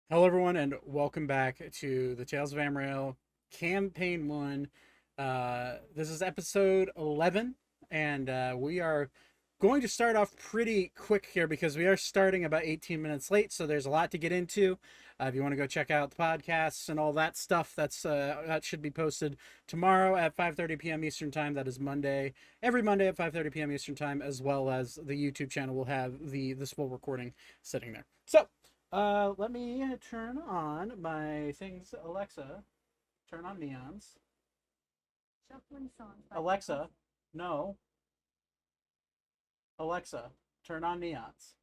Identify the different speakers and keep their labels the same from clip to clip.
Speaker 1: Hello, everyone, and welcome back to the Tales of Ammriel Campaign 1. This is episode 11, and we are going to start off pretty quick here because we are starting about 18 minutes late, so there's a lot to get into. If you want to go check out the podcasts and all that stuff, that should be posted tomorrow at 5:30 p.m. Eastern Time. That is Monday, every Monday at 5:30 p.m. Eastern Time, as well as the YouTube channel will have this full recording sitting there. So, let me turn on my things. Alexa, turn on neons.
Speaker 2: Shuffling songs by
Speaker 1: Alexa, no. Alexa, turn on neons.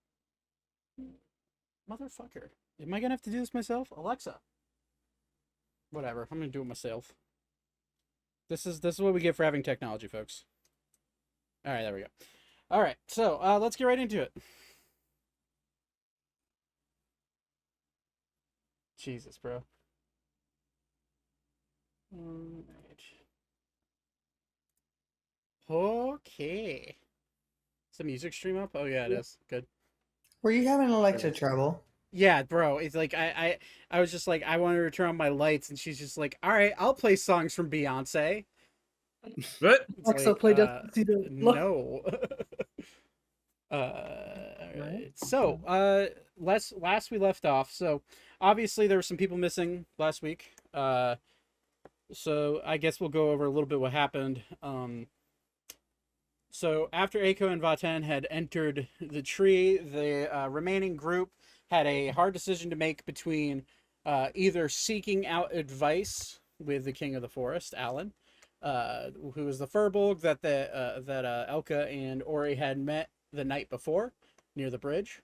Speaker 1: Motherfucker. Am I gonna have to do this myself? Alexa. Whatever. I'm gonna do it myself. This is what we get for having technology, folks. All right, there we go. All right, so let's get right into it. Jesus, bro. All right. Okay. Is the music stream up? Oh yeah, it is. Good.
Speaker 3: Were you having
Speaker 1: There it
Speaker 3: Alexa
Speaker 1: is.
Speaker 3: trouble?
Speaker 1: Yeah, bro. It's like I was just like I wanted her to turn on my lights, and she's just like, "All right, I'll play songs from Beyonce."
Speaker 4: What?
Speaker 1: It's
Speaker 2: Alexa,
Speaker 1: like,
Speaker 2: play Despacito.
Speaker 1: no. All right. So, last we left off. So, obviously there were some people missing last week. So I guess we'll go over a little bit what happened. So after Aiko and Vaten had entered the tree, the remaining group had a hard decision to make between either seeking out advice with the king of the forest, Alan, who was the Furbolg that Elka and Ori had met the night before near the bridge,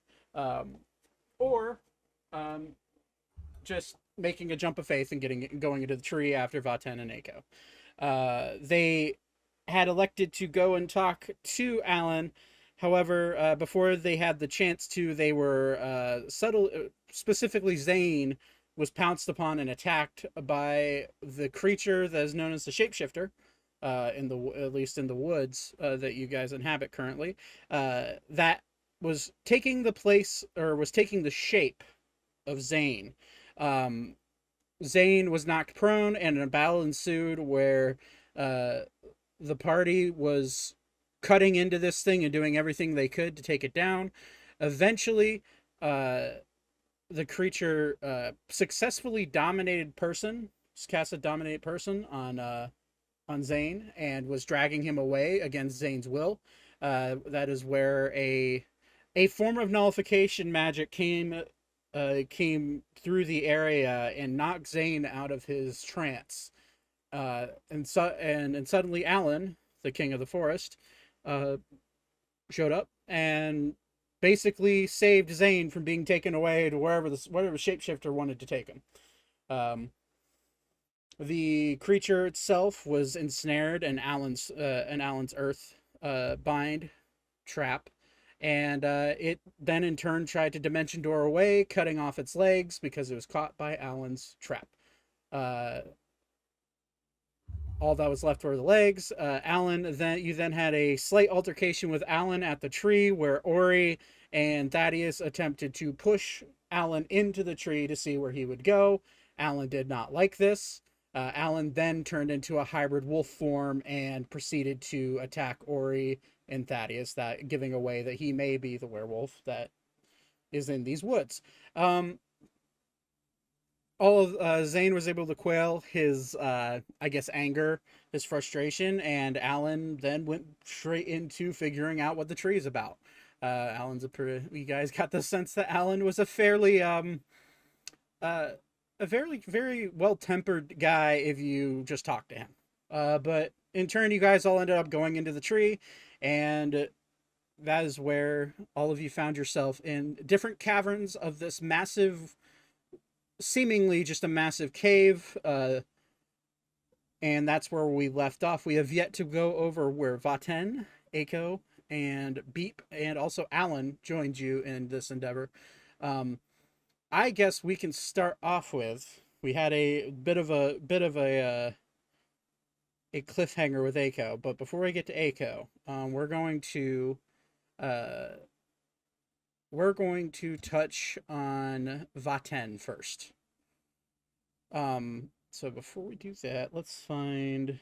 Speaker 1: or um, just making a jump of faith and going into the tree after Vaten and Aiko. They had elected to go and talk to Alan. However, before they had the chance to, they were specifically Zane was pounced upon and attacked by the creature that is known as the shapeshifter, at least in the woods that you guys inhabit currently. That was taking the place or was taking the shape of Zane. Um, Zane was knocked prone, and a battle ensued where uh, the party was cutting into this thing and doing everything they could to take it down. Eventually, uh, the creature successfully dominated person, cast a dominate person on Zane and was dragging him away against Zane's will. That is where a form of nullification magic came through the area and knocked Zane out of his trance. And suddenly Alan, the king of the forest, uh, showed up and basically saved Zane from being taken away to whatever shapeshifter wanted to take him. Um, the creature itself was ensnared in Alan's earth bind trap, and it then in turn tried to dimension door away, cutting off its legs because it was caught by Alan's trap. Uh, all that was left were the legs. You then had a slight altercation with Alan at the tree, where Ori and Thaddeus attempted to push Alan into the tree to see where he would go. Alan did not like this. Alan then turned into a hybrid wolf form and proceeded to attack Ori and Thaddeus, that giving away that he may be the werewolf that is in these woods. All of Zane was able to quell his, I guess, anger, his frustration, and Alan then went straight into figuring out what the tree is about. You guys got the sense that Alan was uh, a very well tempered guy if you just talk to him. But in turn, you guys all ended up going into the tree, and that is where all of you found yourself in different caverns of this massive, seemingly just a massive cave. And that's where we left off. We have yet to go over where Vaten, Aiko, and Beep, and also Alan joined you in this endeavor. Um, I guess we can start off with we had a a cliffhanger with Aiko, but before we get to Aiko, we're going to uh, we're going to touch on Vaten first. So before we do that, let's find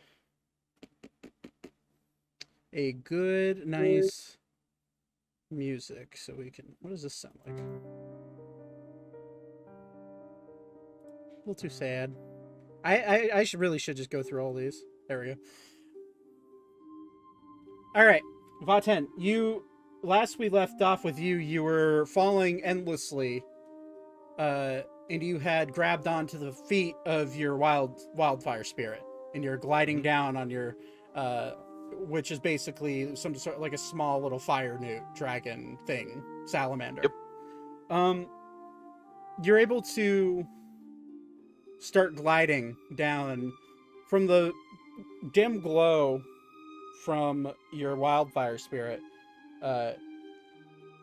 Speaker 1: a good, nice music so we can. What does this sound like? A little too sad. I should really should just go through all these. There we go. All right, Vaten, you last we left off with you, you were falling endlessly, and you had grabbed onto the feet of your wildfire spirit, and you're gliding down on your, which is basically some sort like a small little fire newt dragon thing, salamander.
Speaker 3: Yep.
Speaker 1: You're able to start gliding down from the dim glow from your wildfire spirit.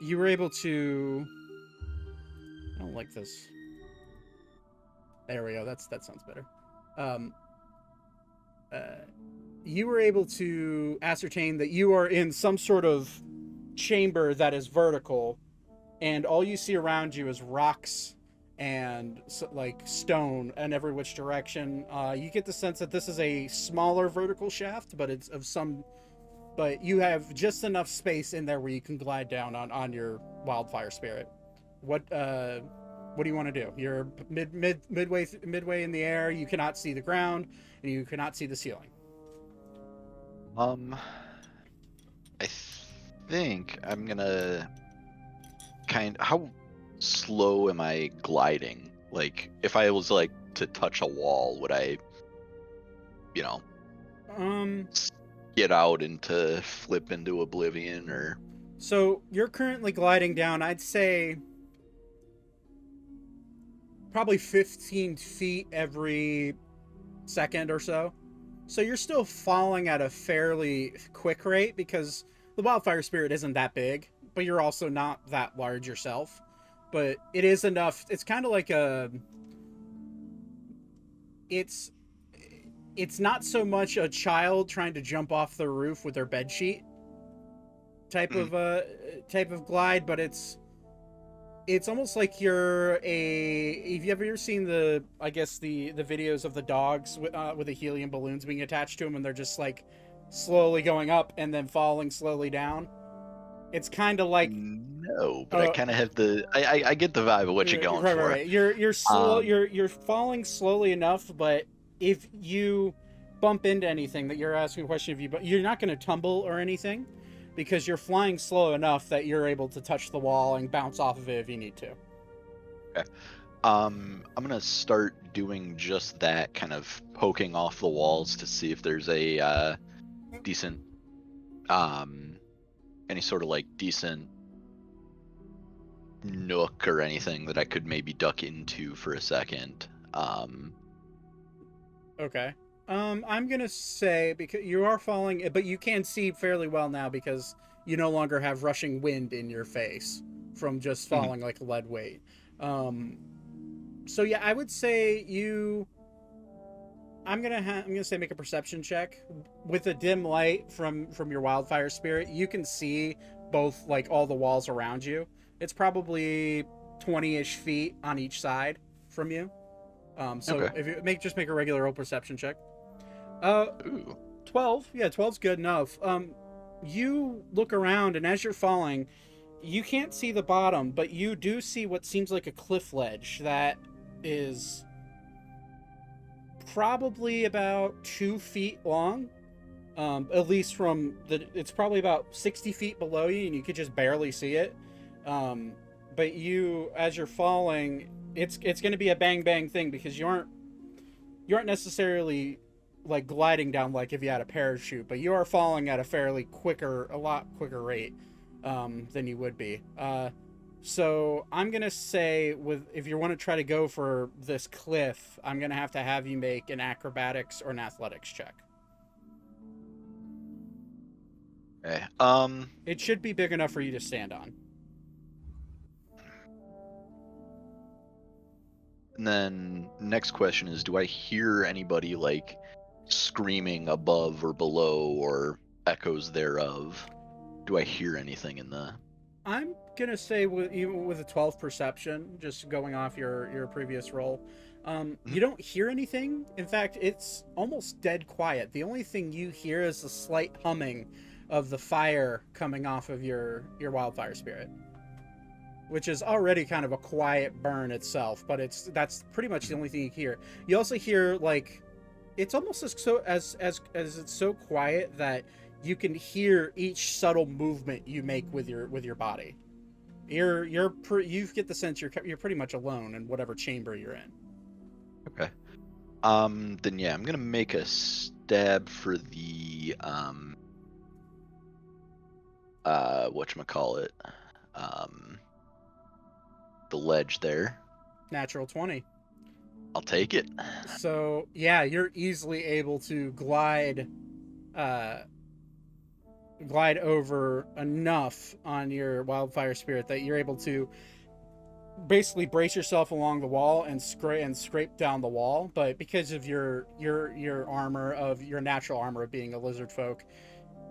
Speaker 1: You were able to. I don't like this. There we go. That sounds better. You were able to ascertain that you are in some sort of chamber that is vertical, and all you see around you is rocks and like stone in every which direction. You get the sense that this is a smaller vertical shaft, but it's of some. But you have just enough space in there where you can glide down on your wildfire spirit. What do you want to do? You're midway in the air. You cannot see the ground, and you cannot see the ceiling.
Speaker 3: I think I'm gonna how slow am I gliding? Like, if I was like to touch a wall, would I, get out into flip into oblivion, or?
Speaker 1: So you're currently gliding down, I'd say probably 15 feet every second or so. So you're still falling at a fairly quick rate because the wildfire spirit isn't that big, but you're also not that large yourself. But it is enough. It's kind of like a. It's not so much a child trying to jump off the roof with their bedsheet type of glide, but it's almost like you're a. Have you ever seen the videos of the dogs with the helium balloons being attached to them, and they're just like slowly going up and then falling slowly down? It's kind of like
Speaker 3: no, but I kind of have the. I get the vibe of what you're going for.
Speaker 1: Right. You're slow. You're falling slowly enough, but if you bump into anything that you're asking a question of you, but you're not going to tumble or anything because you're flying slow enough that you're able to touch the wall and bounce off of it if you need to.
Speaker 3: Okay. I'm gonna start doing just that, kind of poking off the walls to see if there's a decent, any sort of like decent nook or anything that I could maybe duck into for a second.
Speaker 1: Okay. I'm gonna say because you are falling, but you can see fairly well now because you no longer have rushing wind in your face from just falling like a lead weight. So yeah, I would say you. I'm gonna say make a perception check with a dim light from your wildfire spirit. You can see both like all the walls around you. It's probably 20-ish feet on each side from you. So
Speaker 3: Okay.
Speaker 1: if you make a regular roll perception check.
Speaker 3: Ooh.
Speaker 1: 12. Yeah, 12's good enough. You look around, and as you're falling, you can't see the bottom, but you do see what seems like a cliff ledge that is probably about 2 feet long. At least it's probably about 60 feet below you, and you could just barely see it. But you, as you're falling, it's going to be a bang bang thing because you aren't necessarily like gliding down like if you had a parachute, but you are falling at a lot quicker rate than you would be. So I'm gonna say if you want to try to go for this cliff, I'm gonna have you make an acrobatics or an athletics check.
Speaker 3: Okay.
Speaker 1: It should be big enough for you to stand on.
Speaker 3: And then next question is, do I hear anybody like screaming above or below or echoes thereof? Do I hear anything in the
Speaker 1: I'm gonna say even with a 12 perception, just going off your previous roll,
Speaker 3: Mhm.
Speaker 1: you don't hear anything. In fact, it's almost dead quiet. The only thing you hear is the slight humming of the fire coming off of your wildfire spirit, which is already kind of a quiet burn itself. But that's pretty much the only thing you hear. You also hear like it's almost as it's so quiet that you can hear each subtle movement you make with your body. You get the sense you're pretty much alone in whatever chamber you're in.
Speaker 3: Okay. Then yeah, I'm gonna make a stab for the whatchamacallit, um, the ledge there.
Speaker 1: Natural 20.
Speaker 3: I'll take it.
Speaker 1: So yeah, you're easily able to uh, glide over enough on your wildfire spirit that you're able to basically brace yourself along the wall and scrape down the wall. But because of your armor of your natural armor of being a lizard folk,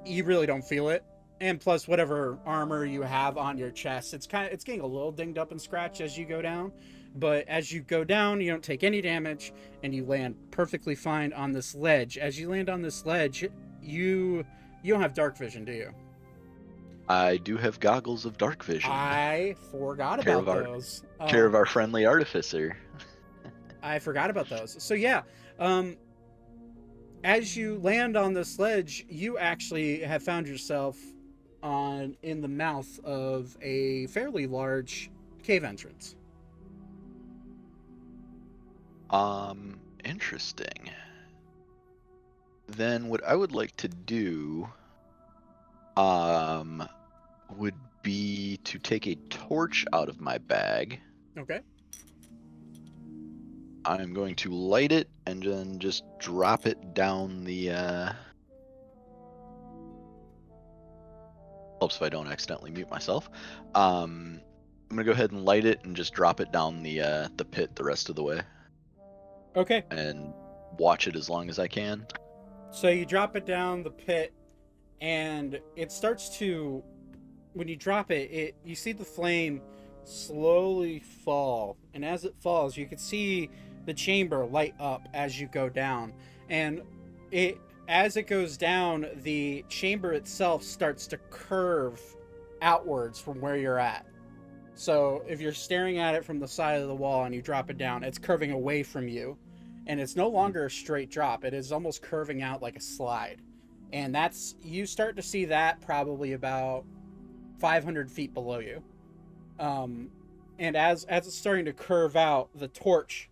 Speaker 1: you really don't feel it. And plus, whatever armor you have on your chest, it's getting a little dinged up and scratched as you go down. But as you go down, you don't take any damage, and you land perfectly fine on this ledge. As you land on this ledge, you don't have dark vision, do you?
Speaker 3: I do have goggles of dark vision.
Speaker 1: I forgot
Speaker 3: Care
Speaker 1: about
Speaker 3: of our
Speaker 1: those.
Speaker 3: care of our friendly artificer.
Speaker 1: I forgot about those. So yeah, as you land on this ledge, you actually have found yourself in the mouth of a fairly large cave entrance.
Speaker 3: Interesting. Then what I would like to do, would be to take a torch out of my bag.
Speaker 1: Okay.
Speaker 3: I'm going to light it and then just drop it down the, helps if I don't accidentally mute myself. I'm gonna go ahead and light it and just drop it down the pit the rest of the way
Speaker 1: Okay.
Speaker 3: and watch it as long as I can.
Speaker 1: So you drop it down the pit, and it starts to. When you drop it, you see the flame slowly fall, and as it falls, you can see the chamber light up as you go down, and as it goes down, the chamber itself starts to curve outwards from where you're at. So if you're staring at it from the side of the wall and you drop it down, it's curving away from you, and it's no longer a straight drop. It is almost curving out like a slide, and you start to see that probably about 500 feet below you. And as it's starting to curve out, the torch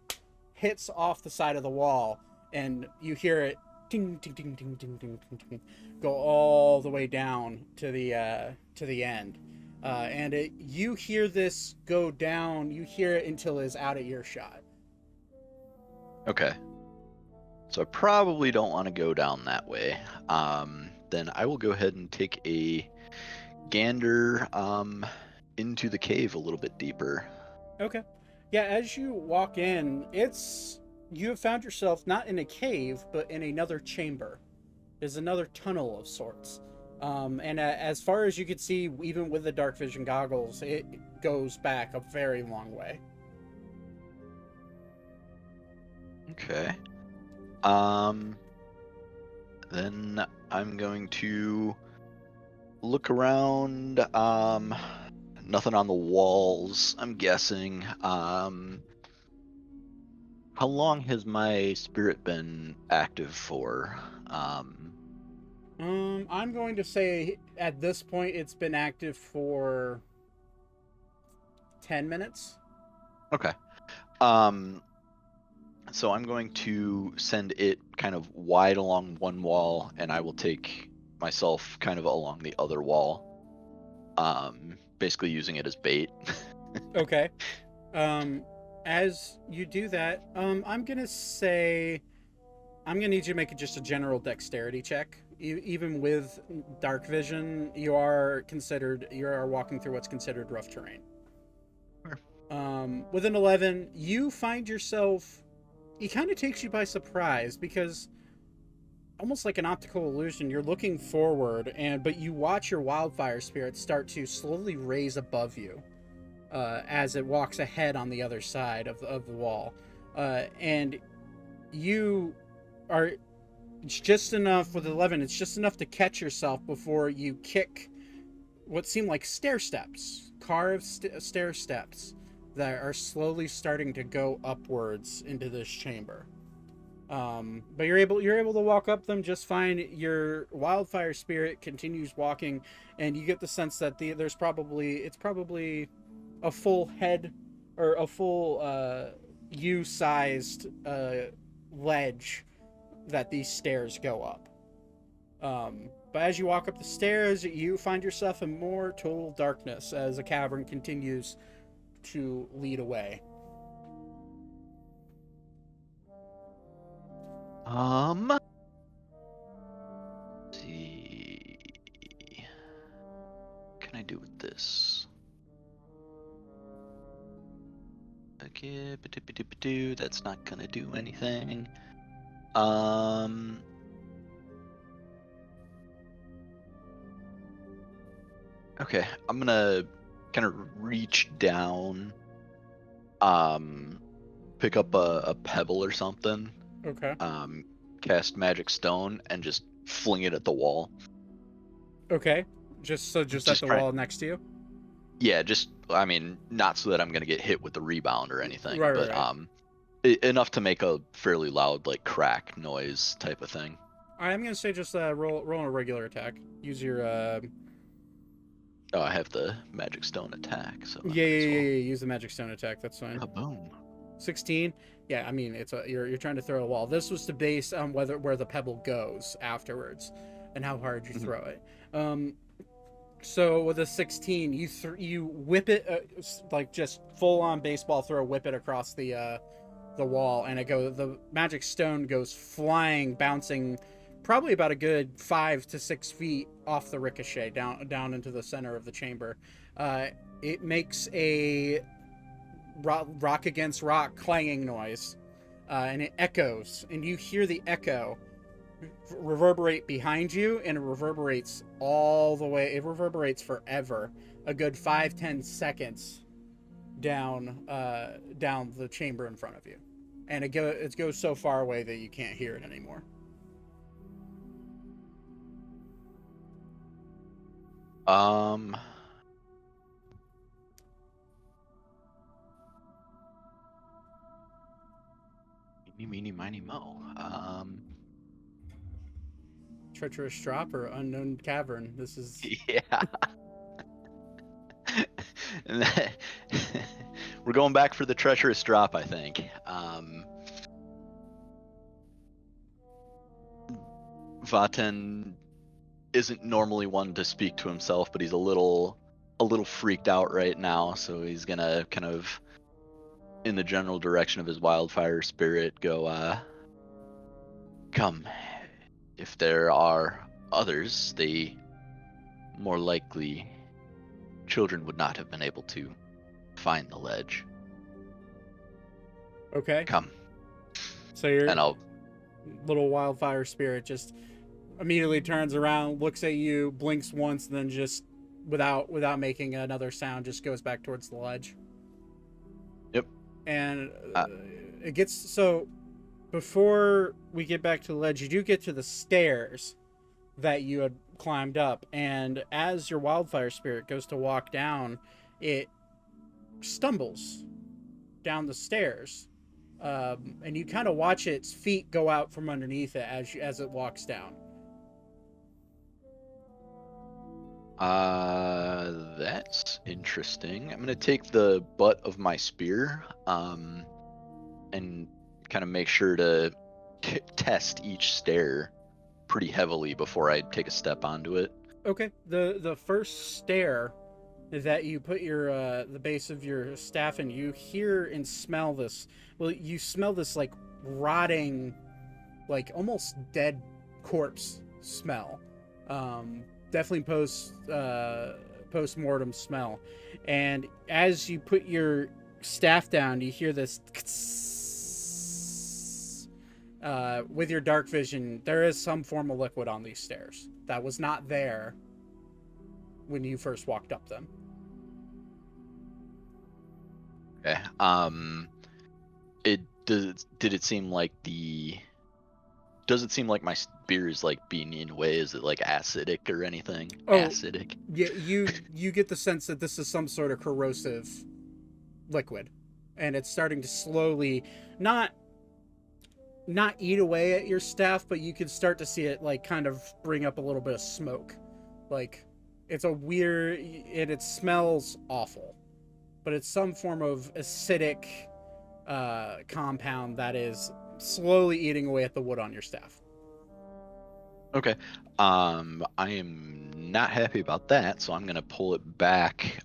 Speaker 1: hits off the side of the wall, and you hear it ding ding ding ding ding ding ding, ding go all the way down to the end. And you hear this go down. You hear it until it's out of earshot.
Speaker 3: Okay. So I probably don't want to go down that way. Then I will go ahead and take a gander into the cave a little bit deeper.
Speaker 1: Okay. Yeah, as you walk in, you have found yourself not in a cave, but in another chamber. There's another tunnel of sorts. And as far as you can see, even with the dark vision goggles, it goes back a very long way.
Speaker 3: Okay. Then I'm going to look around. Nothing on the walls, I'm guessing. How long has my spirit been active for?
Speaker 1: I'm going to say at this point it's been active for 10 minutes.
Speaker 3: Okay. So I'm going to send it kind of wide along one wall, and I will take myself kind of along the other wall. Basically using it as bait.
Speaker 1: Okay. As you do that, I'm gonna need you to make just a general dexterity check. Even with dark vision, you are walking through what's considered rough terrain.
Speaker 3: Sure.
Speaker 1: With an 11, you find yourself. It kind of takes you by surprise because almost like an optical illusion. You're looking forward, but you watch your wildfire spirit start to slowly raise above you as it walks ahead on the other side of the wall, and you are. It's just enough with 11. It's just enough to catch yourself before you kick what seem like stair steps, carved stair steps that are slowly starting to go upwards into this chamber. But you're able to walk up them just fine. Your wildfire spirit continues walking, and you get the sense that it's probably a full head or a full U-sized ledge that these stairs go up. But as you walk up the stairs, you find yourself in more total darkness as the cavern continues to lead away.
Speaker 3: Let's see. What can I do with this? Okay, that's not gonna do anything. Okay, I'm gonna kind of reach down, pick up a pebble or something,
Speaker 1: Okay.
Speaker 3: cast magic stone, and just fling it at the wall.
Speaker 1: Okay. Just at the wall next to you?
Speaker 3: Yeah, I mean, not so that I'm gonna get hit with the rebound or anything,
Speaker 1: Right,
Speaker 3: but
Speaker 1: right.
Speaker 3: enough to make a fairly loud, like, crack noise type of thing.
Speaker 1: I'm gonna say just roll a regular attack. Use your
Speaker 3: Oh, I have the magic stone attack, so
Speaker 1: yeah. Use the magic stone attack. That's fine.
Speaker 3: Boom.
Speaker 1: 16. Yeah, I mean you're trying to throw a wall. This was to base on where the pebble goes afterwards, and how hard you throw it. So with a 16, you whip it like just full on baseball throw, whip it across the wall, and the magic stone goes flying, bouncing probably about a good 5 to 6 feet off the ricochet down into the center of the chamber. It makes a rock against rock clanging noise, and it echoes, and you hear the echo reverberate behind you, and it reverberates all the way. It reverberates forever, a good 5-10 seconds down the chamber in front of you, and it goes so far away that you can't hear it anymore.
Speaker 3: Meeny, miny, mo.
Speaker 1: Treacherous drop or unknown cavern. This is
Speaker 3: Yeah. We're going back for the treacherous drop, I think. Vaten isn't normally one to speak to himself, but he's a little freaked out right now, so he's gonna kind of, in the general direction of his wildfire spirit, go, come. If there are others, they more likely children would not have been able to find the ledge.
Speaker 1: okay.
Speaker 3: Come.
Speaker 1: So your
Speaker 3: And I'll
Speaker 1: little wildfire spirit just immediately turns around, looks at you, blinks once, and then just without making another sound, just goes back towards the ledge.
Speaker 3: Yep.
Speaker 1: And it gets so. Before we get back to the ledge, you do get to the stairs that you had climbed up, and as your wildfire spirit goes to walk down, it stumbles down the stairs, and you kind of watch its feet go out from underneath it as it walks down.
Speaker 3: That's interesting. I'm gonna take the butt of my spear, and kind of make sure to test each stair pretty heavily before I take a step onto it.
Speaker 1: Okay. The first stair that you put your the base of your staff in, you hear and smell this. Well, you smell this like rotting, like almost dead corpse smell. Definitely post-mortem smell. And as you put your staff down, you hear this with your dark vision, there is some form of liquid on these stairs that was not there when you first walked up them.
Speaker 3: Okay. Did it seem like does it seem like my beer is like being in a way? Is it like acidic or anything?
Speaker 1: Oh,
Speaker 3: Acidic.
Speaker 1: yeah, you get the sense that this is some sort of corrosive liquid, and it's starting to slowly not eat away at your staff, but you can start to see it like kind of bring up a little bit of smoke. Like it's a weird, and it smells awful, but it's some form of acidic compound that is slowly eating away at the wood on your staff.
Speaker 3: Okay. I am not happy about that, so I'm gonna pull it back.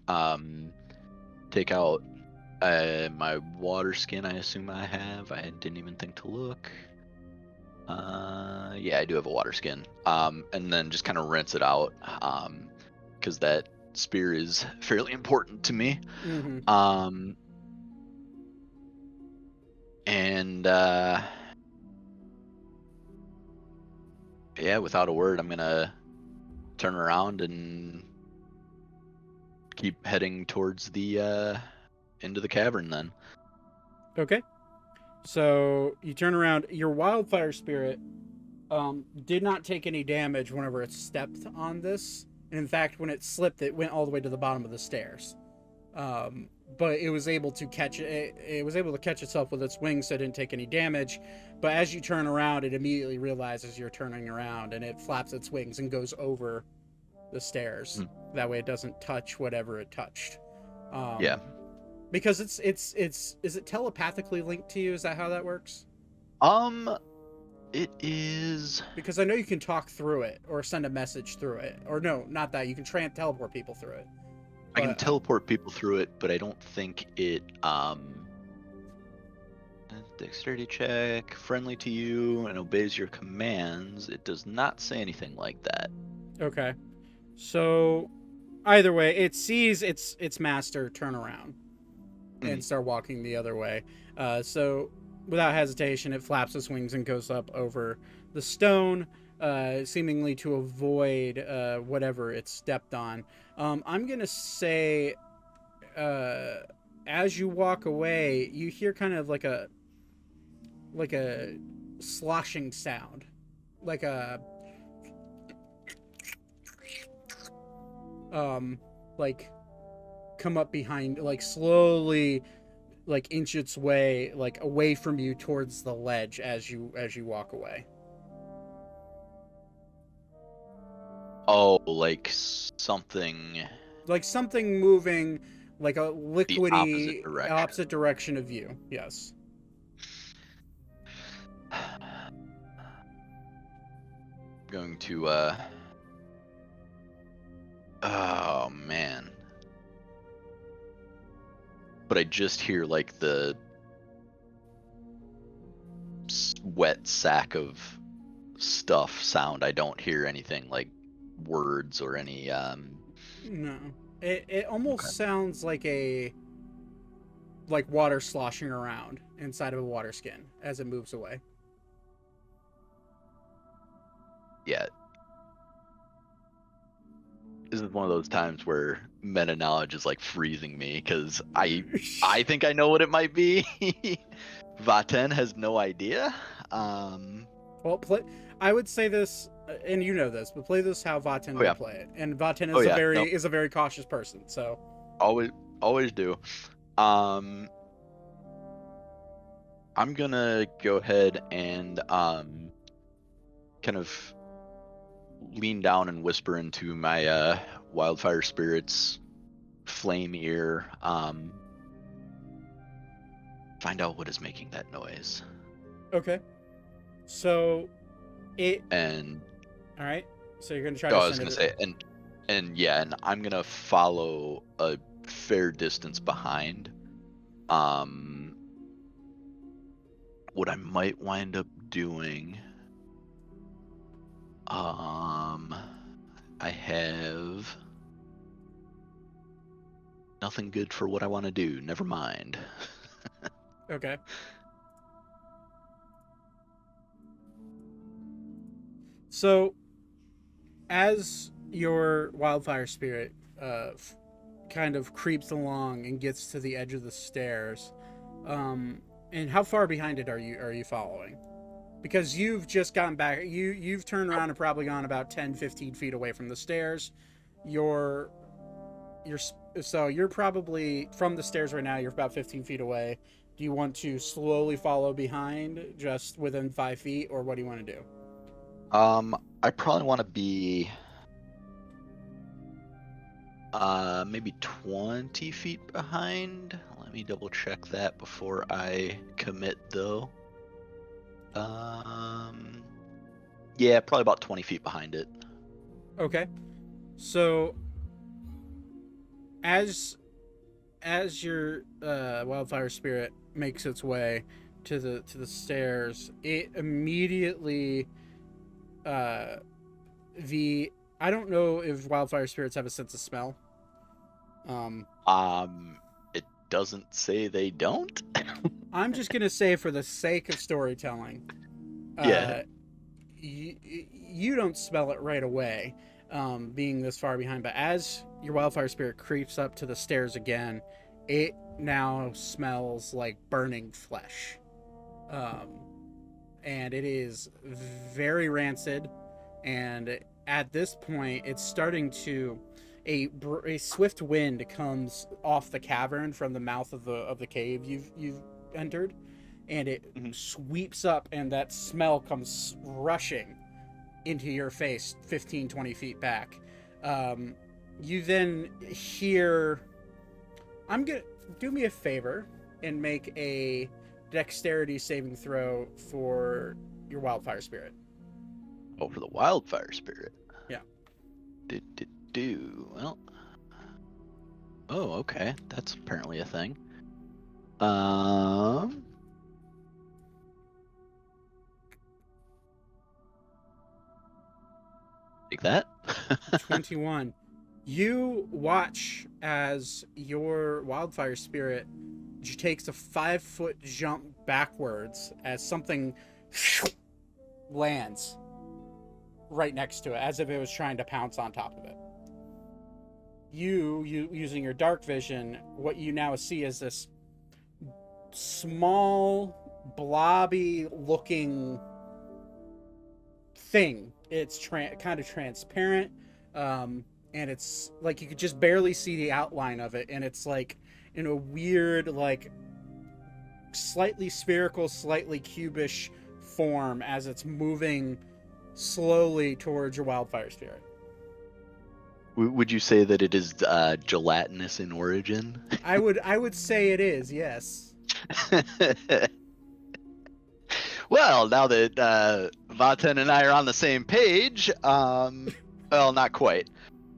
Speaker 3: Take out my water skin. I assume I have. I didn't even think to look. Yeah, I do have a water skin. And then just kind of rinse it out. Because that spear is fairly important to me.
Speaker 1: Mm-hmm.
Speaker 3: And yeah, without a word, I'm gonna turn around and keep heading towards the into the cavern then.
Speaker 1: Okay. So you turn around. Your wildfire spirit did not take any damage whenever it stepped on this. And in fact, when it slipped, it went all the way to the bottom of the stairs. But it was able to catch it. It was able to catch itself with its wings, so it didn't take any damage. But as you turn around, it immediately realizes you're turning around, and it flaps its wings and goes over the stairs. That way, it doesn't touch whatever it touched.
Speaker 3: Yeah.
Speaker 1: Because it's is it telepathically linked to you? Is that how that works?
Speaker 3: It is.
Speaker 1: Because I know you can talk through it or send a message through it. Or no, not that. You can teleport people through it.
Speaker 3: I can teleport people through it, but I don't think it dexterity check, friendly to you and obeys your commands. It does not say anything like that.
Speaker 1: Okay. So either way, it sees its master turn around and start walking the other way. So without hesitation, it flaps its wings and goes up over the stone, seemingly to avoid whatever it stepped on. I'm going to say, as you walk away, you hear kind of like a sloshing sound. Like a... like come up behind, like slowly like inch its way like away from you towards the ledge as you walk away.
Speaker 3: Oh, like something
Speaker 1: moving, like a
Speaker 3: the
Speaker 1: liquidy
Speaker 3: opposite
Speaker 1: direction of you. Yes.
Speaker 3: Going to oh man. But I just hear like the wet sack of stuff sound. I don't hear anything like words or any
Speaker 1: No. It almost sounds like water sloshing around inside of a water skin as it moves away.
Speaker 3: Yeah. This is one of those times where meta knowledge is like freezing me because I think I know what it might be. Vaten has no idea.
Speaker 1: Well, I would say this, and you know this, but play this how Vaten would play it. And Vaten is is a very cautious person, so
Speaker 3: always do. I'm gonna go ahead and kind of lean down and whisper into my wildfire spirit's flame ear. Find out what is making that noise.
Speaker 1: Okay. So all right. So you're gonna try to.
Speaker 3: I was gonna say, and I'm gonna follow a fair distance behind. What I might wind up doing. I have nothing good for what I want to do. Never mind.
Speaker 1: Okay. So, as your wildfire spirit kind of creeps along and gets to the edge of the stairs, and how far behind it are you following? Because you've just gotten back, you've turned around and probably gone about 10, 15 feet away from the stairs. You're you're so you're probably from the stairs right now. You're about 15 feet away. Do you want to slowly follow behind, just within 5 feet, or what do you want to do?
Speaker 3: I probably want to be maybe 20 feet behind. Let me double check that before I commit though. Yeah, probably about 20 feet behind it.
Speaker 1: Okay. So as your wildfire spirit makes its way to the stairs, it immediately the I don't know if wildfire spirits have a sense of smell.
Speaker 3: It doesn't say they don't.
Speaker 1: I'm just gonna say, for the sake of storytelling,
Speaker 3: Yeah.
Speaker 1: You don't smell it right away, being this far behind. But as your wildfire spirit creeps up to the stairs again, it now smells like burning flesh, um, and it is very rancid. And at this point, it's starting to a swift wind comes off the cavern from the mouth of the cave you've entered, and it sweeps up, and that smell comes rushing into your face 15, 20 feet back. You then hear, I'm gonna do me a favor and make a dexterity saving throw for your wildfire spirit.
Speaker 3: Oh, for the wildfire spirit.
Speaker 1: Yeah.
Speaker 3: Well. Oh, okay. That's apparently a thing. Like that.
Speaker 1: 21. You watch as your wildfire spirit takes a 5-foot jump backwards as something lands right next to it, as if it was trying to pounce on top of it. You using your dark vision, what you now see is this small, blobby looking thing. It's kind of transparent, and it's like you could just barely see the outline of it, and it's like in a weird, like slightly spherical, slightly cubish form as it's moving slowly towards your wildfire spirit.
Speaker 3: Would you say that it is gelatinous in origin?
Speaker 1: I would say it is, yes.
Speaker 3: Well, now that Vaten and I are on the same page, well, not quite.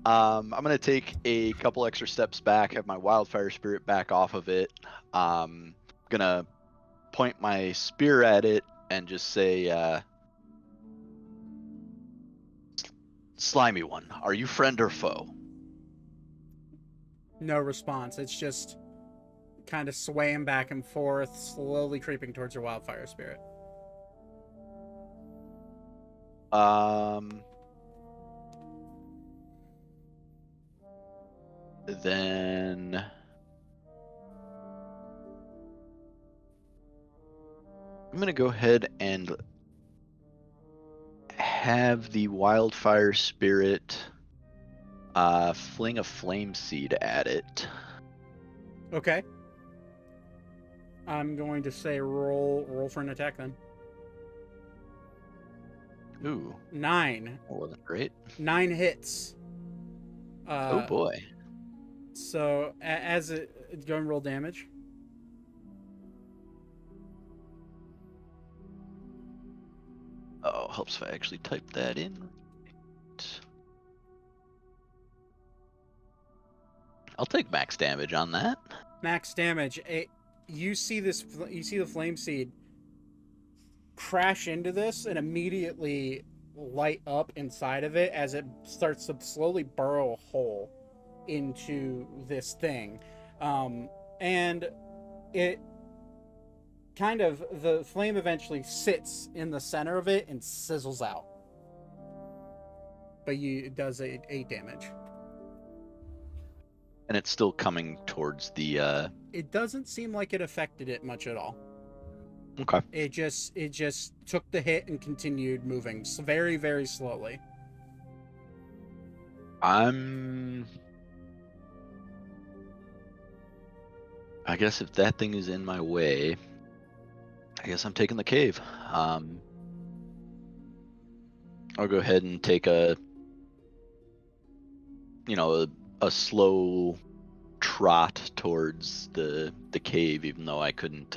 Speaker 3: I'm gonna take a couple extra steps back, have my wildfire spirit back off of it. Gonna point my spear at it and just say, "Slimy one, are you friend or foe?"
Speaker 1: No response. It's just kind of swaying back and forth, slowly creeping towards your wildfire spirit.
Speaker 3: Then I'm gonna go ahead and have the wildfire spirit fling a flame seed at it.
Speaker 1: Okay. I'm going to say roll for an attack then.
Speaker 3: Ooh,
Speaker 1: 9.
Speaker 3: that wasn't great.
Speaker 1: 9 hits.
Speaker 3: Oh boy.
Speaker 1: So as it go and roll damage.
Speaker 3: Oh, helps if I actually type that in. I'll take max damage on that.
Speaker 1: Max damage. You see the flame seed crash into this and immediately light up inside of it as it starts to slowly burrow a hole into this thing, and it kind of, the flame eventually sits in the center of it and sizzles out, but it does 8 damage.
Speaker 3: And it's still coming towards the.
Speaker 1: It doesn't seem like it affected it much at all.
Speaker 3: Okay.
Speaker 1: It just took the hit and continued moving very, very slowly.
Speaker 3: I guess if that thing is in my way, I guess I'm taking the cave. I'll go ahead and take a slow trot towards the cave, even though I couldn't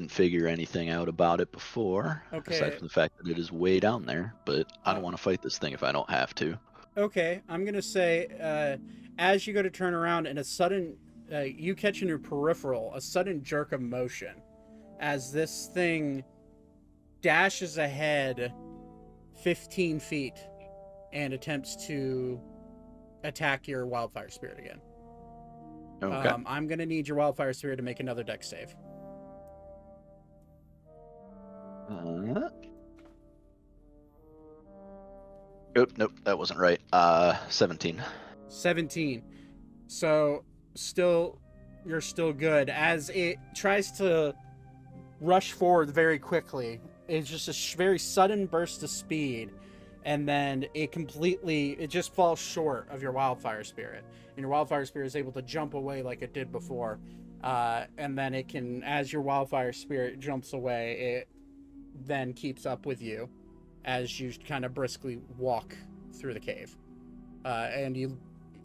Speaker 3: figure anything out about it before.
Speaker 1: Okay.
Speaker 3: Aside from the fact that it is way down there, but I don't want to fight this thing if I don't have to.
Speaker 1: Okay, I'm gonna say, as you go to turn around, and a sudden, you catch in your peripheral a sudden jerk of motion, as this thing dashes ahead 15 feet and attempts to attack your wildfire spirit again.
Speaker 3: Okay.
Speaker 1: I'm gonna need your wildfire spirit to make another dex save.
Speaker 3: Nope, that wasn't right. 17.
Speaker 1: 17. So you're still good as it tries to rush forward very quickly. It's just a very sudden burst of speed, and then it just falls short of your wildfire spirit, and your wildfire spirit is able to jump away like it did before, and then it can, as your wildfire spirit jumps away, it then keeps up with you as you kind of briskly walk through the cave, and you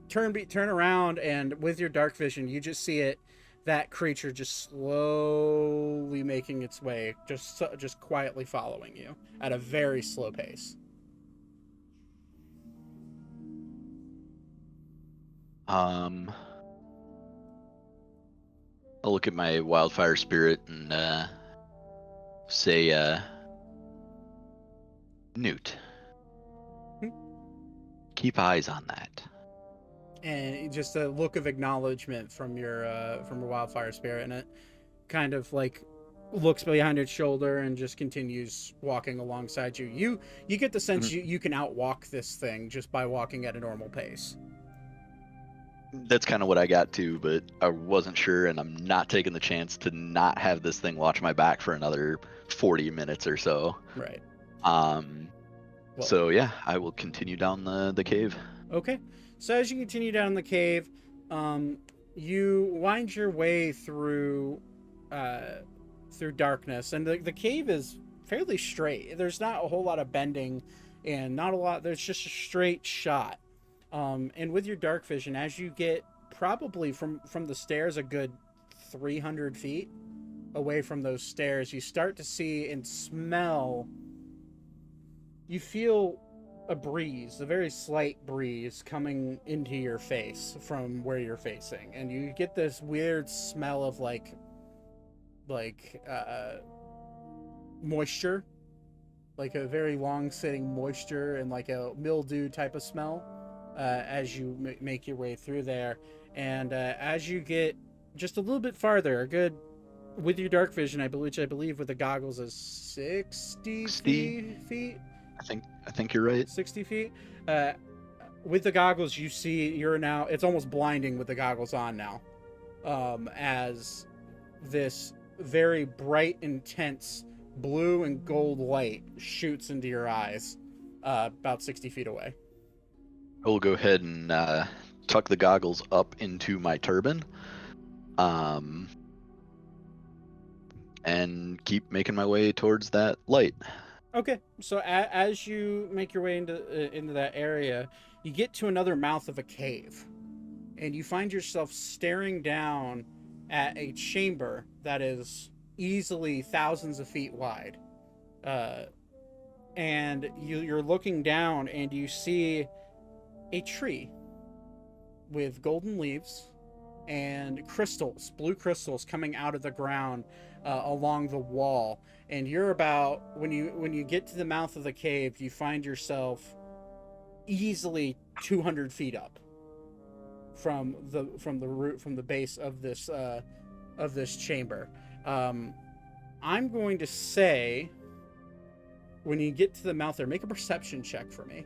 Speaker 1: turn around, and with your dark vision you just see that creature just slowly making its way, just quietly following you at a very slow pace.
Speaker 3: I'll look at my wildfire spirit and say, Newt, keep eyes on that.
Speaker 1: And just a look of acknowledgement from your wildfire spirit, and it kind of like looks behind its shoulder and just continues walking alongside you. You get the sense you can outwalk this thing just by walking at a normal pace.
Speaker 3: That's kind of what I got to, but I wasn't sure, and I'm not taking the chance to not have this thing watch my back for another 40 minutes or so.
Speaker 1: Right.
Speaker 3: So yeah, I will continue down the cave.
Speaker 1: Okay. So as you continue down the cave, you wind your way through darkness, and the cave is fairly straight. There's not a whole lot of bending, and not a lot. There's just a straight shot. And with your dark vision, as you get probably from the stairs a good 300 feet away from those stairs, you start to see and smell. You feel a breeze, a very slight breeze coming into your face from where you're facing, and you get this weird smell of like moisture, like a very long sitting moisture and like a mildew type of smell, as you make your way through there. And as you get just a little bit farther, with your dark vision, I believe with the goggles is 60 feet.
Speaker 3: I think you're right.
Speaker 1: 60 feet. With the goggles, you see it's almost blinding with the goggles on now, as this very bright, intense blue and gold light shoots into your eyes about 60 feet away.
Speaker 3: I will go ahead and tuck the goggles up into my turban, and keep making my way towards that light.
Speaker 1: Okay, so as you make your way into that area, you get to another mouth of a cave, and you find yourself staring down at a chamber that is easily thousands of feet wide. And you're looking down, and you see a tree with golden leaves and crystals, blue crystals coming out of the ground along the wall. And you're about, when you get to the mouth of the cave, you find yourself easily 200 feet up from the base of this chamber. I'm going to say when you get to the mouth there, make a perception check for me.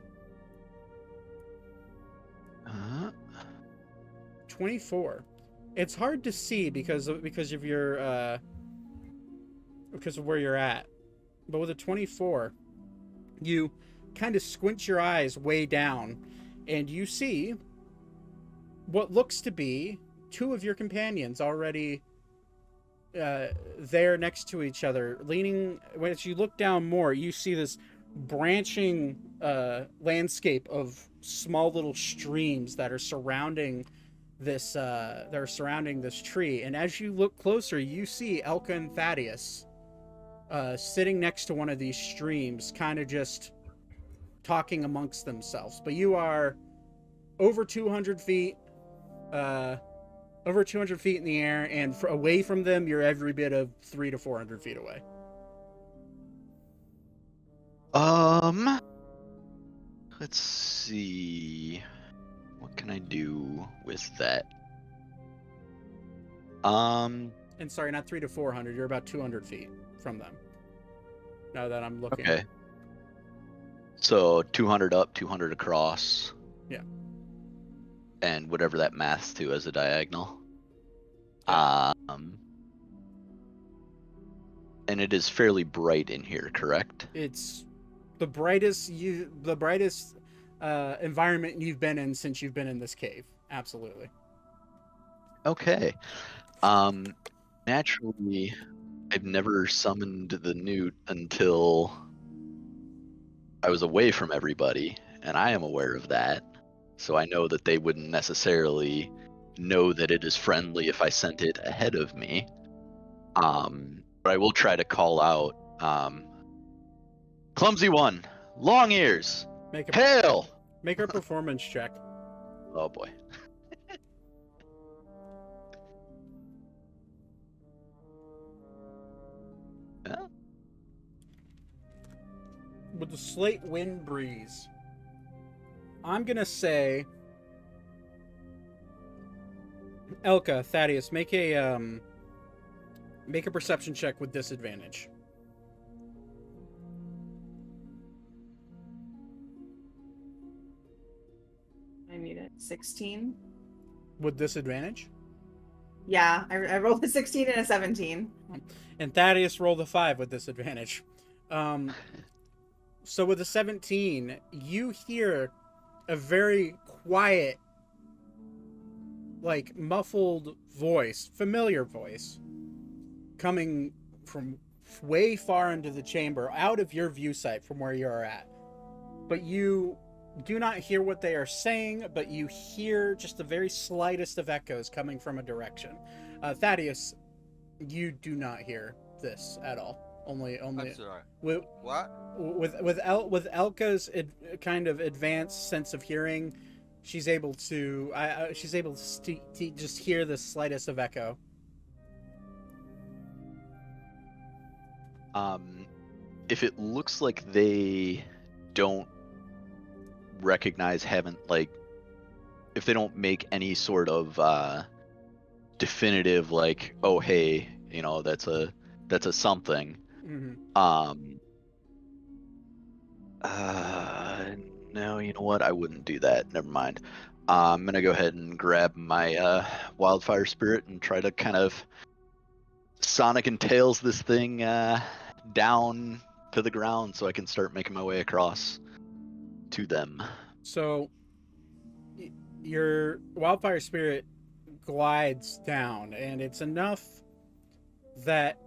Speaker 1: 24. It's hard to see because of your because of where you're at. But with a 24, you kind of squint your eyes way down, and you see what looks to be two of your companions already there next to each other, leaning. As you look down more, you see this branching landscape of small little streams that are surrounding this tree. And as you look closer, you see Elka and Thaddeus sitting next to one of these streams, kind of just talking amongst themselves. But you are over 200 feet in the air, and away from them, you're every bit of 300 to 400 feet away.
Speaker 3: Let's see. What can I do with that?
Speaker 1: And sorry, not 300 to 400. You're about 200 feet from them. Now that I'm looking.
Speaker 3: Okay. So 200 up, 200 across.
Speaker 1: Yeah.
Speaker 3: And whatever that maths to as a diagonal.
Speaker 1: Yeah.
Speaker 3: And it is fairly bright in here, correct?
Speaker 1: It's the brightest environment you've been in since you've been in this cave. Absolutely.
Speaker 3: Okay. Naturally, I've never summoned the newt until I was away from everybody, and I am aware of that. So I know that they wouldn't necessarily know that it is friendly if I sent it ahead of me. But I will try to call out, clumsy one, long ears, hail!
Speaker 1: Make a performance check.
Speaker 3: Oh boy.
Speaker 1: With the slight wind breeze, I'm gonna say, Elka, Thaddeus, make a perception check with disadvantage.
Speaker 4: I need it. 16.
Speaker 1: With disadvantage?
Speaker 4: Yeah, I rolled a 16 and a 17.
Speaker 1: And Thaddeus rolled a 5 with disadvantage. So with a 17, you hear a very quiet, like muffled voice, familiar voice, coming from way far into the chamber, out of your view sight from where you are at. But you do not hear what they are saying, but you hear just the very slightest of echoes coming from a direction. Thaddeus, you do not hear this at all. Only.
Speaker 5: That's all right.
Speaker 1: With Elka's kind of advanced sense of hearing, she's able to just hear the slightest of echo.
Speaker 3: If it looks like they don't recognize, if they don't make any sort of definitive, like, oh hey, that's a something.
Speaker 1: Mm-hmm.
Speaker 3: No, you know what? I wouldn't do that. Never mind. I'm gonna go ahead and grab my wildfire spirit and try to kind of Sonic and Tails this thing down to the ground so I can start making my way across to them.
Speaker 1: So your wildfire spirit glides down, and it's enough that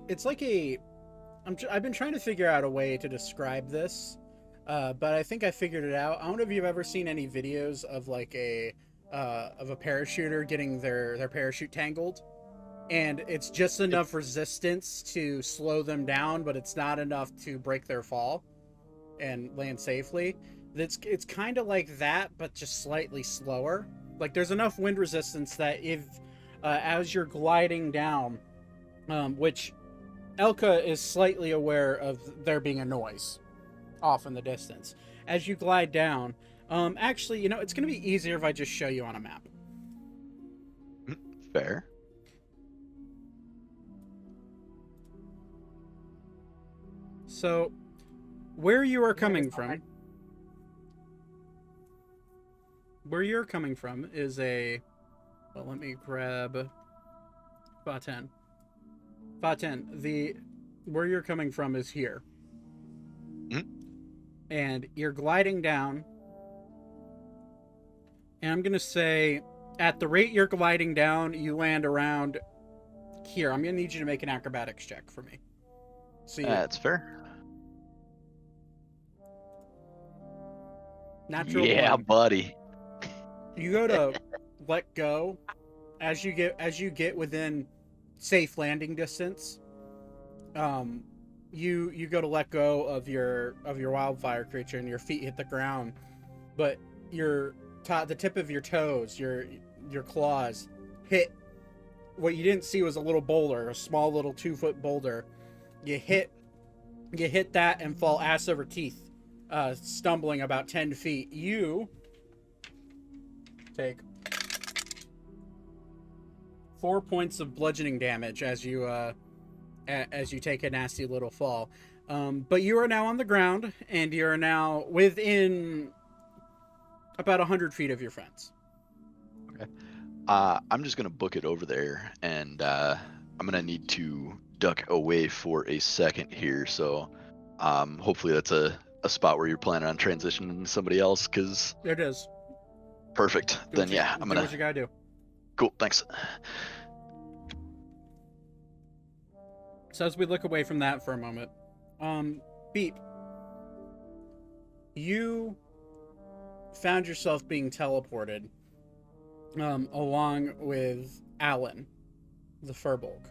Speaker 1: it's like I've been trying to figure out a way to describe this, but I think I figured it out. I don't know if you've ever seen any videos of like a parachuter getting their parachute tangled, and it's just enough resistance to slow them down, but it's not enough to break their fall and land safely. It's kind of like that, but just slightly slower. Like there's enough wind resistance that if as you're gliding down, which Elka is slightly aware of there being a noise off in the distance. As you glide down, actually, it's going to be easier if I just show you on a map.
Speaker 3: Fair.
Speaker 1: So, Where you are
Speaker 4: That
Speaker 1: coming
Speaker 4: is hard.
Speaker 1: from, is a. Well, let me grab Vaten. Vaten, where you're coming from is here.
Speaker 3: Mhm.
Speaker 1: And you're gliding down. And I'm going to say, at the rate you're gliding down, you land around here. I'm going to need you to make an acrobatics check for me. See,
Speaker 3: That's fair.
Speaker 1: natural
Speaker 3: Yeah,
Speaker 1: one.
Speaker 3: buddy.
Speaker 1: You go to let go as you get within safe landing distance. You go to let go of your wildfire creature, and your feet hit the ground, but the tip of your toes, your claws, hit what you didn't see was a little boulder, a small little 2-foot boulder. You hit that and fall ass over teeth, stumbling about 10 feet. You take 4 points of bludgeoning damage as you take a nasty little fall. But you are now on the ground, and you are now within about 100 feet of your friends.
Speaker 3: Okay. I'm just gonna book it over there, and I'm gonna need to duck away for a second here. So, hopefully that's a spot where you're planning on transitioning to somebody else. Cause
Speaker 1: There it is.
Speaker 3: perfect. Then yeah, I'm
Speaker 1: do
Speaker 3: gonna.
Speaker 1: what you gotta do.
Speaker 3: Cool. Thanks.
Speaker 1: So as we look away from that for a moment, Beep, you found yourself being teleported along with Alan, the Furbolg.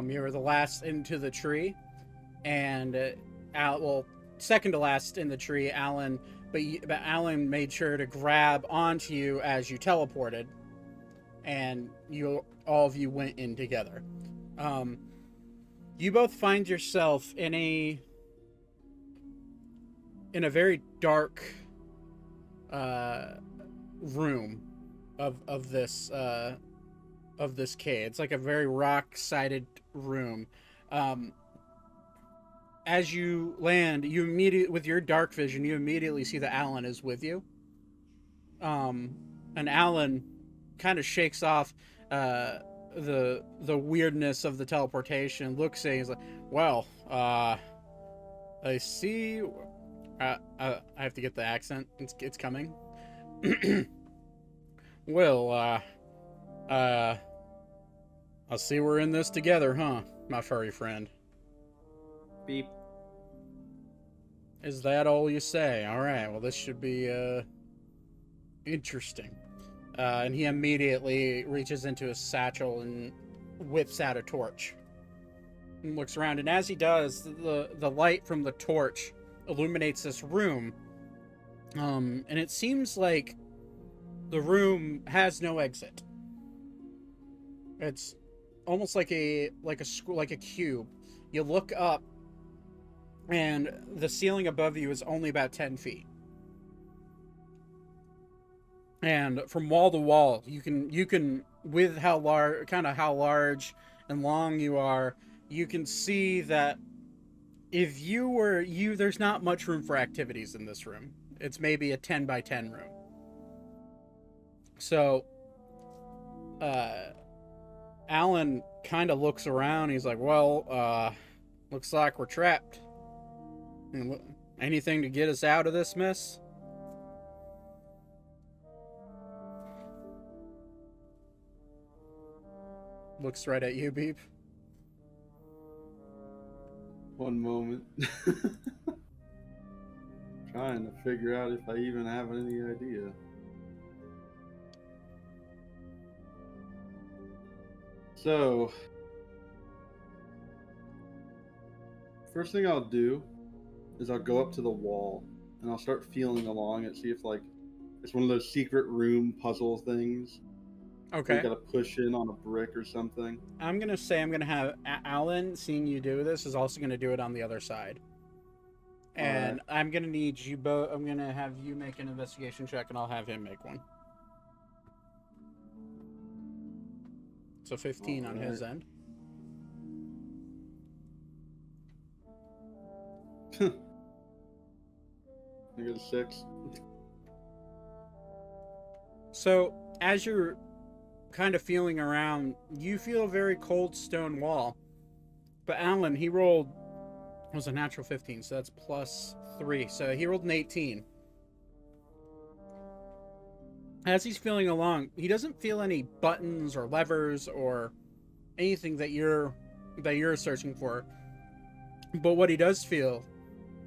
Speaker 1: You were the last into the tree, and second to last in the tree, Alan. But Alan made sure to grab onto you as you teleported, and all of you went in together. You both find yourself in a very dark room of this cave. It's like a very rock-sided room. As you land, with your dark vision, you immediately see that Alan is with you. And Alan kind of shakes off the weirdness of the teleportation, looks at you, he's like, well, I see. I have to get the accent. It's coming. Well, I see we're in this together, huh, my furry friend?
Speaker 5: Beep.
Speaker 1: Is that all you say? All right. Well, this should be interesting. And he immediately reaches into his satchel and whips out a torch and looks around. And as he does, the light from the torch illuminates this room. And it seems like the room has no exit. It's almost like a cube. You look up, and the ceiling above you is only about 10 feet. And from wall to wall, you can with how large and long you are, you can see that if you were you, there's not much room for activities in this room. It's maybe a 10 by 10 room. So, Alan kind of looks around. He's like, well, looks like we're trapped. Anything to get us out of this mess? Looks right at you, Beep.
Speaker 5: One moment. Trying to figure out if I even have any idea. So, first thing I'll do is I'll go up to the wall and I'll start feeling along it, see if like it's one of those secret room puzzle things.
Speaker 1: Okay.
Speaker 5: You gotta push in on a brick or something.
Speaker 1: I'm gonna have Alan, seeing you do this, is also gonna do it on the other side. And
Speaker 5: Alright.
Speaker 1: I'm gonna need you both. I'm gonna have you make an investigation check, and I'll have him make one. So 15 on his end.
Speaker 5: I get a 6.
Speaker 1: So, as you're kind of feeling around, you feel a very cold stone wall. But Alan, he rolled, it was a natural 15, so that's plus 3. So he rolled an 18. As he's feeling along, he doesn't feel any buttons or levers or anything that you're searching for. But what he does feel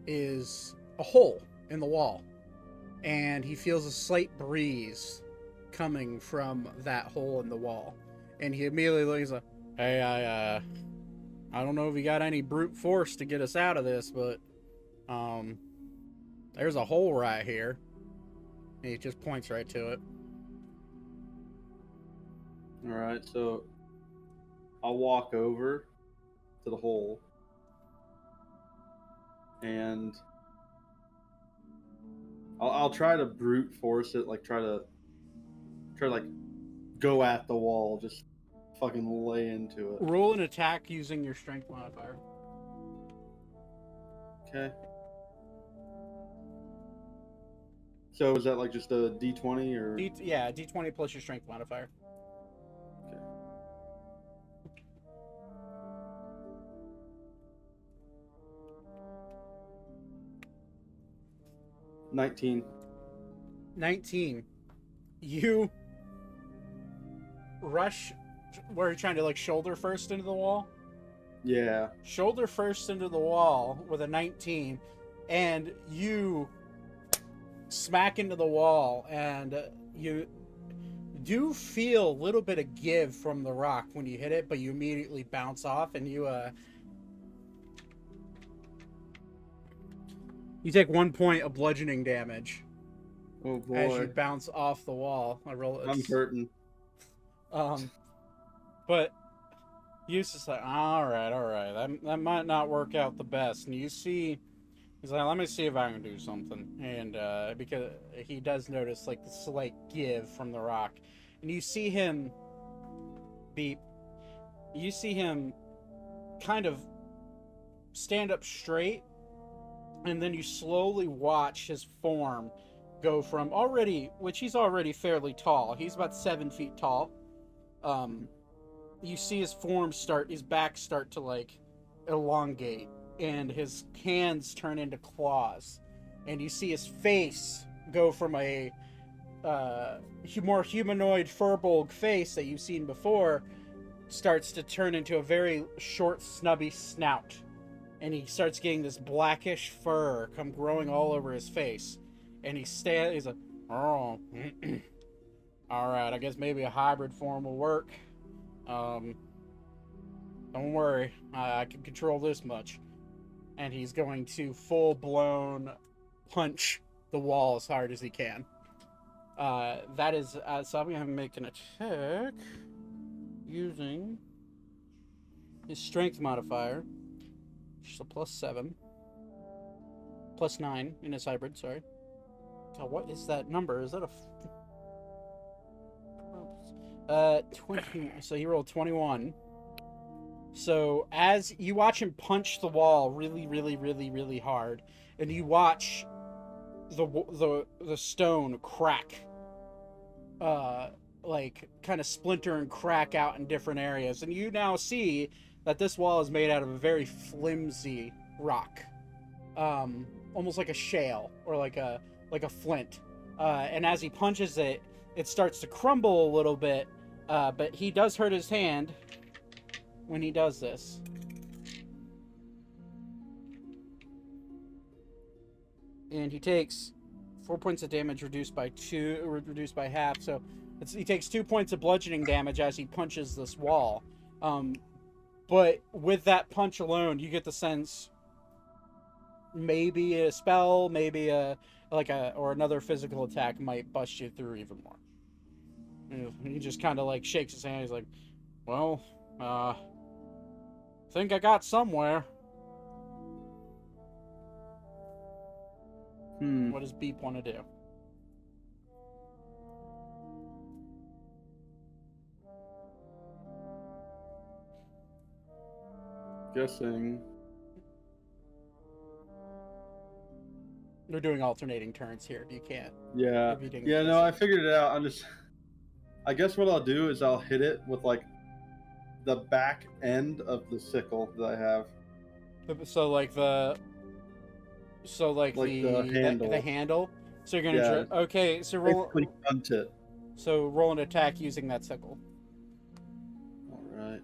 Speaker 1: is a hole in the wall. And he feels a slight breeze coming from that hole in the wall. And he immediately looks like, hey, I don't know if you got any brute force to get us out of this, but there's a hole right here. And he just points right to it.
Speaker 5: Alright, so I'll walk over to the hole and I'll try to brute force it, like try to like go at the wall, just fucking lay into it.
Speaker 1: Roll an attack using your strength modifier.
Speaker 5: Okay. So is that like just a D20 or?
Speaker 1: Yeah, D20 plus your strength modifier.
Speaker 5: Okay. 19.
Speaker 1: 19. You rush where you're trying to like shoulder first into the wall.
Speaker 5: Yeah.
Speaker 1: Shoulder first into the wall with a 19, and you smack into the wall, and you do feel a little bit of give from the rock when you hit it, but you immediately bounce off, and you take 1 point of bludgeoning damage
Speaker 5: Oh boy.
Speaker 1: as you bounce off the wall. I'm
Speaker 5: hurting.
Speaker 1: But Eustace like, all right, that might not work out the best. And you see, he's like, let me see if I can do something. And because he does notice like the slight give from the rock, and you see him kind of stand up straight, and then you slowly watch his form go from which he's already fairly tall. He's about 7 feet tall. You see his back start to like elongate, and his hands turn into claws, and you see his face go from a more humanoid furbolg face that you've seen before, starts to turn into a very short, snubby snout, and he starts getting this blackish fur come growing all over his face, and he's like, oh, all right, I guess maybe a hybrid form will work. Don't worry, I can control this much. And he's going to full-blown punch the wall as hard as he can. That is, so I'm going to make an attack using his strength modifier, which is a +7, +9 in his hybrid, sorry. So what is that number? Is that a 20? So he rolled 21. So as you watch him punch the wall really, really, really, really hard, and you watch the stone crack, like kind of splinter and crack out in different areas, and you now see that this wall is made out of a very flimsy rock, almost like a shale or like a flint. And as he punches it, it starts to crumble a little bit, but he does hurt his hand when he does this. And he takes 4 points of damage reduced by half. So he takes 2 points of bludgeoning damage as he punches this wall. But with that punch alone, you get the sense maybe a spell, maybe or another physical attack might bust you through even more. He just kind of like shakes his hand. He's like, well, think I got somewhere. What does Beep want to do?
Speaker 5: Guessing
Speaker 1: We're doing alternating turns here. If you can't.
Speaker 5: Yeah.
Speaker 1: If you didn't
Speaker 5: Yeah,
Speaker 1: get
Speaker 5: no,
Speaker 1: this.
Speaker 5: I figured it out. I guess what I'll do is I'll hit it with like the back end of the sickle that I have.
Speaker 1: So like the
Speaker 5: handle.
Speaker 1: the handle. So you're
Speaker 5: Yeah.
Speaker 1: gonna okay. So roll.
Speaker 5: Basically punt it.
Speaker 1: So roll an attack using that sickle.
Speaker 5: All right.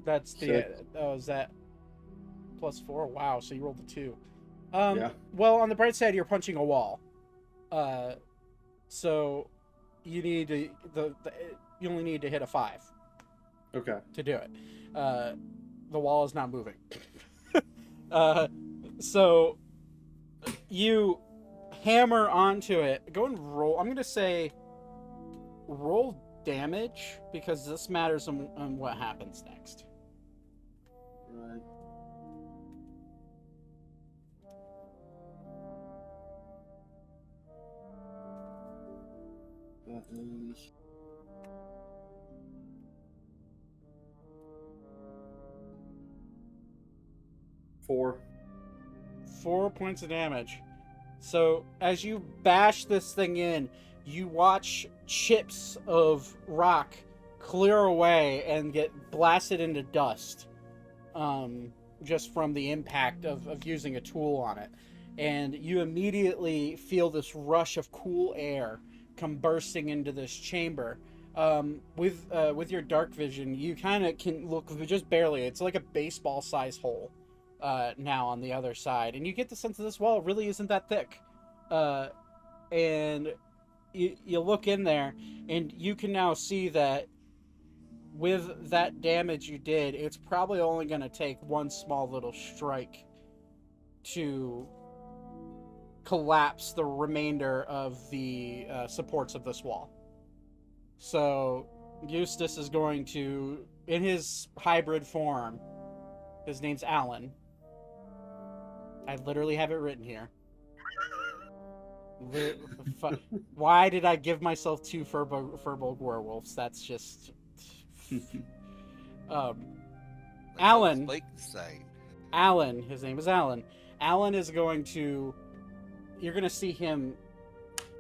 Speaker 1: That's the.
Speaker 5: Six.
Speaker 1: Oh, is that +4? Wow. So you rolled a 2.
Speaker 5: Yeah.
Speaker 1: Well, on the bright side, you're punching a wall. So you need to you only need to hit a 5
Speaker 5: Okay.
Speaker 1: to do it. The wall is not moving. So you hammer onto it. Go and roll. I'm gonna say roll damage because this matters on what happens next.
Speaker 5: Right. That is 4.
Speaker 1: 4 points of damage. So as you bash this thing in, you watch chips of rock clear away and get blasted into dust, just from the impact of using a tool on it. And you immediately feel this rush of cool air come bursting into this chamber. With your dark vision, you kind of can look just barely. It's like a baseball-sized hole now on the other side, and you get the sense that this wall really isn't that thick. And you look in there, and you can now see that with that damage you did, it's probably only going to take one small little strike to collapse the remainder of the supports of this wall. So Eustace is going to, in his hybrid form, his name's Alan. I literally have it written here. Why did I give myself 2 Furbolg werewolves? That's just... Alan. Alan, his name is Alan. Alan is going to... You're going to see him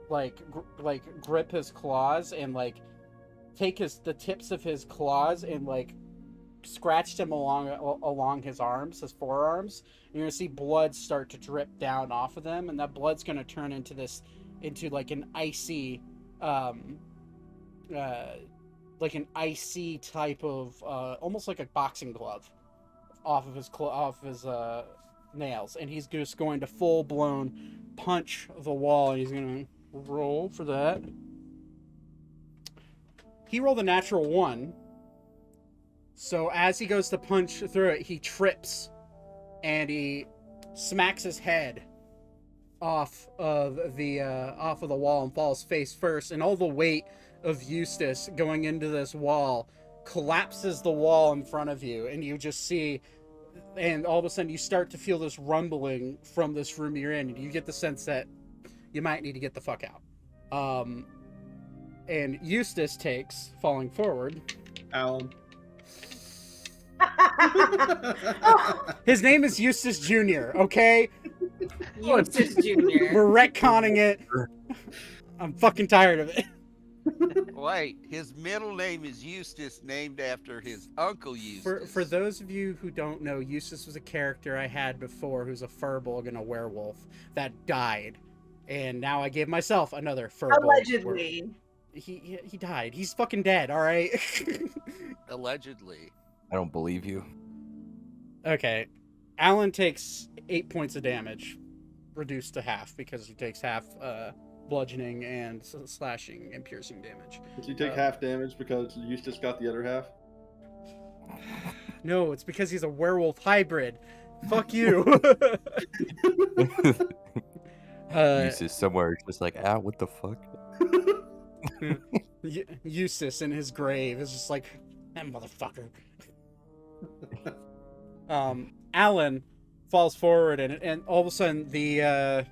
Speaker 1: grip his claws and take the tips of his claws and scratch them along his arms, his forearms. And you're gonna see blood start to drip down off of them, and that blood's gonna turn into an icy, type of almost like a boxing glove off of his nails, and he's just going to full blown punch the wall, and he's gonna roll for that. He rolled a natural 1. So as he goes to punch through it, he trips and he smacks his head off of the wall and falls face first, and all the weight of Eustace going into this wall collapses the wall in front of you, and you just see, and all of a sudden you start to feel this rumbling from this room you're in, and you get the sense that you might need to get the fuck out. And Eustace takes, falling forward,
Speaker 5: Alan.
Speaker 1: His name is Eustace Jr., okay?
Speaker 4: Eustace Jr.
Speaker 1: We're retconning it. I'm fucking tired of it.
Speaker 6: Wait, his middle name is Eustace, named after his uncle Eustace.
Speaker 1: For those of you who don't know, Eustace was a character I had before who's a Furbolg and a werewolf that died. And now I gave myself another Furbolg.
Speaker 4: Allegedly.
Speaker 1: He died. He's fucking dead, alright?
Speaker 6: Allegedly.
Speaker 7: I don't believe you.
Speaker 1: Okay. Alan takes 8 points of damage, reduced to half, because he takes half bludgeoning and slashing and piercing damage.
Speaker 5: Does he take half damage because Eustace got the other half?
Speaker 1: No, it's because he's a werewolf hybrid. Fuck you.
Speaker 7: Eustace somewhere just what the fuck?
Speaker 1: Eustace in his grave is just like, that motherfucker. Alan falls forward and all of a sudden the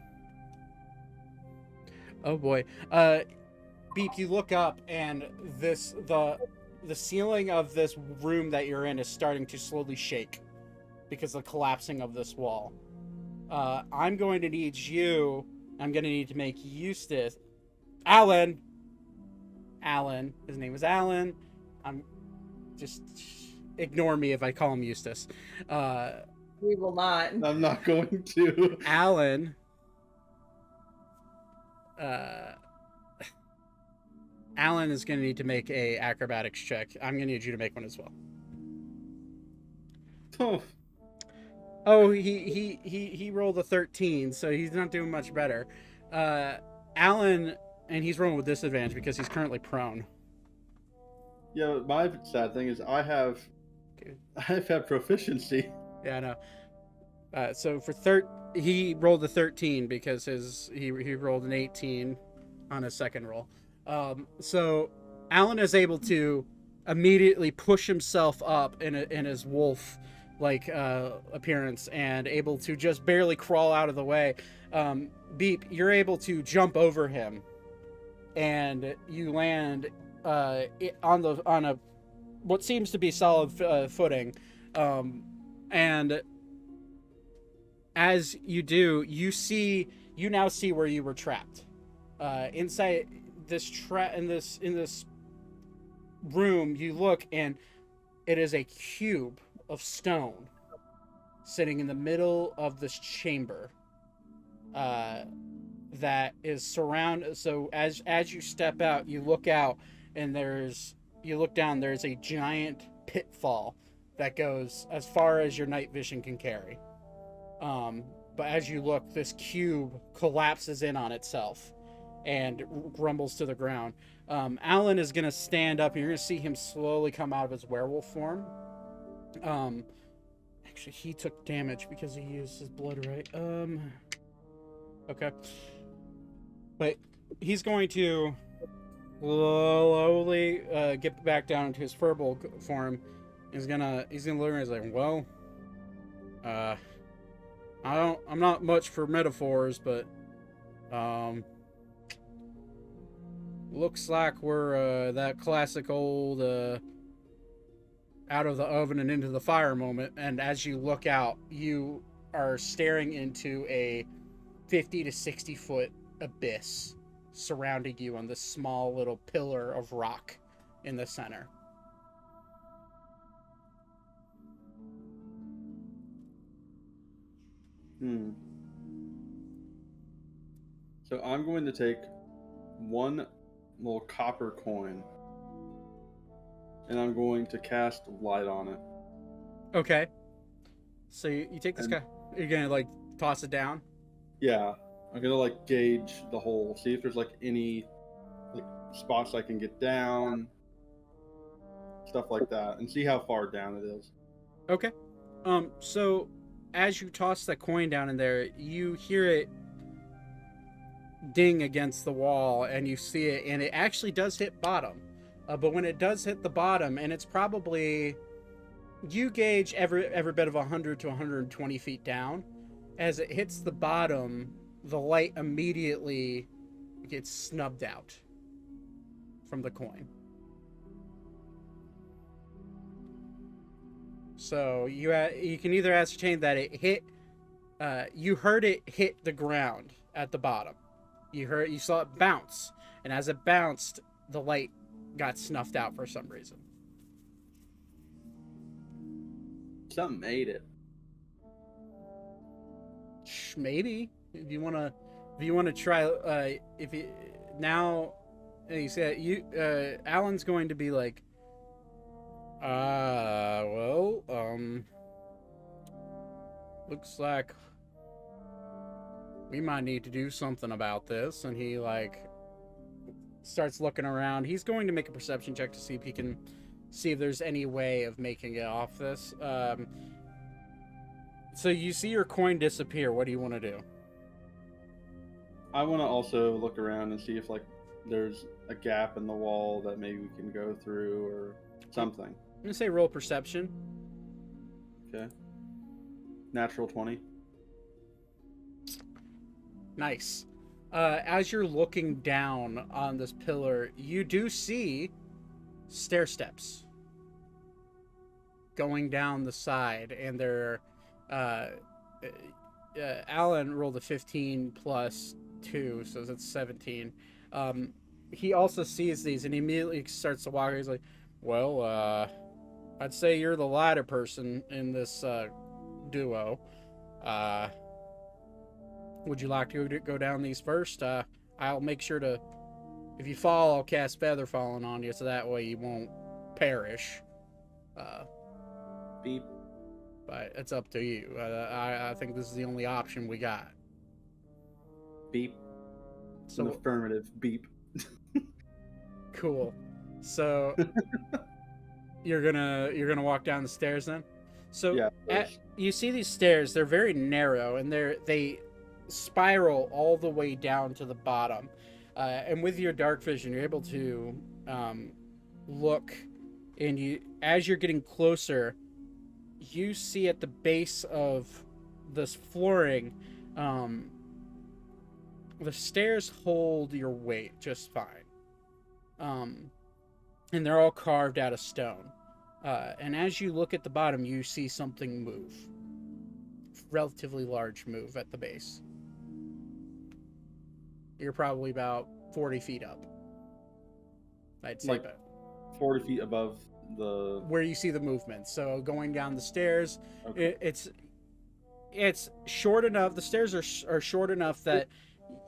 Speaker 1: oh boy, Beep, you look up and the ceiling of this room that you're in is starting to slowly shake, because of the collapsing of this wall. I'm going to need to make Eustace. Alan. His name is Alan. I'm just ignore me if I call him Eustace.
Speaker 4: We will not.
Speaker 5: I'm not going to.
Speaker 1: Alan. Alan is going to need to make a acrobatics check. I'm going to need you to make one as well.
Speaker 5: Oh,
Speaker 1: Oh, he rolled a 13, so he's not doing much better. Alan, and he's rolling with disadvantage because he's currently prone.
Speaker 5: yeah. My sad thing is I've had proficiency.
Speaker 1: Yeah, I know. So for he rolled a 13 because he rolled an 18 on his second roll. So Alan is able to immediately push himself up in his wolf appearance and able to just barely crawl out of the way. Beep, you're able to jump over him, and you land on a what seems to be solid footing. And as you do, you now see where you were trapped. Inside this in this room, you look, and it is a cube of stone sitting in the middle of this chamber. That is surrounded. So as you step out, you look out, and you look down. There's a giant pitfall that goes as far as your night vision can carry. But as you look, this cube collapses in on itself and rumbles to the ground. Alan is going to stand up, and you're going to see him slowly come out of his werewolf form. Actually, he took damage because he used his blood, right? Okay. But he's going to slowly get back down into his firbolg form. He's gonna look at him and he's like, well, I'm not much for metaphors, but looks like we're that classic old out of the oven and into the fire moment. And as you look out, you are staring into a 50 to 60 foot abyss surrounding you on this small little pillar of rock in the center.
Speaker 5: So I'm going to take one little copper coin, and I'm going to cast light on it.
Speaker 1: Okay. So you take this guy. You're gonna toss it down.
Speaker 5: Yeah, I'm gonna gauge the hole, see if there's any spots I can get down, stuff like that, and see how far down it is.
Speaker 1: Okay. So as you toss that coin down in there, you hear it ding against the wall, and you see it, and it actually does hit bottom. But when it does hit the bottom, and it's probably, you gauge every bit of 100 to 120 feet down, as it hits the bottom, the light immediately gets snubbed out from the coin. So you can either ascertain that it hit, you heard it hit the ground at the bottom. You saw it bounce, and as it bounced, the light got snuffed out for some reason.
Speaker 5: Something made it.
Speaker 1: Maybe if you want to try, if you now, you said Alan's going to be like, well, looks like we might need to do something about this. And he starts looking around. He's going to make a perception check to see if he can see if there's any way of making it off this. So you see your coin disappear. What do you want to do?
Speaker 5: I want to also look around and see if there's a gap in the wall that maybe we can go through or something.
Speaker 1: I'm gonna say roll perception.
Speaker 5: Okay. Natural 20.
Speaker 1: Nice. As you're looking down on this pillar, you do see stair steps going down the side, and they're Uh, Alan rolled a 15 plus 2, so that's 17. He also sees these and he immediately starts to walk. He's like, well, I'd say you're the lighter person in this duo. Would you like to go down these first? I'll make sure to, if you fall, I'll cast Feather Falling on you, so that way you won't perish.
Speaker 5: Beep.
Speaker 1: But it's up to you. I think this is the only option we got.
Speaker 5: Beep.
Speaker 1: So
Speaker 5: An affirmative. Beep.
Speaker 1: cool. So you're gonna walk down the stairs then. So
Speaker 5: Yeah.
Speaker 1: you see these stairs. They're very narrow and they spiral all the way down to the bottom. And with your dark vision, you're able to look, and as you're getting closer, you see at the base of this flooring, the stairs hold your weight just fine. And they're all carved out of stone. And as you look at the bottom, you see something move. Relatively large move at the base. You're probably about 40 feet up. I'd say
Speaker 5: Like
Speaker 1: about
Speaker 5: 40 feet above the.
Speaker 1: where you see the movement. So going down the stairs,
Speaker 5: Okay.
Speaker 1: it's short enough. The stairs are short enough that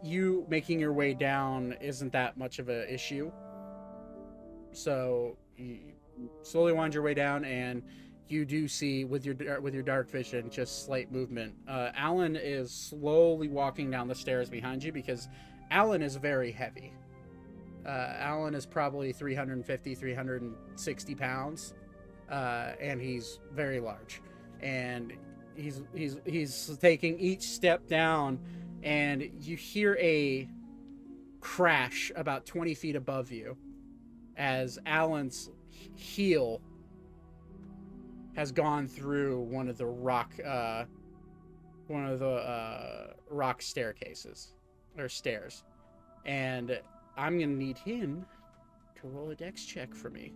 Speaker 1: you making your way down isn't that much of an issue. So you slowly wind your way down, and you do see with your dark vision just slight movement. Alan is slowly walking down the stairs behind you because Alan is very heavy. Alan is probably 350, 360 pounds, and he's very large. And he's taking each step down, and you hear a crash about 20 feet above you as Alan's heel has gone through one of the rock staircases or stairs, and I'm gonna need him to roll a dex check for me.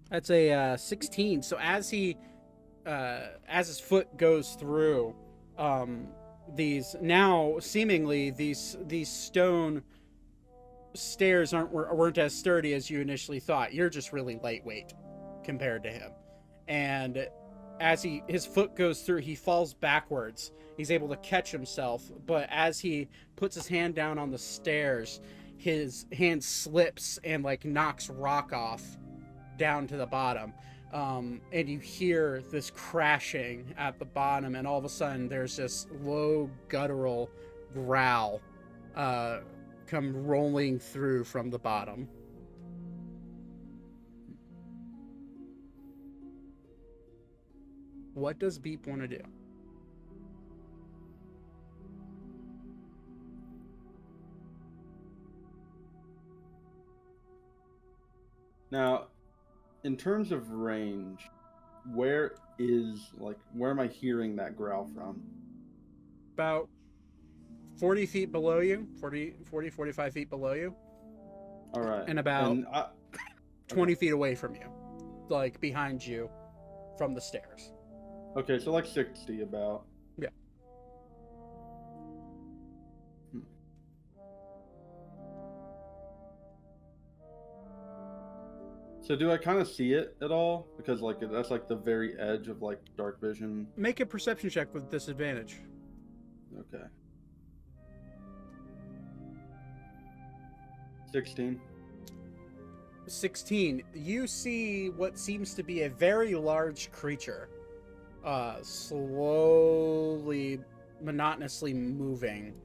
Speaker 1: That's a 16. So as his foot goes through these, now seemingly these stone stairs weren't as sturdy as you initially thought. You're just really lightweight compared to him. And as his foot goes through, he falls backwards. He's able to catch himself, but as he puts his hand down on the stairs, his hand slips and like knocks rock off down to the bottom. And you hear this crashing at the bottom, and all of a sudden there's this low guttural growl come rolling through from the bottom. What does Beep want to do?
Speaker 5: Now, in terms of range, where am I hearing that growl from?
Speaker 1: About 40 feet below you, 45 feet below you.
Speaker 5: All right.
Speaker 1: And about 20 feet away from you, like behind you from the stairs.
Speaker 5: Okay, so like 60 about.
Speaker 1: Yeah.
Speaker 5: So do I kind of see it at all? Because like that's like the very edge of like dark vision.
Speaker 1: Make a perception check with disadvantage.
Speaker 5: Okay. 16.
Speaker 1: 16. You see what seems to be a very large creature slowly, monotonously moving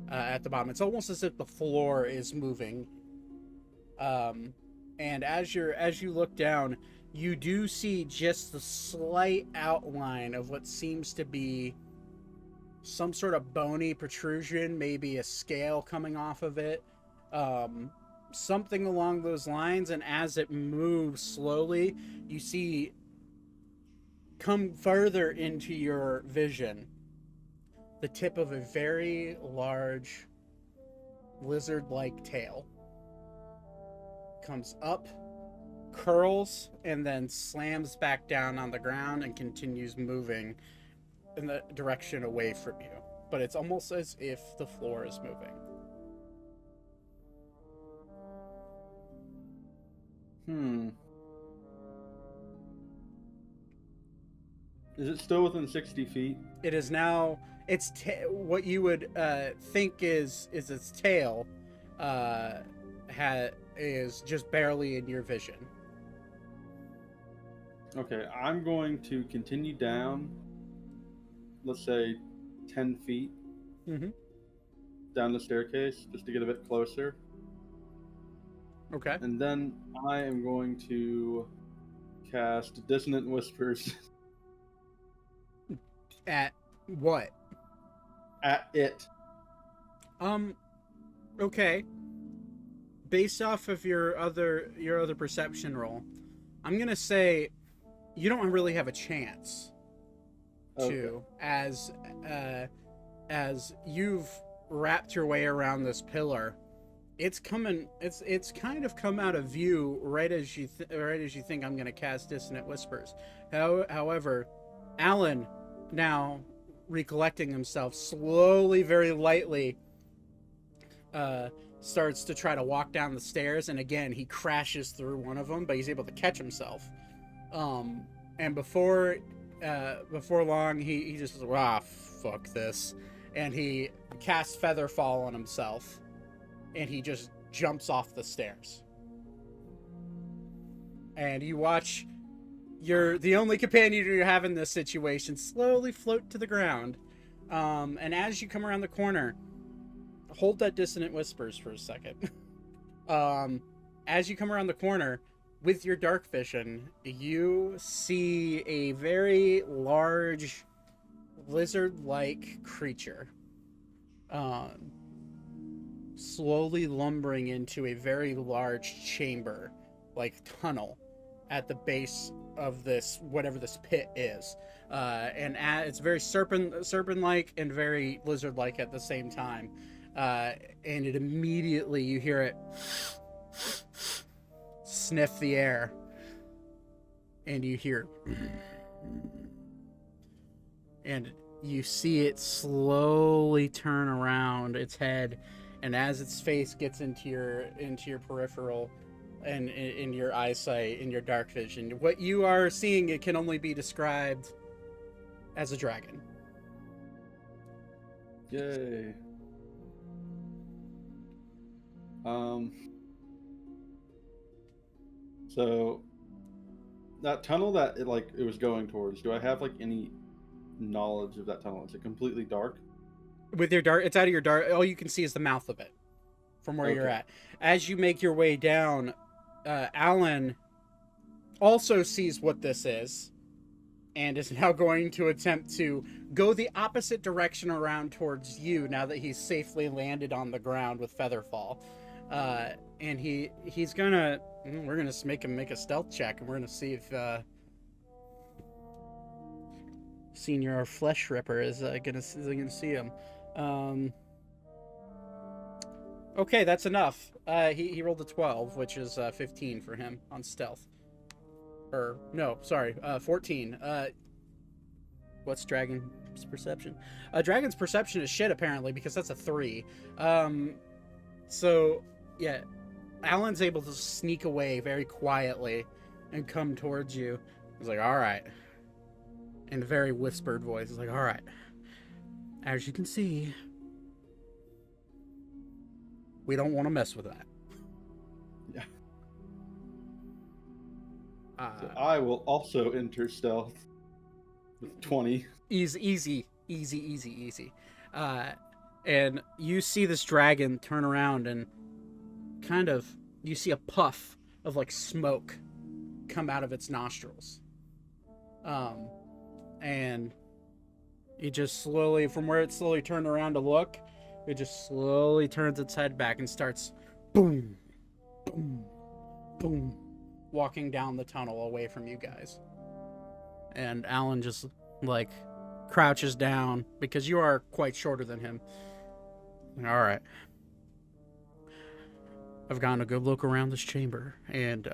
Speaker 1: at the bottom. It's almost as if the floor is moving. And as you look down, you do see just the slight outline of what seems to be some sort of bony protrusion, maybe a scale coming off of it. Something along those lines. And as it moves slowly, you see come further into your vision the tip of a very large lizard-like tail. Comes up curls and then slams back down on the ground and continues moving in the direction away from you. But it's almost as if the floor is moving.
Speaker 5: Is it still within 60 feet?
Speaker 1: It is now. It's what you would think is its tail. Is just barely in your vision.
Speaker 5: Okay, I'm going to continue down, let's say 10 feet down the staircase just to get a bit closer.
Speaker 1: Okay.
Speaker 5: And then I am going to cast Dissonant Whispers
Speaker 1: At what?
Speaker 5: at it.
Speaker 1: Okay. Based off of your other perception roll, I'm gonna say you don't really have a chance to, as you've wrapped your way around this pillar. It's coming. It's kind of come out of view right as you think I'm gonna cast Dissonant Whispers. However, Alan, now recollecting himself, slowly, very lightly, starts to try to walk down the stairs, and again he crashes through one of them, but he's able to catch himself. And before long, he just fuck this, and he casts Featherfall on himself, and he just jumps off the stairs. And you watch the only companion you have in this situation slowly float to the ground. And as you come around the corner, hold that Dissonant Whispers for a second. As you come around the corner with your dark vision, you see a very large lizard-like creature slowly lumbering into a very large chamber, like tunnel, at the base of this, whatever this pit is. And it's very serpent-like and very lizard-like at the same time. And it immediately, you hear it sniff the air, and you hear, and you see it slowly turn around its head, and as its face gets into your peripheral and in your eyesight, in your dark vision, what you are seeing, it can only be described as a dragon.
Speaker 5: Yay. So that tunnel that it was going towards, do I have any knowledge of that tunnel? Is it completely dark?
Speaker 1: With your dark, it's out of your dark. All you can see is the mouth of it from where you're at. As you make your way down, Alan also sees what this is and is now going to attempt to go the opposite direction around towards you now that he's safely landed on the ground with Featherfall. And he's gonna, we're gonna make him make a stealth check, and we're gonna see if Senior Flesh Ripper is gonna see him. Okay, that's enough. He rolled a 12, which is 15 for him on stealth. Or no, sorry, 14. What's Dragon's perception? Dragon's perception is shit apparently, because that's a 3. So yeah, Alan's able to sneak away very quietly and come towards you. He's like, all right. In a very whispered voice, he's like, all right. As you can see, we don't want to mess with that.
Speaker 5: Yeah. So I will also enter stealth with 20.
Speaker 1: Easy. And you see this dragon turn around, and kind of, you see a puff of smoke come out of its nostrils. And it just slowly, from where it slowly turned around to look, it just slowly turns its head back and starts boom, boom, boom, walking down the tunnel away from you guys. And Alan just crouches down, because you are quite shorter than him. All right. I've gotten a good look around this chamber, and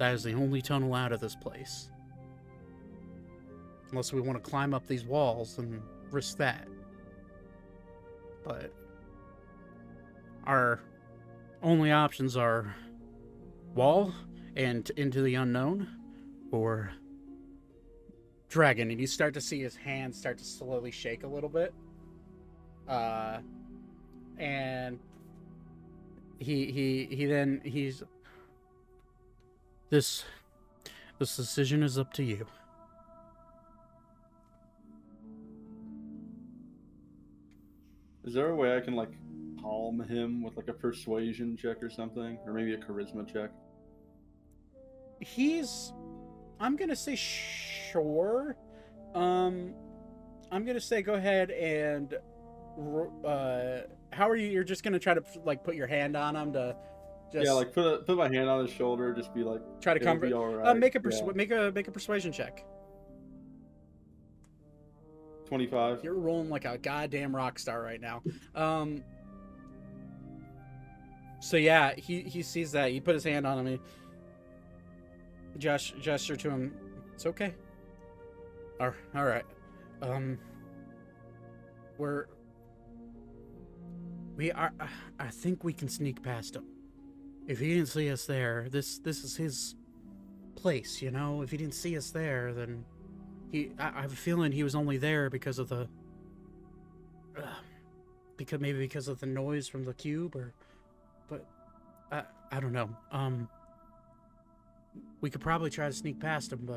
Speaker 1: That is the only tunnel out of this place. Unless we want to climb up these walls and risk that. But our only options are wall and into the unknown, or dragon. And you start to see his hands start to slowly shake a little bit. And he's this decision is up to you.
Speaker 5: Is there a way I can like calm him with like a persuasion check or something, or maybe a charisma check?
Speaker 1: I'm gonna say sure. I'm gonna say go ahead and how are you? You're just gonna try to like put your hand on him to just
Speaker 5: like put my hand on his shoulder, just be like,
Speaker 1: try to
Speaker 5: "It'll
Speaker 1: comfort.
Speaker 5: be all right."
Speaker 1: Make a persuasion check.
Speaker 5: 25.
Speaker 1: You're rolling like a goddamn rock star right now. So yeah, he sees that. He put his hand on him. He gesture to him. It's okay. All right. I think we can sneak past him. If he didn't see us there, this is his place, you know? If he didn't see us there, then I have a feeling he was only there because of the because of the noise from the cube, but I don't know. We could probably try to sneak past him,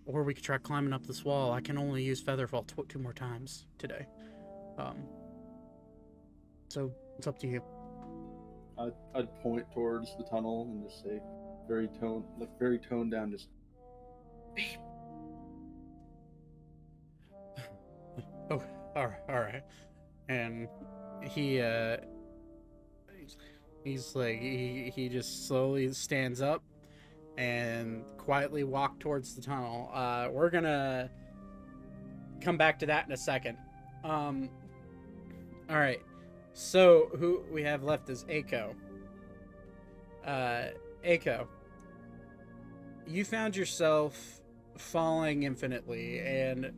Speaker 1: or we could try climbing up this wall. I can only use Featherfall 2 more times today. So it's up to you.
Speaker 5: I'd point towards the tunnel and just say, very toned down, just beep.
Speaker 1: Oh, all right. And he's like he just slowly stands up and quietly walk towards the tunnel. We're gonna come back to that in a second. All right. So who we have left is Aiko. Aiko, you found yourself falling infinitely, and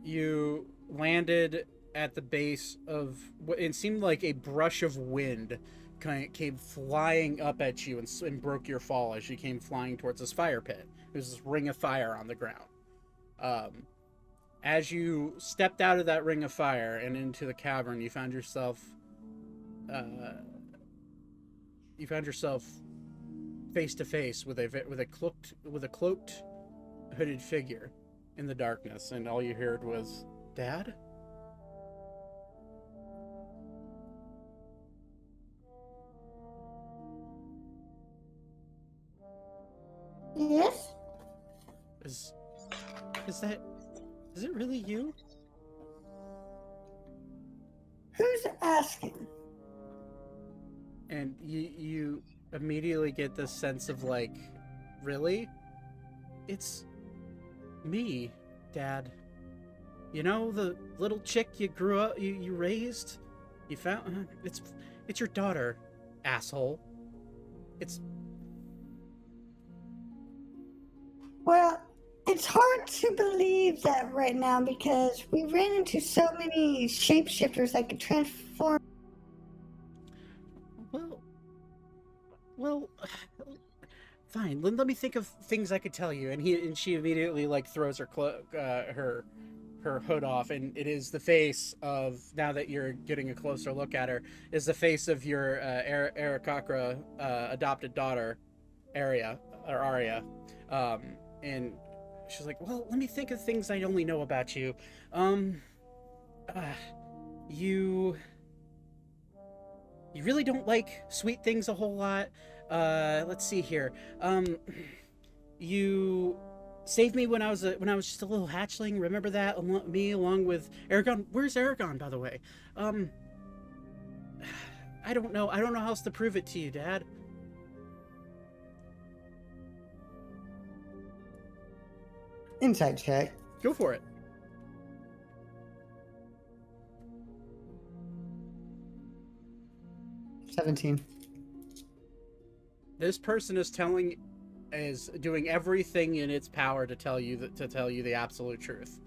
Speaker 1: you landed at the base of what it seemed like a brush of wind came flying up at you and broke your fall as you came flying towards this fire pit. There's this ring of fire on the ground. As you stepped out of that ring of fire and into the cavern, you found yourself face to face with a cloaked hooded figure in the darkness, and all you heard was, "Dad?"
Speaker 8: Yes?
Speaker 1: Is it really you?
Speaker 8: Who's asking?
Speaker 1: And you immediately get this sense of like, really? It's me, Dad. You know, the little chick you grew up, you raised? You found, it's your daughter, asshole.
Speaker 8: Well, it's hard to believe that right now because we ran into so many shapeshifters that could transform.
Speaker 1: Well, fine. Let me think of things I could tell you. And she immediately like throws her her hood off, and it is the face of, now that you're getting a closer look at her, is the face of your Arakakra adopted daughter, Arya. And she's like, well, let me think of things I only know about you. You really don't like sweet things a whole lot. Let's see here. You saved me when I was just a little hatchling. Remember that? Along with Aragon. Where's Aragon, by the way? I don't know. I don't know how else to prove it to you, Dad.
Speaker 8: Insight check.
Speaker 1: Go for it.
Speaker 8: $17.
Speaker 1: This person is doing everything in its power to tell you the absolute truth.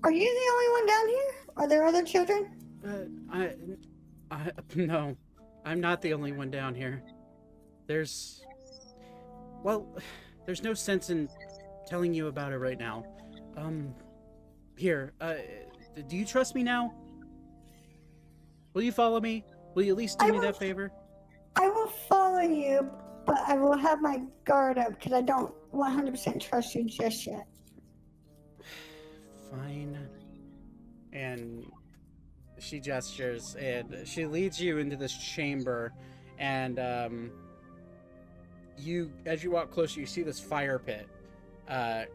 Speaker 8: Are you the only one down here? Are there other children?
Speaker 1: No, I'm not the only one down here. There's no sense in telling you about it right now. Here, do you trust me now? Will you follow me? Will you at least do me that favor?
Speaker 8: I will follow you, but I will have my guard up because I don't 100% trust you just yet.
Speaker 1: Fine. And she gestures and she leads you into this chamber, and as you walk closer, you see this fire pit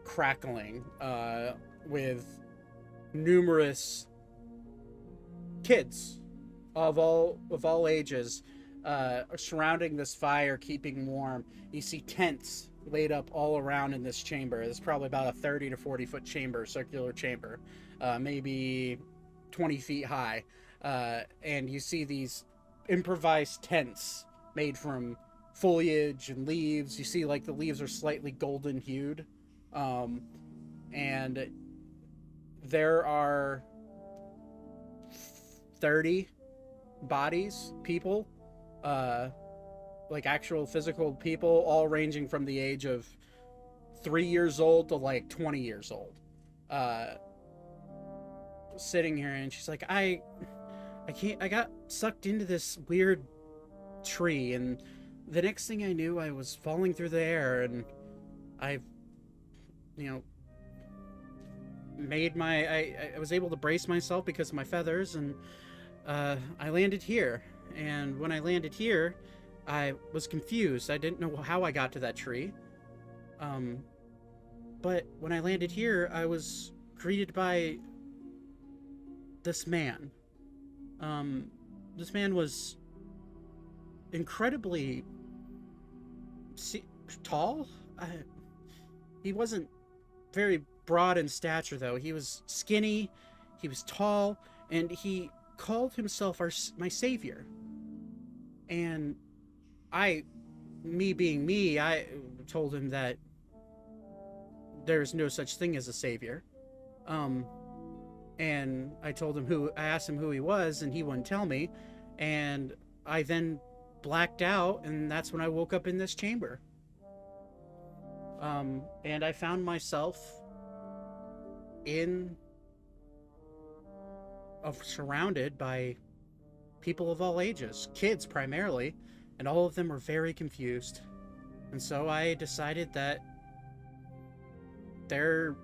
Speaker 1: crackling with numerous kids of all ages surrounding this fire, keeping warm. You see tents laid up all around in this chamber. It's probably about a 30 to 40 foot chamber, circular chamber, maybe 20 feet high. And you see these improvised tents made from foliage and leaves. You see, like, the leaves are slightly golden hued. And there are 30 bodies, people, like actual physical people, all ranging from the age of 3 years old to like 20 years old, sitting here. And she's like, I got sucked into this weird tree, and the next thing I knew, I was falling through the air, and I was able to brace myself because of my feathers, and I landed here. And when I landed here, I was confused. I didn't know how I got to that tree. But when I landed here, I was greeted by this man. This man was incredibly tall. He wasn't very broad in stature, though. He was skinny, he was tall, and he called himself my savior. And me being me, I told him that there's no such thing as a savior. And I asked him who he was, and he wouldn't tell me. And I then blacked out, and that's when I woke up in this chamber. And I found myself surrounded by people of all ages, kids primarily, and all of them were very confused. And so I decided that there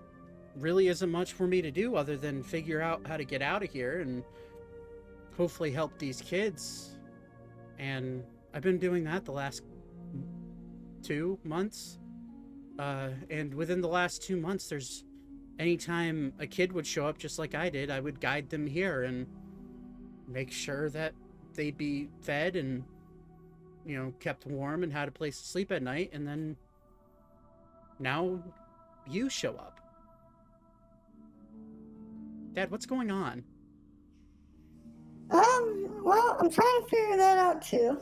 Speaker 1: really isn't much for me to do other than figure out how to get out of here and hopefully help these kids. And I've been doing that the last 2 months. And within the last 2 months, anytime a kid would show up just like I did, I would guide them here and make sure that they'd be fed and, kept warm and had a place to sleep at night. And then now you show up. Dad, what's going on?
Speaker 8: Well, I'm trying to figure that out too.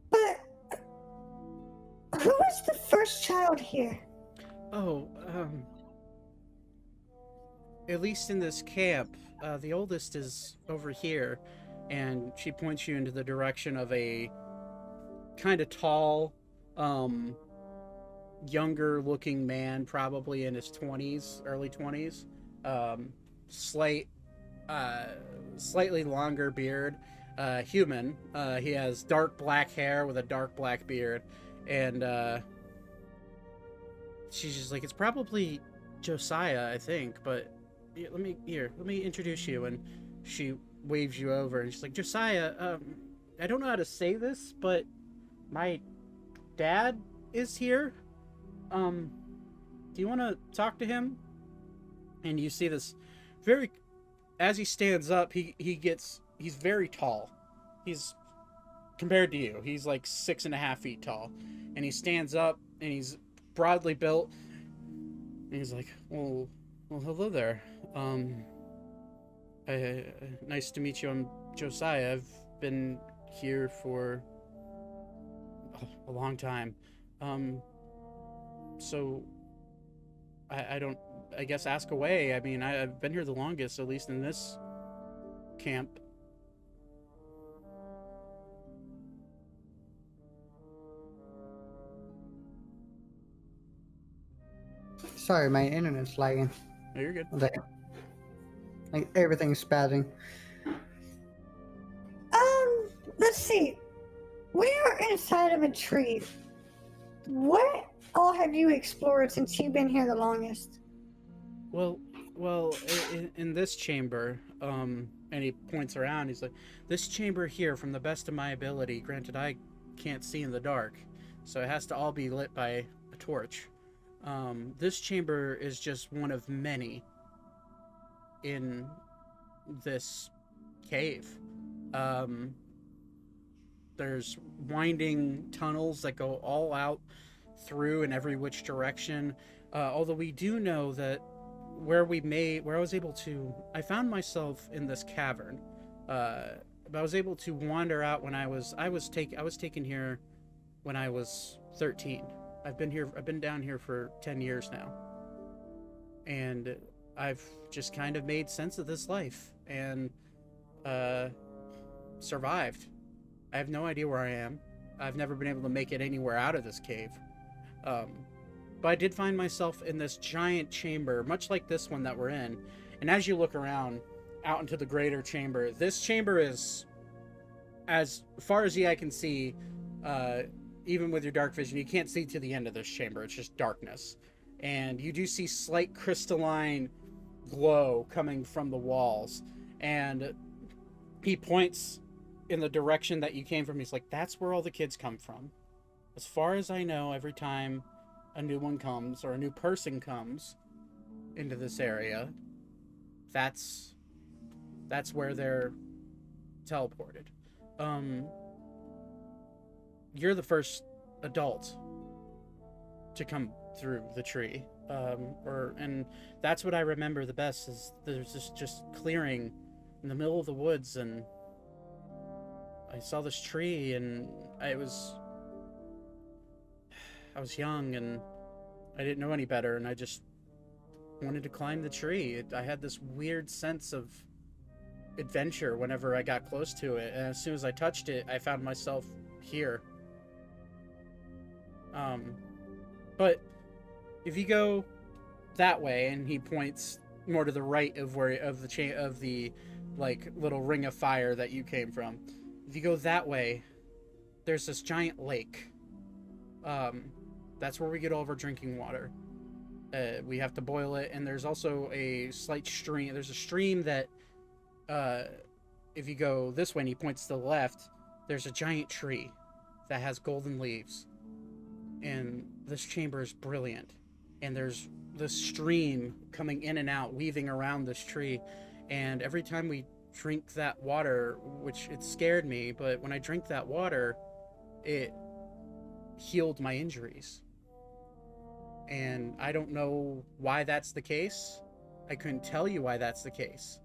Speaker 8: But who was the first child here?
Speaker 1: Oh, at least in this camp, the oldest is over here, and she points you into the direction of a kind of tall, younger looking man, probably in his 20s, early 20s, slightly longer beard, human. He has dark black hair with a dark black beard, and she's just like, it's probably Josiah, I think, but let me introduce you. And she waves you over, and she's like, Josiah, I don't know how to say this, but my dad is here. Do you want to talk to him? And you see this as he stands up, he's very tall. He's, compared to you, he's like 6.5 feet tall. And he stands up, and he's broadly built. And he's like, well, hello there. Nice to meet you. I'm Josiah. I've been here for a long time. So I guess ask away. I mean, I've been here the longest, at least in this camp.
Speaker 9: Sorry, my internet's lagging.
Speaker 1: Oh, you're good.
Speaker 9: Like everything's spazzing.
Speaker 8: Let's see. We are inside of a tree. What all have you explored since you've been here the longest?
Speaker 1: Well, in this chamber, and he points around. He's like, this chamber here, from the best of my ability. Granted, I can't see in the dark, so it has to all be lit by a torch. This chamber is just one of many in this cave. There's winding tunnels that go all out through in every which direction. Although we do know that I found myself in this cavern. But I was able to wander out when I was taken here when I was 13. I've been down here for 10 years now. And I've just kind of made sense of this life and survived. I have no idea where I am. I've never been able to make it anywhere out of this cave. But I did find myself in this giant chamber, much like this one that we're in. And as you look around out into the greater chamber, this chamber is, as far as the eye can see, even with your dark vision, you can't see to the end of this chamber. It's just darkness. And you do see slight crystalline glow coming from the walls. And he points in the direction that you came from. He's like, that's where all the kids come from. As far as I know, every time a new one comes or a new person comes into this area, that's where they're teleported. You're the first adult to come through the tree. And that's what I remember the best, is there's this just clearing in the middle of the woods, and I saw this tree, and I was young, and I didn't know any better, and I just wanted to climb the tree. I had this weird sense of adventure whenever I got close to it, and as soon as I touched it, I found myself here. But if you go that way, and he points more to the right of the like little ring of fire that you came from. If you go that way, there's this giant lake. That's where we get all of our drinking water. We have to boil it, and there's also a slight stream. There's a stream that, if you go this way and he points to the left, there's a giant tree that has golden leaves. And this chamber is brilliant. And there's this stream coming in and out, weaving around this tree. And every time we drink that water, which it scared me, but when I drink that water, it healed my injuries. And I don't know why that's the case. I couldn't tell you why that's the case.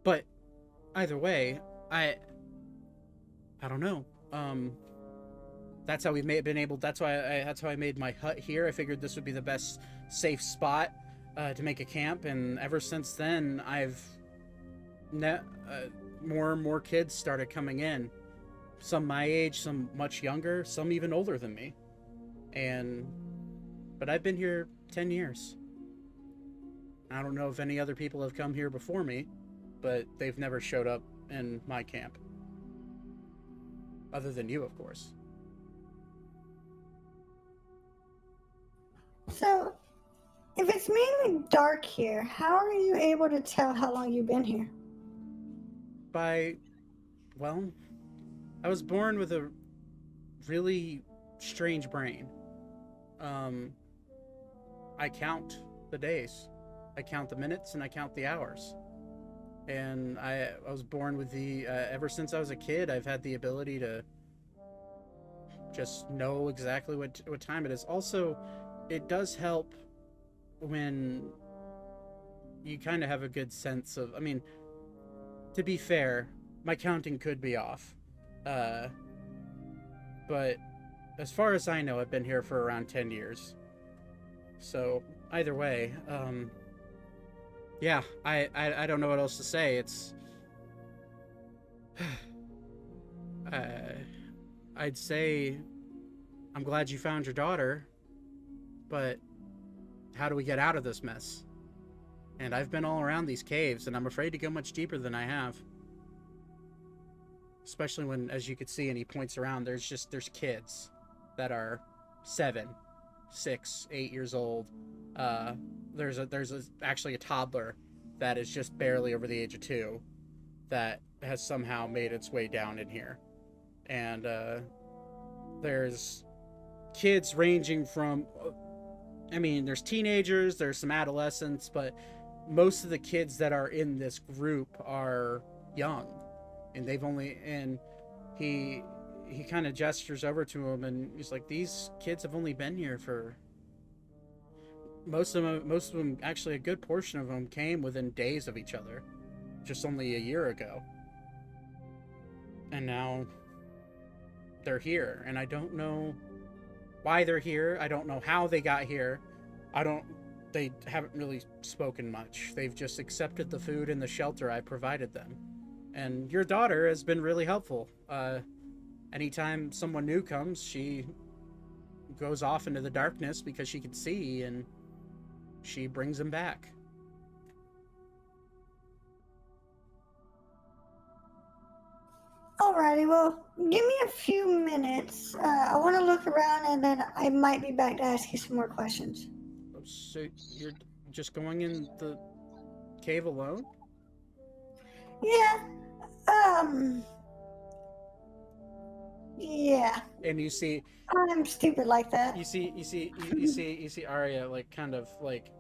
Speaker 1: But either way, I don't know. That's how we've been able. That's how I made my hut here. I figured this would be the best safe spot to make a camp, and ever since then, more and more kids started coming in. Some my age, some much younger, some even older than me. But I've been here 10 years. I don't know if any other people have come here before me, but they've never showed up in my camp. Other than you, of course.
Speaker 8: So, if it's mainly dark here, how are you able to tell how long you've been here?
Speaker 1: I was born with a really strange brain. I count the days, I count the minutes, and I count the hours. And I was born with ever since I was a kid, I've had the ability to just know exactly what time it is. Also, it does help when you kind of have a good sense of, I mean, to be fair, my counting could be off. But as far as I know, I've been here for around 10 years. So either way, yeah, I don't know what else to say. It's I'd say I'm glad you found your daughter, but how do we get out of this mess? And I've been all around these caves, and I'm afraid to go much deeper than I have. Especially when, as you can see, and he points around, there's kids that are 7, 6, 8 years old. There's actually a toddler that is just barely over the age of 2 that has somehow made its way down in here. And there's kids ranging from, I mean, there's teenagers, there's some adolescents, but most of the kids that are in this group are young, and he kind of gestures over to him, and he's like, these kids have only been here for, most of them, actually a good portion of them came within days of each other, just only a year ago. And now they're here, and I don't know why they're here. I don't know how they got here. They haven't really spoken much. They've just accepted the food and the shelter I provided them. And your daughter has been really helpful. Anytime someone new comes, she goes off into the darkness because she can see, and she brings them back.
Speaker 8: Alrighty, well, give me a few minutes. I want to look around, and then I might be back to ask you some more questions.
Speaker 1: So you're just going in the cave alone?
Speaker 8: Yeah. Yeah.
Speaker 1: And you see,
Speaker 8: I'm stupid like that.
Speaker 1: you see Arya like kind of like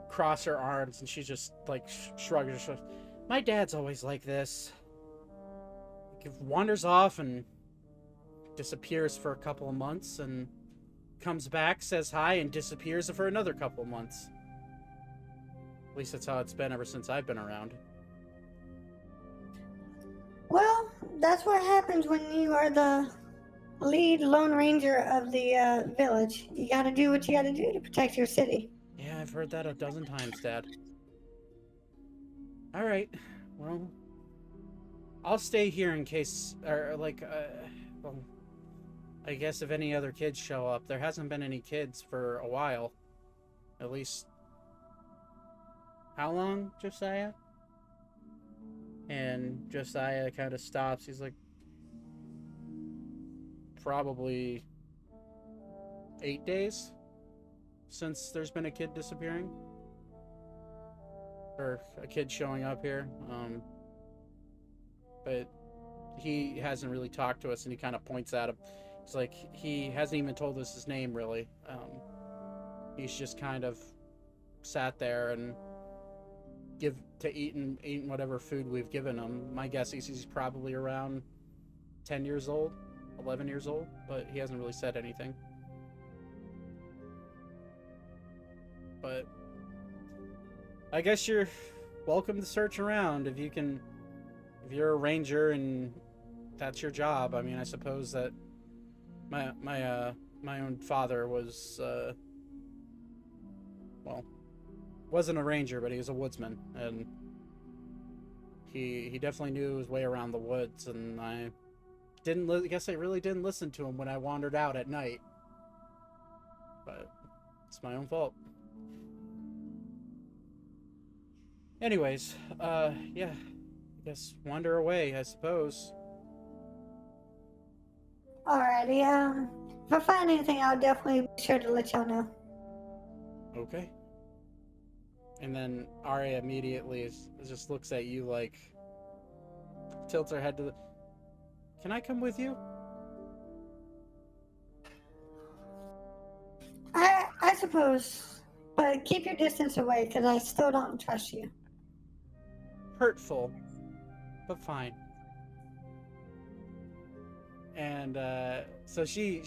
Speaker 1: cross her arms, and she just like shrugs her shoulders. My dad's always like this. He wanders off and disappears for a couple of months, and comes back, says hi, and disappears for another couple of months. At least that's how it's been ever since I've been around.
Speaker 8: Well, that's what happens when you are the lead Lone Ranger of the village. You gotta do what you gotta do to protect your city.
Speaker 1: Yeah, I've heard that a dozen times, Dad. All right, well, I'll stay here in case, or like, well, I guess if any other kids show up. There hasn't been any kids for a while. At least, how long, Josiah? And Josiah kind of stops. He's like, probably 8 days since there's been a kid disappearing. Or a kid showing up here. But he hasn't really talked to us, and he kind of points at him. It's like, he hasn't even told us his name, really. He's just kind of sat there and eaten whatever food we've given him. My guess is he's probably around 10 years old, 11 years old, but he hasn't really said anything. But I guess you're welcome to search around if you're a ranger and that's your job. I mean, I suppose that my own father was wasn't a ranger, but he was a woodsman, and he definitely knew his way around the woods, and I guess I really didn't listen to him when I wandered out at night, but it's my own fault. Anyways, yeah, I guess wander away, I suppose.
Speaker 8: Alrighty, if I find anything, I'll definitely be sure to let y'all know.
Speaker 1: Okay. And then Arya immediately just looks at you, like, tilts her head to the... Can I come with you?
Speaker 8: I suppose, but keep your distance away, because I still don't trust you.
Speaker 1: Hurtful, but fine. And so she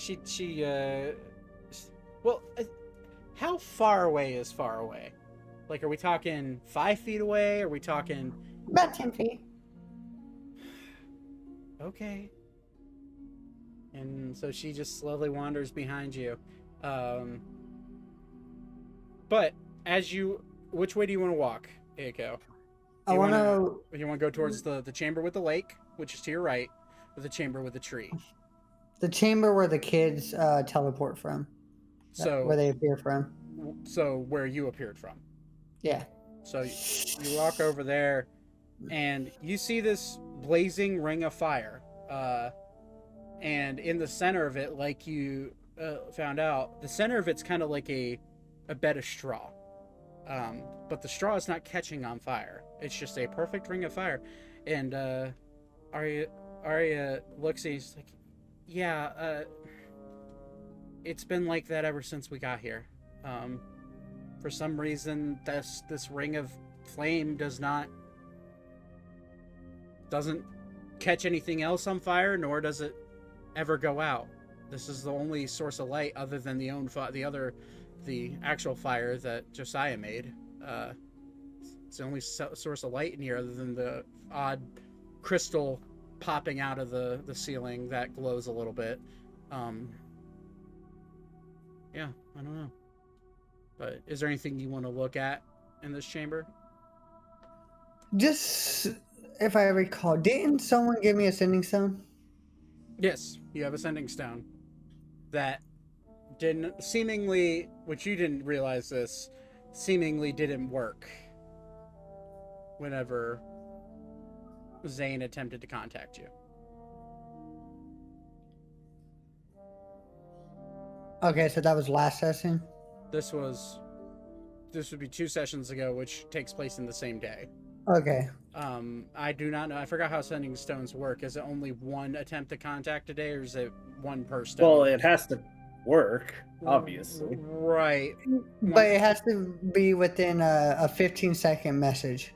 Speaker 1: well, how far away is far away? Like, are we talking 5 feet away? Are we talking
Speaker 8: About 10 feet.
Speaker 1: okay? And so she just slowly wanders behind you. But as you, which way do you want to walk, Aiko?
Speaker 9: I want to.
Speaker 1: You want to go towards the chamber with the lake, which is to your right, or the chamber with the tree?
Speaker 9: The chamber where the kids teleport from.
Speaker 1: So
Speaker 9: where they appear from.
Speaker 1: So where you appeared from.
Speaker 9: Yeah.
Speaker 1: So you walk over there, and you see this blazing ring of fire. And in the center of it, like you found out, the center of it's kind of like a bed of straw. But the straw is not catching on fire. It's just a perfect ring of fire. And Arya looks at you, she's like, yeah, it's been like that ever since we got here. For some reason, this ring of flame doesn't catch anything else on fire, nor does it ever go out. This is the only source of light other than the actual fire that Josiah made. It's the only source of light in here other than the odd crystal popping out of the ceiling that glows a little bit. Yeah, I don't know. But is there anything you want to look at in this chamber?
Speaker 9: Just if I recall, didn't someone give me a sending stone?
Speaker 1: Yes, you have a sending stone that didn't seemingly, which you didn't realize this, seemingly didn't work whenever Zane attempted to contact you.
Speaker 9: Okay, so that was last session.
Speaker 1: This would be 2 sessions ago, which takes place in the same day.
Speaker 9: Okay.
Speaker 1: I do not know. I forgot how sending stones work. Is it only one attempt to contact a day, or is it one per stone?
Speaker 10: Well, it has to work, obviously.
Speaker 1: Right.
Speaker 9: But it has to be within a 15-second message.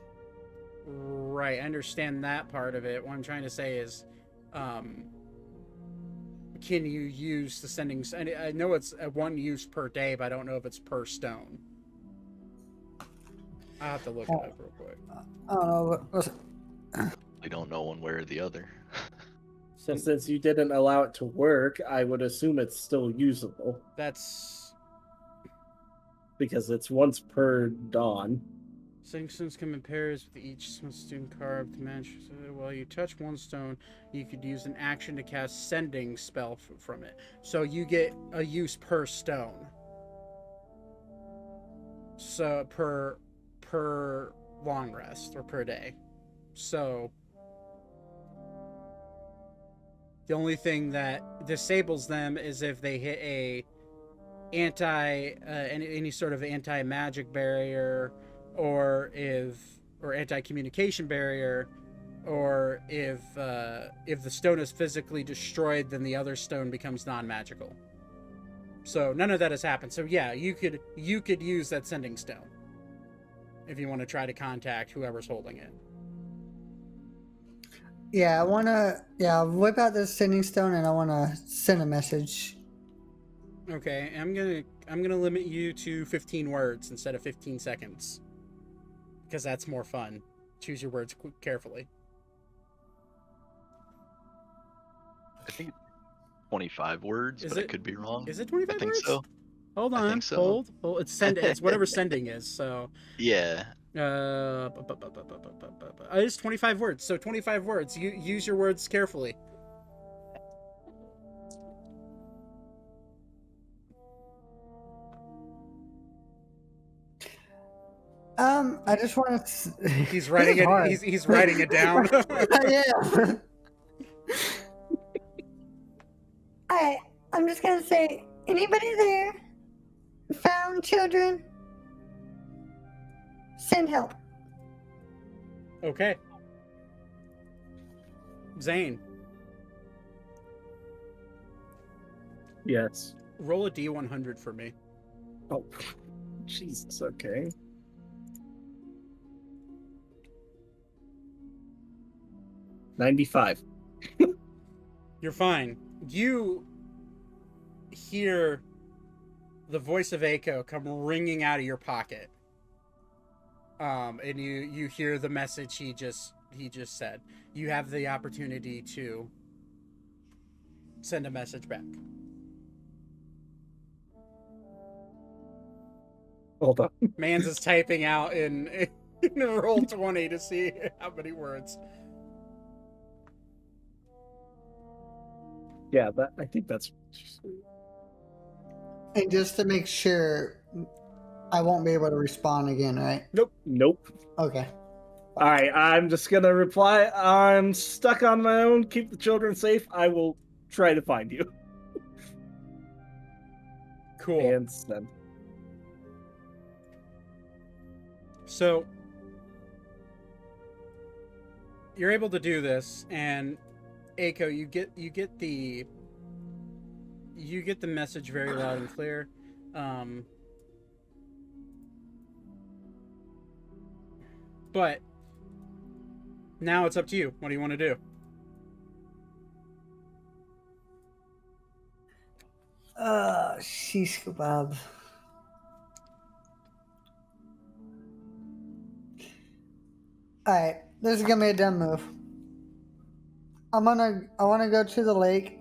Speaker 1: Right. I understand that part of it. What I'm trying to say is, can you use the sending? I know it's one use per day, but I don't know if it's per stone. I'll have to look it up real quick.
Speaker 9: I don't know.
Speaker 3: We don't know one way or the other.
Speaker 10: So since you didn't allow it to work, I would assume it's still usable.
Speaker 1: That's
Speaker 10: because it's once per dawn.
Speaker 1: sending stones come in pairs with each stone carved to match. So while you touch one stone, you could use an action to cast sending spell from it. So you get a use per stone. So per long rest or per day. So the only thing that disables them is if they hit a any sort of anti-magic barrier, or anti-communication barrier, or if the stone is physically destroyed, then the other stone becomes non-magical. So none of that has happened. So yeah, you could use that sending stone if you want to try to contact whoever's holding it.
Speaker 9: Yeah, I wanna whip out this sending stone and I wanna send a message.
Speaker 1: Okay, I'm gonna limit you to 15 words instead of 15 seconds, because that's more fun. Choose your words carefully.
Speaker 3: I think 25 words, but I could be wrong.
Speaker 1: Is it 25
Speaker 3: I think
Speaker 1: words?
Speaker 3: so.
Speaker 1: Hold on.
Speaker 3: I think so.
Speaker 1: Hold. It's whatever sending is. So.
Speaker 3: Yeah.
Speaker 1: It's 25 words. So 25 words. You use your words carefully.
Speaker 9: I just want to.
Speaker 1: He's writing it. He's writing it down.
Speaker 9: Yeah.
Speaker 8: Alright, I'm just gonna say, anybody there found children? Send help.
Speaker 1: Okay. Zane,
Speaker 10: Yes.
Speaker 1: roll a D100 for me.
Speaker 10: Oh, Jesus. Okay. $95.
Speaker 1: You're fine. You hear the voice of Echo come ringing out of your pocket. And you hear the message he just said. You have the opportunity to send a message back.
Speaker 10: Hold on.
Speaker 1: Mans is typing out in roll 20 to see how many words.
Speaker 10: Yeah, I think that's.
Speaker 9: And just to make sure, I won't be able to respond again, right?
Speaker 10: Nope.
Speaker 9: Okay.
Speaker 10: All right, I'm just gonna reply. I'm stuck on my own. Keep the children safe. I will try to find you.
Speaker 1: Cool.
Speaker 10: And send.
Speaker 1: So you're able to do this, and Echo, you get the message very loud and clear. But now it's up to you. What do you want to do?
Speaker 9: Sheesh kebab. Alright, this is gonna be a dumb move. I wanna go to the lake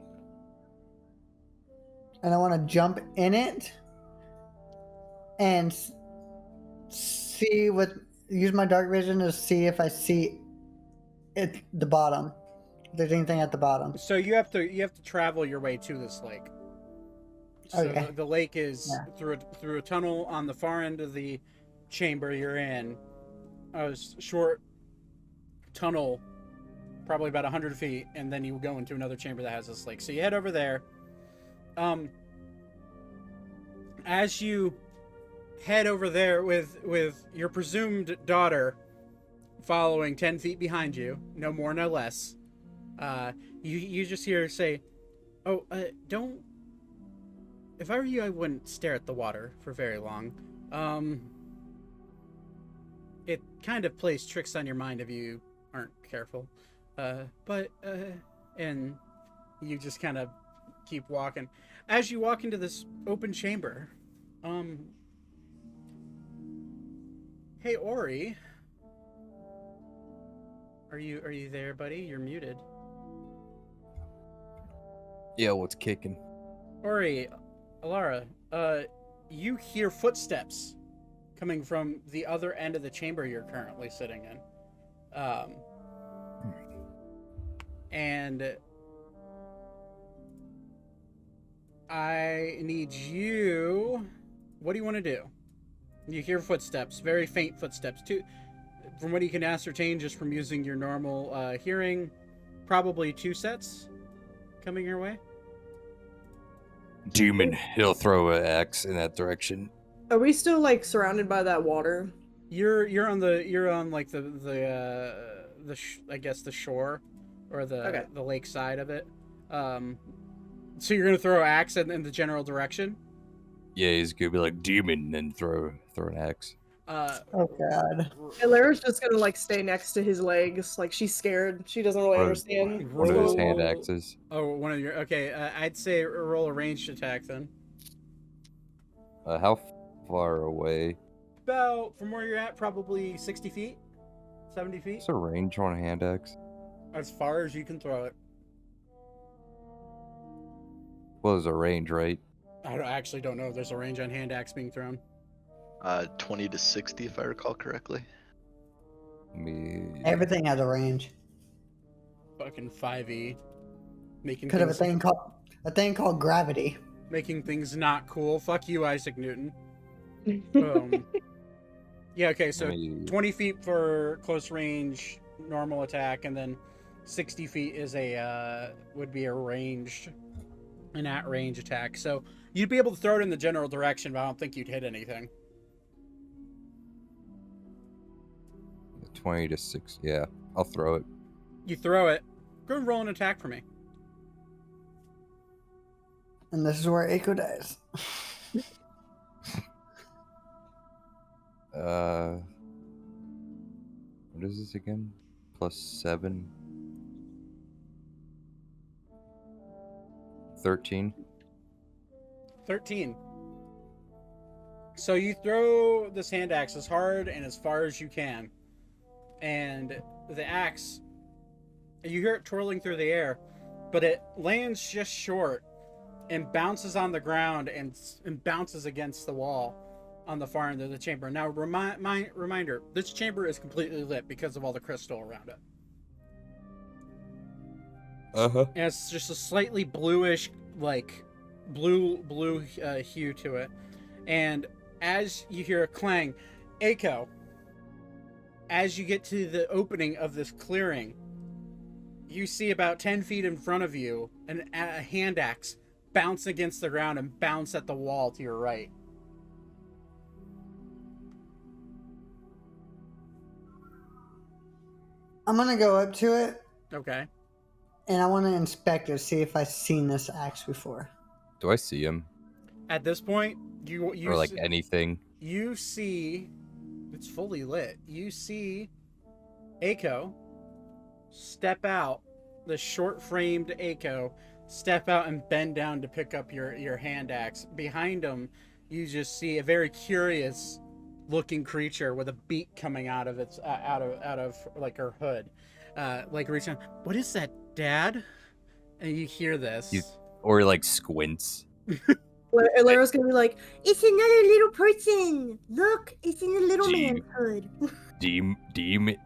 Speaker 9: and I wanna jump in it and see use my dark vision to see if I see the bottom. If there's anything at the bottom.
Speaker 1: So you have to travel your way to this lake. So
Speaker 9: Okay.
Speaker 1: the lake is through a tunnel on the far end of the chamber you're in. A short tunnel, probably about 100 feet, and then you go into another chamber that has this lake. So you head over there. As you head over there with your presumed daughter following 10 feet behind you, no more, no less, you just hear her say, "Oh, don't. If I were you, I wouldn't stare at the water for very long. It kind of plays tricks on your mind if you aren't careful. And you just kind of keep walking. As you walk into this open chamber, hey Ori, are you there, buddy? You're muted.
Speaker 7: Yeah, what's kicking?
Speaker 1: Ori, Alara, you hear footsteps coming from the other end of the chamber you're currently sitting in. And I need you... What do you want to do? You hear footsteps, very faint footsteps. From what you can ascertain just from using your normal hearing, probably 2 sets coming your way.
Speaker 7: Demon, he'll throw an axe in that direction.
Speaker 11: Are we still like surrounded by that water?
Speaker 1: You're on like the I guess the shore or the lake side of it. So you're gonna throw axe in the general direction?
Speaker 7: Yeah, he's gonna be like demon and throw an axe.
Speaker 9: Oh god.
Speaker 11: And Lara's just gonna like stay next to his legs, like she's scared. She doesn't really understand.
Speaker 7: One of his hand axes.
Speaker 1: Oh, one of your okay. I'd say roll a ranged attack then.
Speaker 7: How far away?
Speaker 1: About from where you're at, probably 60 feet, 70 feet.
Speaker 7: What's the range on a hand axe?
Speaker 1: As far as you can throw it.
Speaker 7: Well, there's a range, right?
Speaker 1: I actually don't know if there's a range on hand axe being thrown.
Speaker 3: 20 to 60, if I recall correctly.
Speaker 9: Everything has a range.
Speaker 1: Fucking 5e. Making
Speaker 9: Could have a
Speaker 1: things,
Speaker 9: thing called gravity.
Speaker 1: making things not cool. Fuck you, Isaac Newton. Yeah, okay, so 20 feet for close range, normal attack, and then 60 feet is would be an at range attack. So you'd be able to throw it in the general direction, but I don't think you'd hit anything.
Speaker 7: 20 to 6. Yeah, I'll throw it.
Speaker 1: You throw it. Go and roll an attack for me.
Speaker 9: And this is where Eiko dies.
Speaker 7: What is this again? +7. 13.
Speaker 1: 13. So you throw this hand axe as hard and as far as you can. And the axe, you hear it twirling through the air, but it lands just short and bounces on the ground and bounces against the wall on the far end of the chamber. Now, reminder, this chamber is completely lit because of all the crystal around it.
Speaker 7: Uh-huh.
Speaker 1: And it's just a slightly bluish, like, blue hue to it. And as you hear a clang, Echo, as you get to the opening of this clearing, you see about 10 feet in front of you a hand axe bounce against the ground and bounce at the wall to your right.
Speaker 9: I'm gonna go up to it
Speaker 1: Okay.
Speaker 9: and I want to inspect it, see if I've seen this axe before.
Speaker 7: Do I see him?
Speaker 1: At this point, you
Speaker 7: Or like
Speaker 1: see,
Speaker 7: anything?
Speaker 1: you see it's fully lit. You see Echo step out, the short-framed Echo step out and bend down to pick up your hand axe. Behind him, you just see a very curious looking creature with a beak coming out of its out of like her hood, like reaching. What is that, Dad? And you hear this.
Speaker 7: Or like squints.
Speaker 11: Lara's gonna be like,
Speaker 2: It's another little person. Look, it's in the little
Speaker 7: Gee.
Speaker 2: man's hood.
Speaker 7: Demon.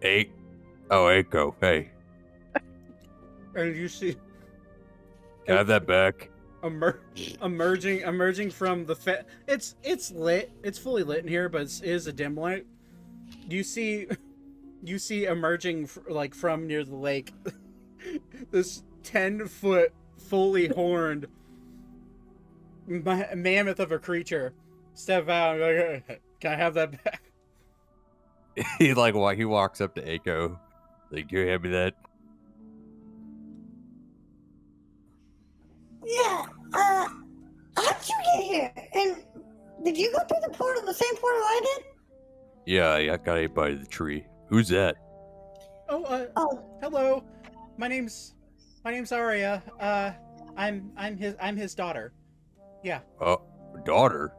Speaker 7: Echo. Hey,
Speaker 1: And you see
Speaker 7: can I have that back?
Speaker 1: emerging from the it's lit. It's fully lit in here, but it is a dim light. You see emerging like from near the lake this 10-foot fully horned mammoth of a creature step out and like, can I have that back?
Speaker 7: He walks up to Echo. Like, you hand me that?
Speaker 8: Yeah, how'd you get here? And did you go through the portal, the same portal I did?
Speaker 7: Yeah, I got hit by the tree. Who's that?
Speaker 8: Oh,
Speaker 1: Hello. My name's Arya. I'm his daughter. Yeah.
Speaker 7: Daughter?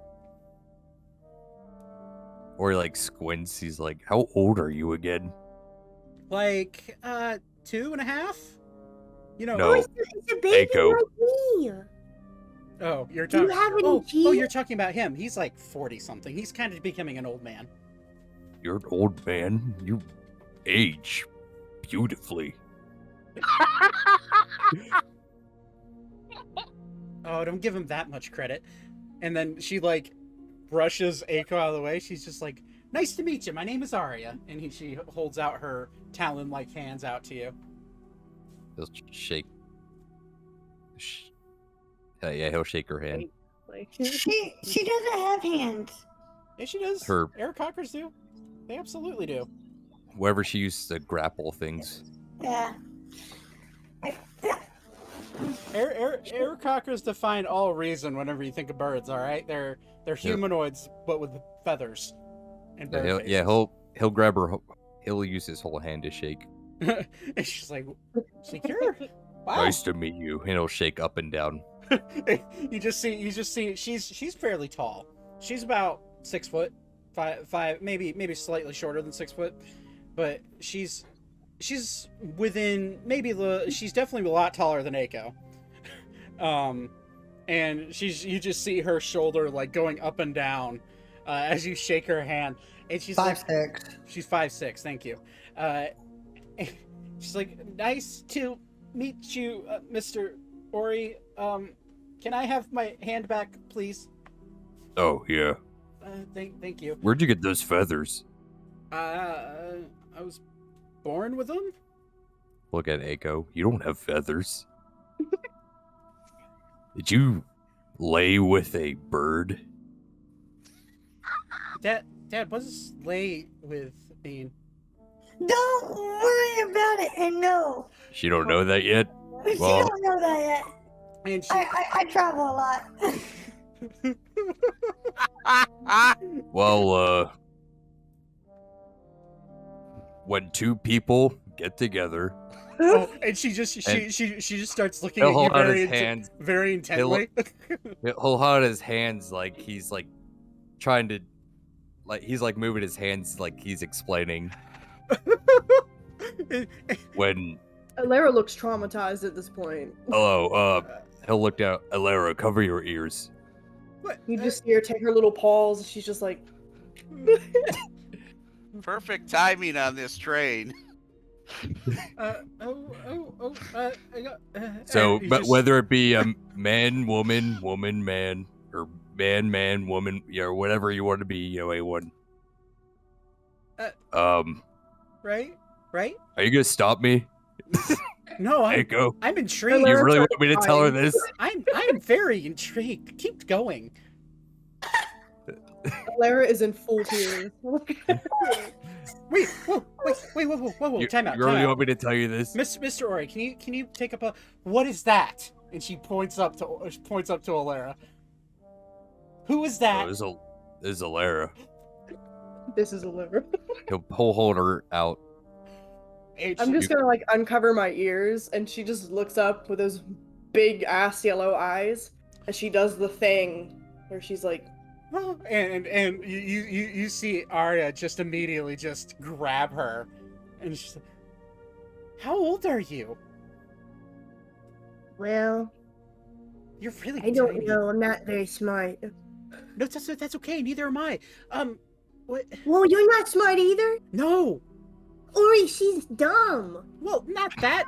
Speaker 7: Or he like squints. He's like, how old are you again?
Speaker 1: Like 2.5? You know.
Speaker 7: No.
Speaker 2: It's a baby
Speaker 7: Echo.
Speaker 2: like me.
Speaker 1: Oh, you're
Speaker 2: Do you
Speaker 1: talking.
Speaker 2: have any
Speaker 1: Oh,
Speaker 2: teeth?
Speaker 1: you're talking about him. He's like 40 something. He's kind of becoming an old man.
Speaker 7: You're an old man. You age beautifully.
Speaker 1: Oh, don't give him that much credit. And then she like brushes Eiko out of the way. She's just like, "Nice to meet you. My name is Arya." And she holds out her talon-like hands out to you.
Speaker 7: He'll shake. Yeah, he'll shake her hand.
Speaker 11: like,
Speaker 8: she doesn't have hands.
Speaker 1: Yeah, she does.
Speaker 7: Her-
Speaker 1: Air cockers do. They absolutely do.
Speaker 7: Wherever she used to grapple things.
Speaker 8: Yeah.
Speaker 1: Air cockers define all reason whenever you think of birds. All right, they're humanoids but with feathers. And bird faces.
Speaker 7: He'll grab her. He'll use his whole hand to shake.
Speaker 1: And she's like, "Secure? Wow."
Speaker 7: Nice to meet you. And he'll shake up and down.
Speaker 1: you just see she's fairly tall. She's about 6 foot, five, maybe slightly shorter than 6 foot, but she's within she's definitely a lot taller than Eiko. And you just see her shoulder like going up and down as you shake her hand, and she's
Speaker 9: 5'6".
Speaker 1: She's 5'6". Thank you. She's like, "Nice to meet you, Mr. Ori. Can I have my hand back, please?"
Speaker 7: Oh, yeah.
Speaker 1: Thank you.
Speaker 7: Where'd you get those feathers?
Speaker 1: I was born with them.
Speaker 7: Look at Eiko. You don't have feathers. Did you lay with a bird?
Speaker 1: Dad, what does lay with mean?
Speaker 8: Don't worry about it. And no,
Speaker 7: She don't know that yet?
Speaker 8: she
Speaker 7: Well-
Speaker 8: don't know that yet.
Speaker 1: And she,
Speaker 8: I travel a lot.
Speaker 7: Well, when two people get together
Speaker 1: Oh, and she just starts looking at
Speaker 7: He'll
Speaker 1: you
Speaker 7: hold out his hands.
Speaker 1: very intently.
Speaker 7: He'll hold out his hands like he's like trying to, like he's like moving his hands like he's explaining. When
Speaker 11: Alara looks traumatized at this point.
Speaker 7: hello, he'll look down. Alara, cover your ears.
Speaker 1: What?
Speaker 11: You just see her take her little paws, and she's just like,
Speaker 6: Perfect timing on this train.
Speaker 7: So,
Speaker 1: you
Speaker 7: but
Speaker 1: just-
Speaker 7: whether it be a man, woman, woman, man, or man, woman, or whatever you want to be, A1.
Speaker 1: right?
Speaker 7: Are you gonna stop me?
Speaker 1: No,
Speaker 7: Echo,
Speaker 1: I'm intrigued.
Speaker 7: you
Speaker 11: Alara
Speaker 7: really
Speaker 11: starts
Speaker 7: want me to tell her
Speaker 11: crying.
Speaker 7: this?
Speaker 1: I'm very intrigued. Keep going.
Speaker 11: Alara is in full tears.
Speaker 1: Wait, whoa!
Speaker 7: You,
Speaker 1: Time out.
Speaker 7: you really want me to tell you this?
Speaker 1: Mr. Ori, can you take up a what is that? And she points up to Alara. Who is that?
Speaker 7: Oh, this is Alara.
Speaker 11: This is Alara.
Speaker 7: He'll hold her out.
Speaker 11: I'm just gonna like uncover my ears, and she just looks up with those big ass yellow eyes, and she does the thing where she's like,
Speaker 1: and you see Arya just immediately just grab her, and she's like, "How old are you?
Speaker 2: Well,
Speaker 1: You're really
Speaker 2: I don't
Speaker 1: tiny."
Speaker 2: know. I'm not very smart.
Speaker 1: No, that's okay. Neither am I. What?
Speaker 2: Well, you're not smart either.
Speaker 1: No.
Speaker 2: Ori, she's dumb.
Speaker 1: Well, not that.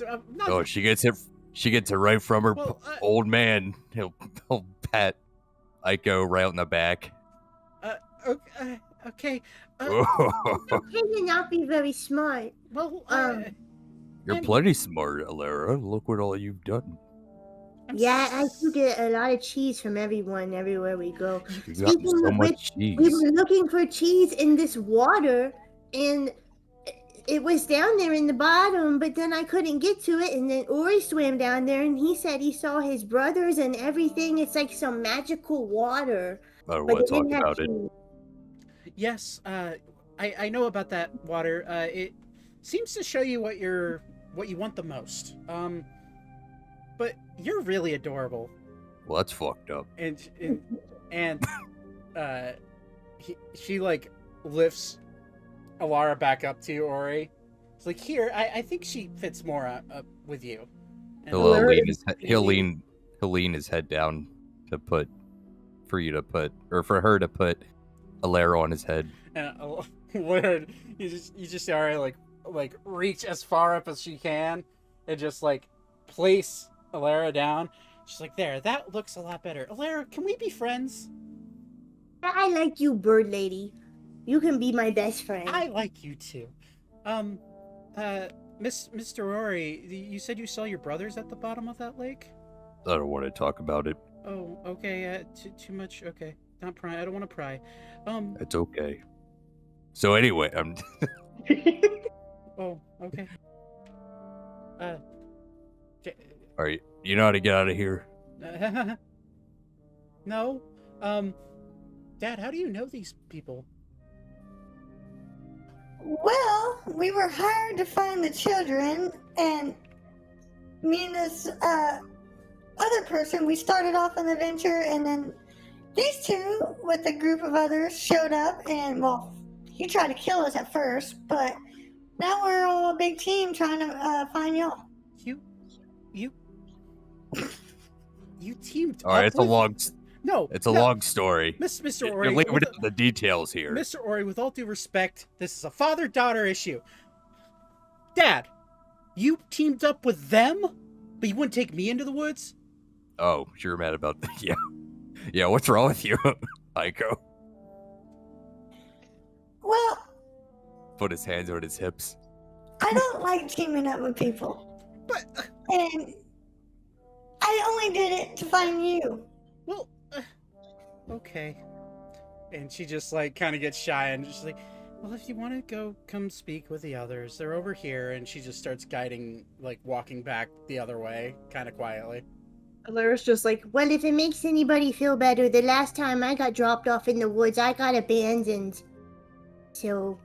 Speaker 1: Not,
Speaker 7: Oh, she gets it. She gets it right from her
Speaker 1: Well,
Speaker 7: old man. He'll pat Aiko right in the back.
Speaker 1: okay.
Speaker 2: Okay to not be very smart.
Speaker 1: Well,
Speaker 7: You're plenty smart, Alara. Look what all you've done.
Speaker 2: Yeah, I do get a lot of cheese from everyone everywhere we go.
Speaker 7: You got
Speaker 2: Speaking
Speaker 7: so
Speaker 2: of
Speaker 7: much
Speaker 2: which,
Speaker 7: cheese.
Speaker 2: we were looking for cheese in this water, and it was down there in the bottom, but then I couldn't get to it, and then Ori swam down there, and he said he saw his brothers and everything. It's like some magical water.
Speaker 7: I don't
Speaker 2: but
Speaker 7: want
Speaker 2: it
Speaker 7: to talk
Speaker 2: didn't have
Speaker 7: about it.
Speaker 2: cheese.
Speaker 1: Yes, I know about that water. It seems to show you what you want the most. But you're really adorable,
Speaker 7: Well, that's fucked up.
Speaker 1: and she like lifts Alara back up to you, Ori. It's like, here, I think she fits more up with you. And
Speaker 7: He'll lean his head down to put for her to put Alara on his head.
Speaker 1: And Laird, you just see Aria like reach as far up as she can, and just like place Alara down. She's like, there, that looks a lot better. Alara, can we be friends?
Speaker 2: I like you, bird lady. You can be my best friend.
Speaker 1: I like you too. Mr. Rory, you said you saw your brothers at the bottom of that lake?
Speaker 7: I don't want to talk about it.
Speaker 1: Oh, okay, too much, okay. Not pry, I don't want to pry.
Speaker 7: It's okay. So anyway, I'm.
Speaker 1: Oh, okay.
Speaker 7: All right, you know how to get out of here.
Speaker 1: No. Dad, how do you know these people?
Speaker 8: Well, we were hired to find the children, and me and this other person, we started off an adventure, and then these two, with a group of others, showed up, and, well, he tried to kill us at first, but now we're all a big team trying to find y'all.
Speaker 1: You teamed
Speaker 7: All right,
Speaker 1: up
Speaker 7: it's a
Speaker 1: with-
Speaker 7: long.
Speaker 1: No,
Speaker 7: It's a long story.
Speaker 1: Mr.
Speaker 7: You're
Speaker 1: Ori,
Speaker 7: leaving
Speaker 1: with,
Speaker 7: the details here.
Speaker 1: Mr. Ori, with all due respect, this is a father-daughter issue. Dad, you teamed up with them, but you wouldn't take me into the woods?
Speaker 7: Oh, you're mad about that? Yeah, yeah. What's wrong with you, Aiko?
Speaker 8: Well,
Speaker 7: Put his hands on his hips.
Speaker 8: I don't like teaming up with people.
Speaker 1: But,
Speaker 8: And I only did it to find you.
Speaker 1: well, okay. And she just, like, kind of gets shy and just like, well, if you want to go, come speak with the others. They're over here. And she just starts guiding, like, walking back the other way, kind of quietly.
Speaker 11: Alara's just like,
Speaker 2: Well, if it makes anybody feel better, the last time I got dropped off in the woods, I got abandoned. So,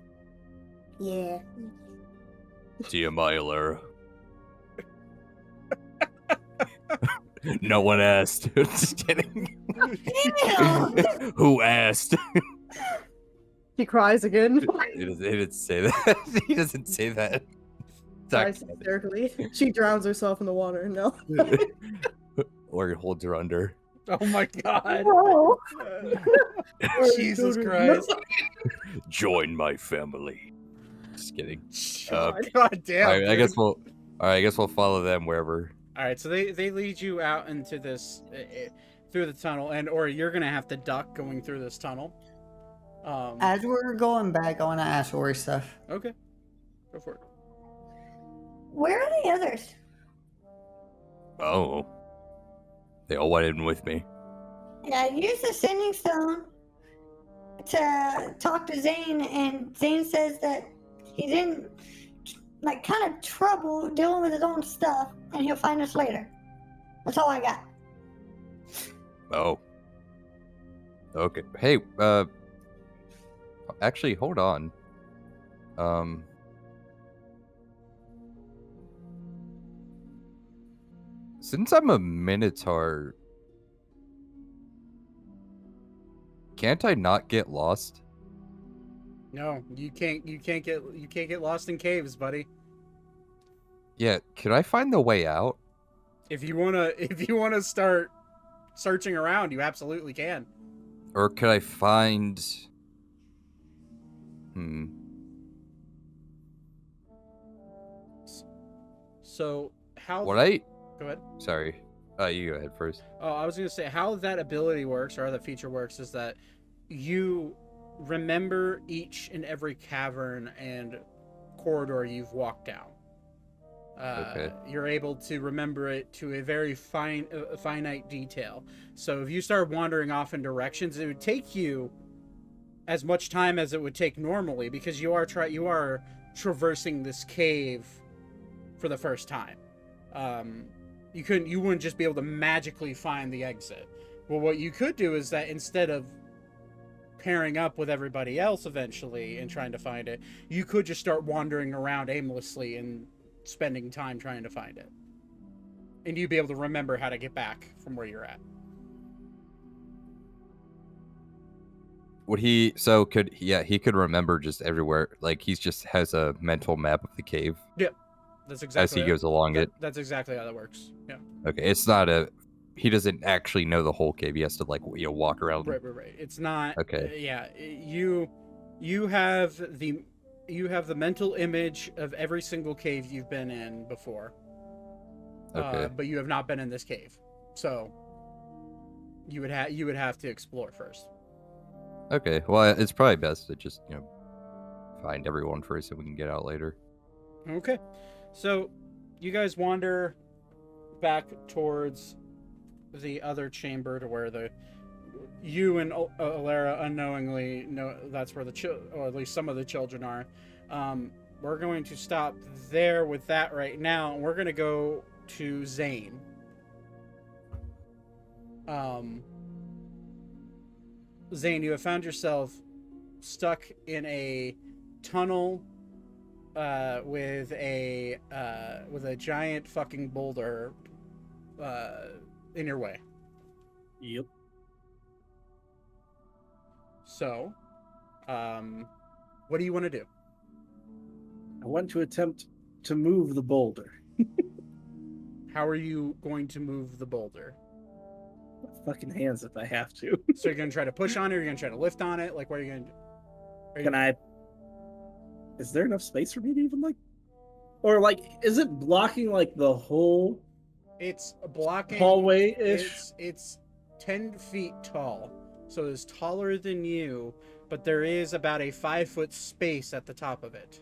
Speaker 2: yeah.
Speaker 7: TMI, Alara. No one asked. Just kidding.
Speaker 8: Damn.
Speaker 7: Who asked?
Speaker 11: She cries again.
Speaker 7: He didn't say that. He doesn't say that.
Speaker 11: Cries hysterically. She drowns herself in the water. No.
Speaker 7: Or he holds her under.
Speaker 1: Oh my god.
Speaker 11: No.
Speaker 1: Jesus Christ.
Speaker 7: Join my family. Just kidding.
Speaker 1: God damn.
Speaker 7: All right, I
Speaker 1: dude.
Speaker 7: guess we'll follow them wherever.
Speaker 1: All right, so they lead you out into this through the tunnel, or you're gonna have to duck going through this tunnel.
Speaker 9: As we're going back, I want to ask Ori stuff.
Speaker 1: Okay, go for it.
Speaker 8: Where are the others?
Speaker 7: Oh, they all went in with me.
Speaker 8: Yeah, I used the sending stone to talk to Zane, and Zane says that he's in like kind of trouble dealing with his own stuff, and he'll find us later. That's all I got.
Speaker 7: Oh. Okay. Hey, actually, hold on. Since I'm a Minotaur, can't I not get lost?
Speaker 1: No, you can't get lost in caves, buddy.
Speaker 7: Yeah, could I find the way out?
Speaker 1: If you wanna start searching around, you absolutely can.
Speaker 7: Or could I find...
Speaker 1: So how?
Speaker 7: What I...
Speaker 1: Go ahead.
Speaker 7: Sorry. You go ahead first.
Speaker 1: Oh, I was gonna say how that ability works, or how that feature works, is that you remember each and every cavern and corridor you've walked down.
Speaker 7: Okay.
Speaker 1: You're able to remember it to a very finite detail. So if you start wandering off in directions, it would take you as much time as it would take normally, because you are traversing this cave for the first time. You wouldn't just be able to magically find the exit. Well, what you could do is that instead of pairing up with everybody else eventually and trying to find it, you could just start wandering around aimlessly and spending time trying to find it. And you'd be able to remember how to get back from where you're at.
Speaker 7: Would he... he could remember just everywhere. Like, he just has a mental map of the cave.
Speaker 1: Yeah. That's exactly
Speaker 7: as he goes along it.
Speaker 1: That's exactly how that works. Yeah.
Speaker 7: Okay, it's not a... He doesn't actually know the whole cave. He has to, like, walk around.
Speaker 1: Right. It's not...
Speaker 7: Okay.
Speaker 1: Yeah. You have the mental image of every single cave you've been in before.
Speaker 7: Okay.
Speaker 1: But you have not been in this cave. So you would have to explore first.
Speaker 7: Okay. Well, it's probably best to just, find everyone first and we can get out later.
Speaker 1: Okay. So you guys wander back towards the other chamber to where you and Alara unknowingly know that's where or at least some of the children are. We're going to stop there with that right now, and we're going to go to Zane. Zane, you have found yourself stuck in a tunnel with a giant fucking boulder in your way.
Speaker 10: Yep.
Speaker 1: So, what do you want to do?
Speaker 10: I want to attempt to move the boulder.
Speaker 1: How are you going to move the boulder?
Speaker 10: With fucking hands if I have to.
Speaker 1: So you're going to try to push on it, or you're going to try to lift on it? Like, what are you going to do?
Speaker 10: Can I... Is there enough space for me to even, like... Or, like, is it blocking, like, the whole...
Speaker 1: It's blocking...
Speaker 10: hallway-ish?
Speaker 1: It's 10 feet tall. So it's taller than you, but there is about a 5-foot space at the top of it.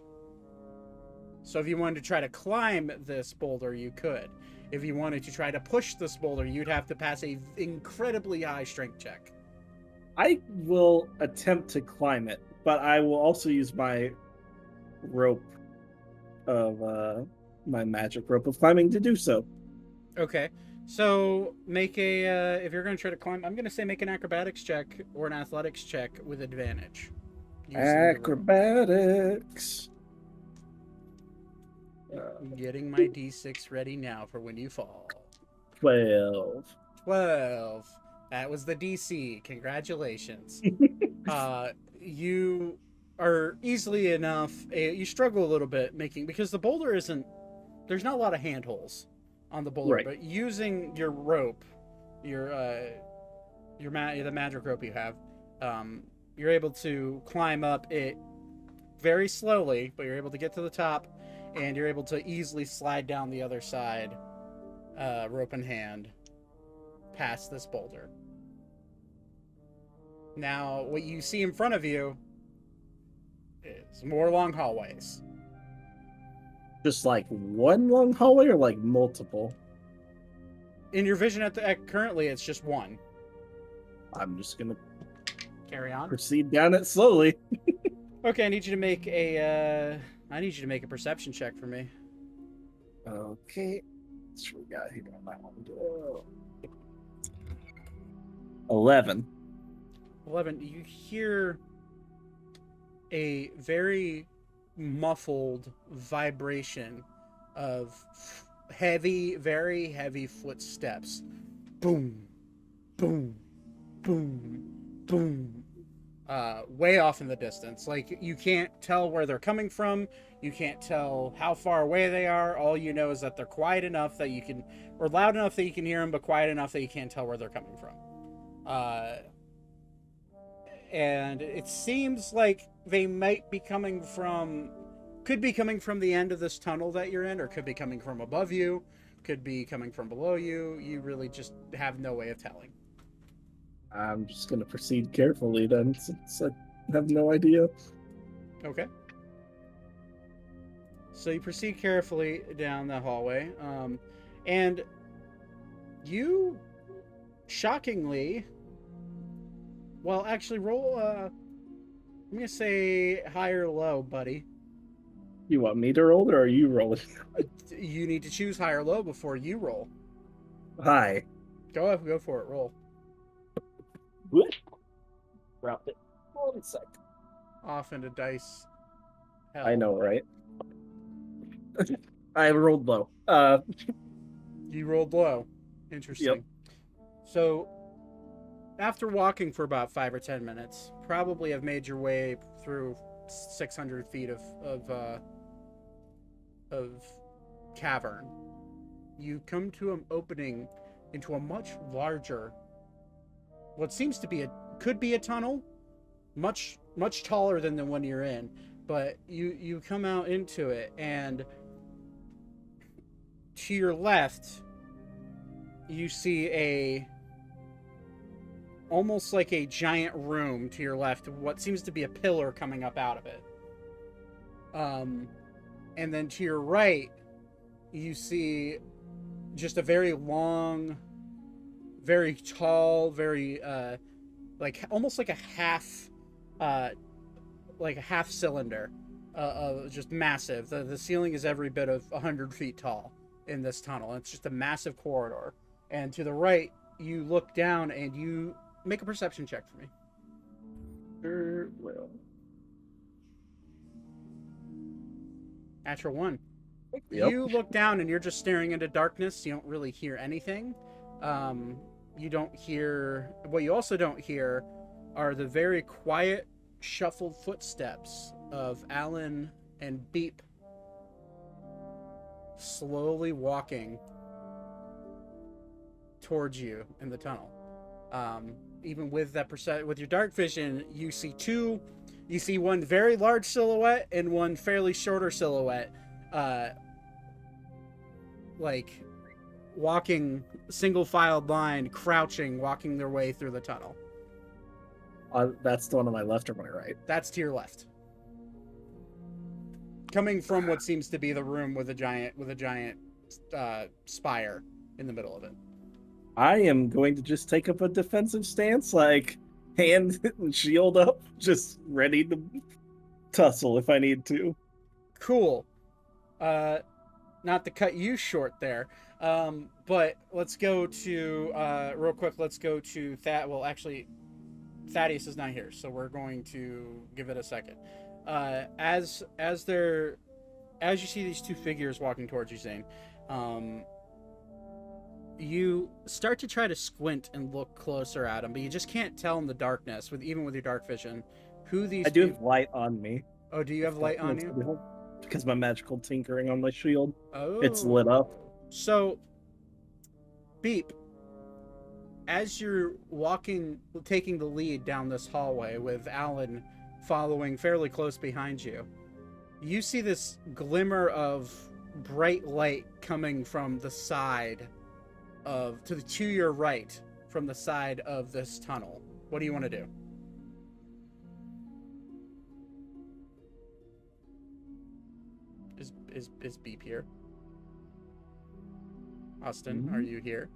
Speaker 1: So if you wanted to try to climb this boulder, you could. If you wanted to try to push this boulder, you'd have to pass a incredibly high strength check.
Speaker 10: I will attempt to climb it, but I will also use my rope of my magic rope of climbing to do so.
Speaker 1: Okay, so make a if you're going to try to climb, I'm going to say make an acrobatics check or an athletics check with advantage.
Speaker 10: Acrobatics.
Speaker 1: I'm getting my d6 ready now for when you fall.
Speaker 10: 12.
Speaker 1: 12. That was the DC. Congratulations. You are easily enough. You struggle a little bit because the boulder isn't. There's not a lot of handholds on the boulder,
Speaker 10: Right.
Speaker 1: but using your rope, the magic rope you have, you're able to climb up it very slowly, but you're able to get to the top, and you're able to easily slide down the other side, rope in hand, past this boulder. Now, what you see in front of you is more long hallways.
Speaker 10: Just like one long hallway or like multiple?
Speaker 1: In your vision currently, it's just one.
Speaker 10: I'm just gonna
Speaker 1: Carry on.
Speaker 10: proceed down it slowly.
Speaker 1: Okay, I need you to make a perception check for me.
Speaker 10: Okay. Let's see what we got here on that one. 11.
Speaker 1: 11. You hear a very muffled vibration of very heavy footsteps. Boom, boom, boom, boom. Way off in the distance. Like, you can't tell where they're coming from. You can't tell how far away they are. All you know is that they're quiet enough that you can, or loud enough that you can hear them, but quiet enough that you can't tell where they're coming from. And it seems like they might be coming from, could be coming from the end of this tunnel that you're in, or could be coming from above you, could be coming from below you. You really just have no way of telling.
Speaker 10: I'm just gonna proceed carefully then, since I have no idea.
Speaker 1: Okay. So you proceed carefully down the hallway, and you, shockingly, well, actually, roll. I'm gonna say high or low, buddy.
Speaker 10: You want me to roll it, or are you rolling?
Speaker 1: You need to choose high or low before you roll.
Speaker 10: High.
Speaker 1: Go for it. Roll.
Speaker 10: Whoop. Dropped it. 1 sec.
Speaker 1: Off into dice. Hell.
Speaker 10: I know, right? I rolled low.
Speaker 1: You rolled low. Interesting.
Speaker 10: Yep.
Speaker 1: So, after walking for about 5 or 10 minutes, probably have made your way through 600 feet of cavern. You come to an opening into a much larger, what seems to be could be a tunnel, much taller than the one you're in. But you come out into it, and to your left, you see almost like a giant room to your left, what seems to be a pillar coming up out of it. And then to your right, you see just a very long, very tall, very like almost like a half cylinder, just massive. The ceiling is every bit of 100 feet tall in this tunnel. It's just a massive corridor. And to the right, you look down and you make a perception check for me.
Speaker 10: Sure will.
Speaker 1: Natural 1.
Speaker 10: Yep.
Speaker 1: You look down and you're just staring into darkness. You don't really hear anything. You don't hear... What you also don't hear are the very quiet, shuffled footsteps of Alan and Beep slowly walking towards you in the tunnel. Even with that with your dark vision, you see one very large silhouette and one fairly shorter silhouette, like walking single-filed line, crouching, walking their way through the tunnel.
Speaker 10: That's the one on my left or my right?
Speaker 1: That's to your left. Coming from what seems to be the room with a giant spire in the middle of it.
Speaker 10: I am going to just take up a defensive stance, like hand and shield up, just ready to tussle if I need to.
Speaker 1: Cool. Not to cut you short there, but let's go to real quick. Let's go to Well, actually, Thaddeus is not here, so we're going to give it a second. As you see these two figures walking towards you, Zane, You start to try to squint and look closer at him, but you just can't tell in the darkness, even with your dark vision, who these.
Speaker 10: I do have light on me.
Speaker 1: Oh, do you have light on you?
Speaker 10: Because my magical tinkering on my shield.
Speaker 1: Oh,
Speaker 10: it's lit up.
Speaker 1: So, Beep, as you're taking the lead down this hallway with Alan following fairly close behind you, you see this glimmer of bright light coming from the side to your right from the side of this tunnel. What do you want to do? Is Beep here? Austin, are you here?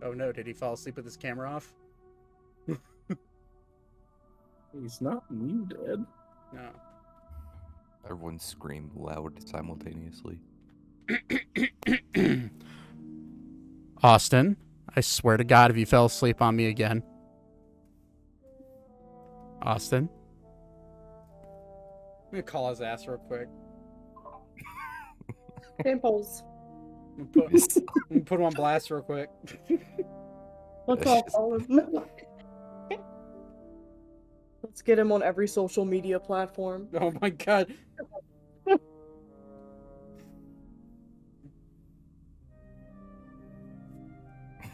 Speaker 1: Oh no, did he fall asleep with his camera off?
Speaker 10: He's not muted.
Speaker 1: No.
Speaker 7: Everyone screamed loud simultaneously.
Speaker 1: Austin, I swear to God, if you fell asleep on me again. Austin? I'm gonna call his ass real quick.
Speaker 11: Pimples.
Speaker 1: I'm gonna put him on blast real quick.
Speaker 11: Let's all follow him. Let's get him on every social media platform.
Speaker 1: Oh my God.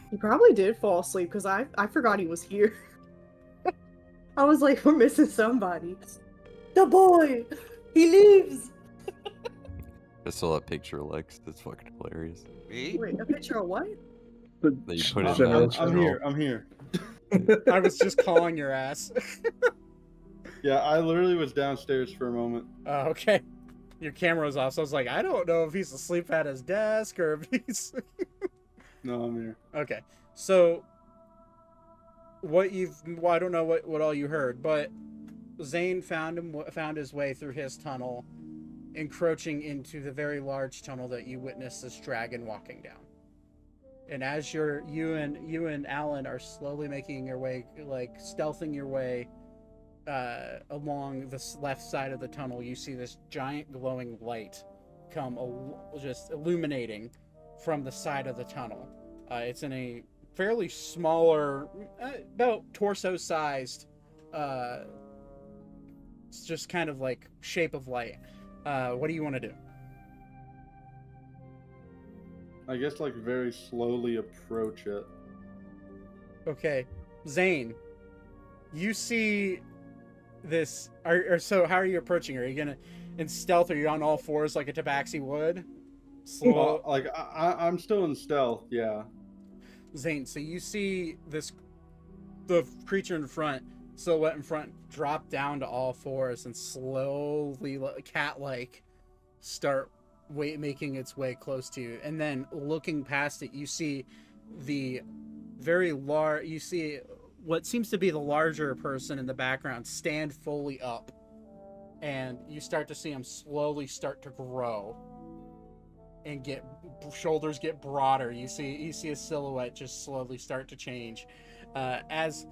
Speaker 11: He probably did fall asleep because I forgot he was here. I was like, we're missing somebody. The boy! He lives!
Speaker 7: I saw that picture of Lex. That's fucking hilarious.
Speaker 6: Me?
Speaker 11: Wait, a picture of what?
Speaker 7: That you put in
Speaker 5: I'm here. I'm here.
Speaker 1: I was just calling your ass.
Speaker 5: Yeah, I literally was downstairs for a moment.
Speaker 1: Oh, okay. Your camera was off, so I was like, I don't know if he's asleep at his desk or if he's...
Speaker 5: No, I'm here.
Speaker 1: Okay, so I don't know what all you heard, but Zane found his way through his tunnel, encroaching into the very large tunnel that you witnessed this dragon walking down. And as you and Alan are slowly making your way, like stealthing your way along the left side of the tunnel, you see this giant glowing light come just illuminating from the side of the tunnel. It's in a fairly smaller, about torso-sized, it's just kind of like shape of light. What do you want to do?
Speaker 5: I guess like very slowly approach it.
Speaker 1: Okay, Zane, you see this. So how are you approaching? Are you gonna in stealth? Are you on all fours like a tabaxi would?
Speaker 5: Well, like I'm still in stealth, yeah.
Speaker 1: Zane, so you see the creature in front, silhouette in front, drop down to all fours and slowly, cat-like, start making its way close to you. And then looking past it, you see the very large. You see what seems to be the larger person in the background stand fully up, and you start to see him slowly start to grow and shoulders get broader. You see a silhouette just slowly start to change as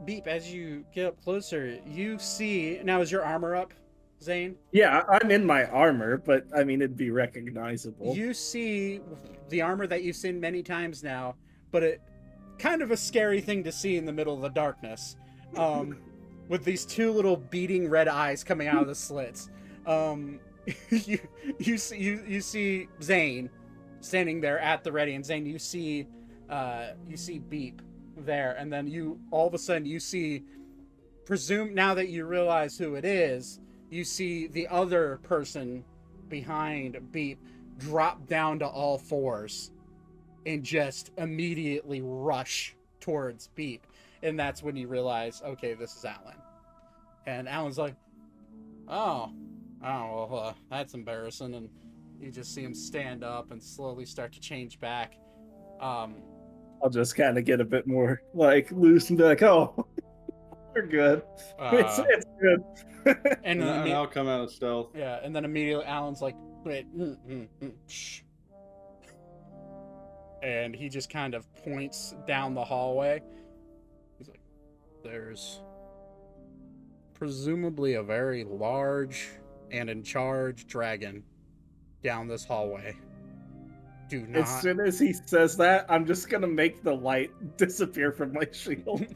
Speaker 1: Beep, as you get up closer, you see now. Is your armor up, Zane?
Speaker 10: Yeah, I'm in my armor, but I mean it'd be recognizable.
Speaker 1: You see the armor that you've seen many times now, but it kind of a scary thing to see in the middle of the darkness, with these two little beating red eyes coming out of the slits. You see Zane standing there at the ready, and Zane, you see Beep there, and then you all of a sudden you see, now that you realize who it is, you see the other person behind Beep drop down to all fours and just immediately rush towards Beep, and that's when you realize, okay, this is Alan. And Alan's like, oh well, that's embarrassing. And you just see him stand up and slowly start to change back.
Speaker 10: I'll just kind of get a bit more like loose and be like, oh, we're good. It's good.
Speaker 1: and
Speaker 5: I'll come out of stealth.
Speaker 1: Yeah, and then immediately Alan's like, wait, shh. And he just kind of points down the hallway. He's like, there's presumably a very large and in charge dragon down this hallway. Do
Speaker 10: As
Speaker 1: not.
Speaker 10: soon as he says that, I'm just gonna make the light disappear from my shield.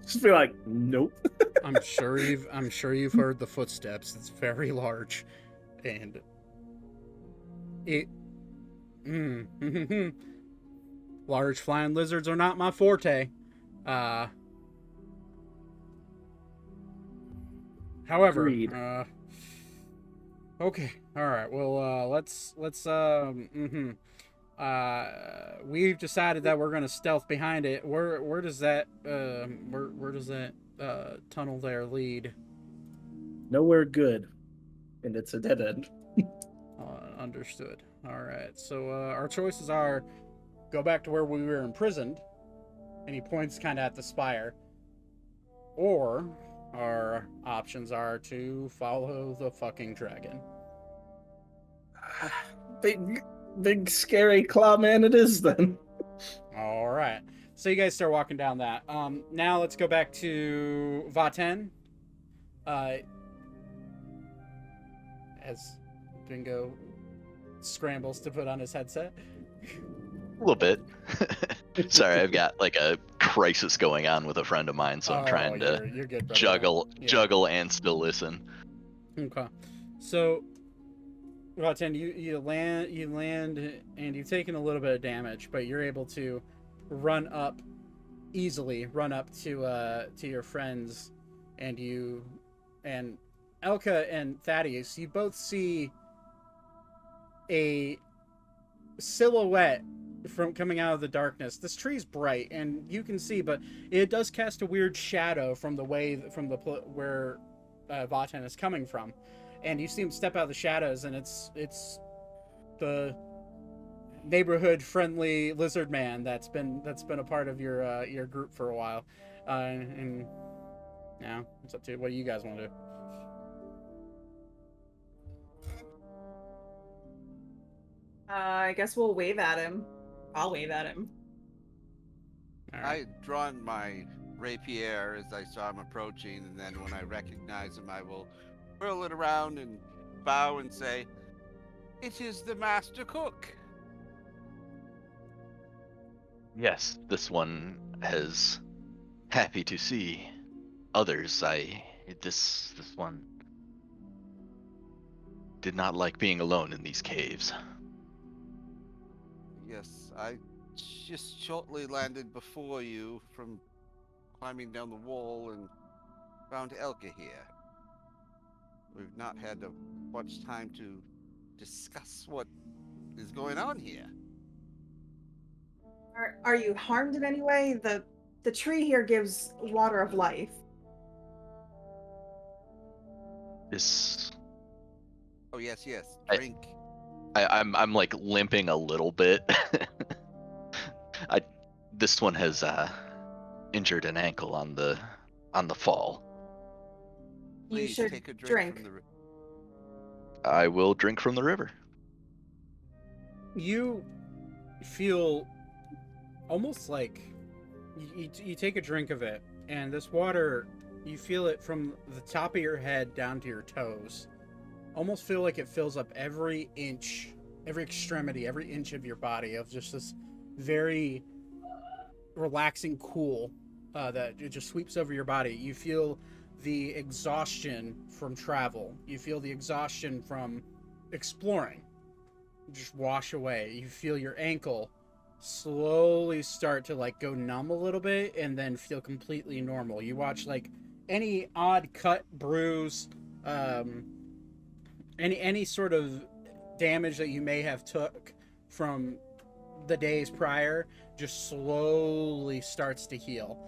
Speaker 10: Just be like, nope.
Speaker 1: I'm sure you've heard the footsteps. It's very large, and it. Large flying lizards are not my forte. However,
Speaker 10: Agreed.
Speaker 1: okay, all right. Well, let's we've decided that we're gonna stealth behind it. Where does that tunnel there lead?
Speaker 10: Nowhere good, and it's a dead end.
Speaker 1: Understood. All right. So our choices are go back to where we were imprisoned, and he points kind of at the spire, or our options are to follow the fucking dragon.
Speaker 10: Big scary claw man it is then.
Speaker 1: All right. So you guys start walking down that. Now let's go back to Vaten. As Bingo scrambles to put on his headset.
Speaker 3: A little bit. Sorry, I've got like a crisis going on with a friend of mine, so I'm trying to
Speaker 1: you're good, brother.
Speaker 3: juggle and still listen.
Speaker 1: Okay. So Vaten, you land and you've taken a little bit of damage, but you're able to run up to your friends, and Elka and Thaddeus, you both see a silhouette from coming out of the darkness. This tree's bright and you can see, but it does cast a weird shadow from where Vaten is coming from, and you see him step out of the shadows, and it's the neighborhood friendly lizard man that's been a part of your group for a while, and now it's up to you. What do you guys want to do?
Speaker 4: I guess we'll wave at him. I'll wave at him.
Speaker 1: All right.
Speaker 6: I had drawn my rapier as I saw him approaching, and then when I recognize him, I will whirl it around and bow and say, "It is the master cook."
Speaker 3: Yes, this one has happy to see others. This one did not like being alone in these caves.
Speaker 6: Yes, I just shortly landed before you from climbing down the wall and found Elka here. We've not had much time to discuss what is going on here.
Speaker 4: Are you harmed in any way? The tree here gives water of life.
Speaker 3: This
Speaker 6: Oh yes, drink.
Speaker 3: I'm like limping a little bit. This one has injured an ankle on the fall.
Speaker 4: You
Speaker 6: Please
Speaker 4: should
Speaker 6: take a
Speaker 4: drink.
Speaker 6: from the
Speaker 3: I will drink from the river.
Speaker 1: You feel almost like you take a drink of it, and this water, you feel it from the top of your head down to your toes. Almost feel like it fills up every inch, every extremity, every inch of your body, of just this very relaxing cool that it just sweeps over your body. You feel the exhaustion from travel. You feel the exhaustion from exploring just wash away. You feel your ankle slowly start to like go numb a little bit and then feel completely normal. You watch like any odd cut, bruise, any sort of damage that you may have took from the days prior just slowly starts to heal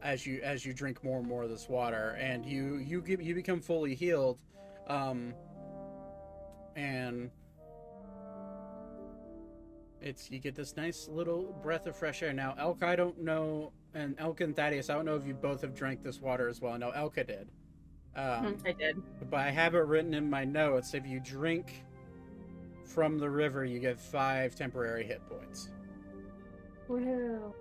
Speaker 1: as you drink more and more of this water, and you become fully healed, and you get this nice little breath of fresh air. Now, Elka, I don't know, and Elka and Thaddeus, I don't know if you both have drank this water as well. No, Elka did.
Speaker 4: I did.
Speaker 1: But I have it written in my notes. If you drink from the river, you get 5 temporary hit points.
Speaker 4: Wow.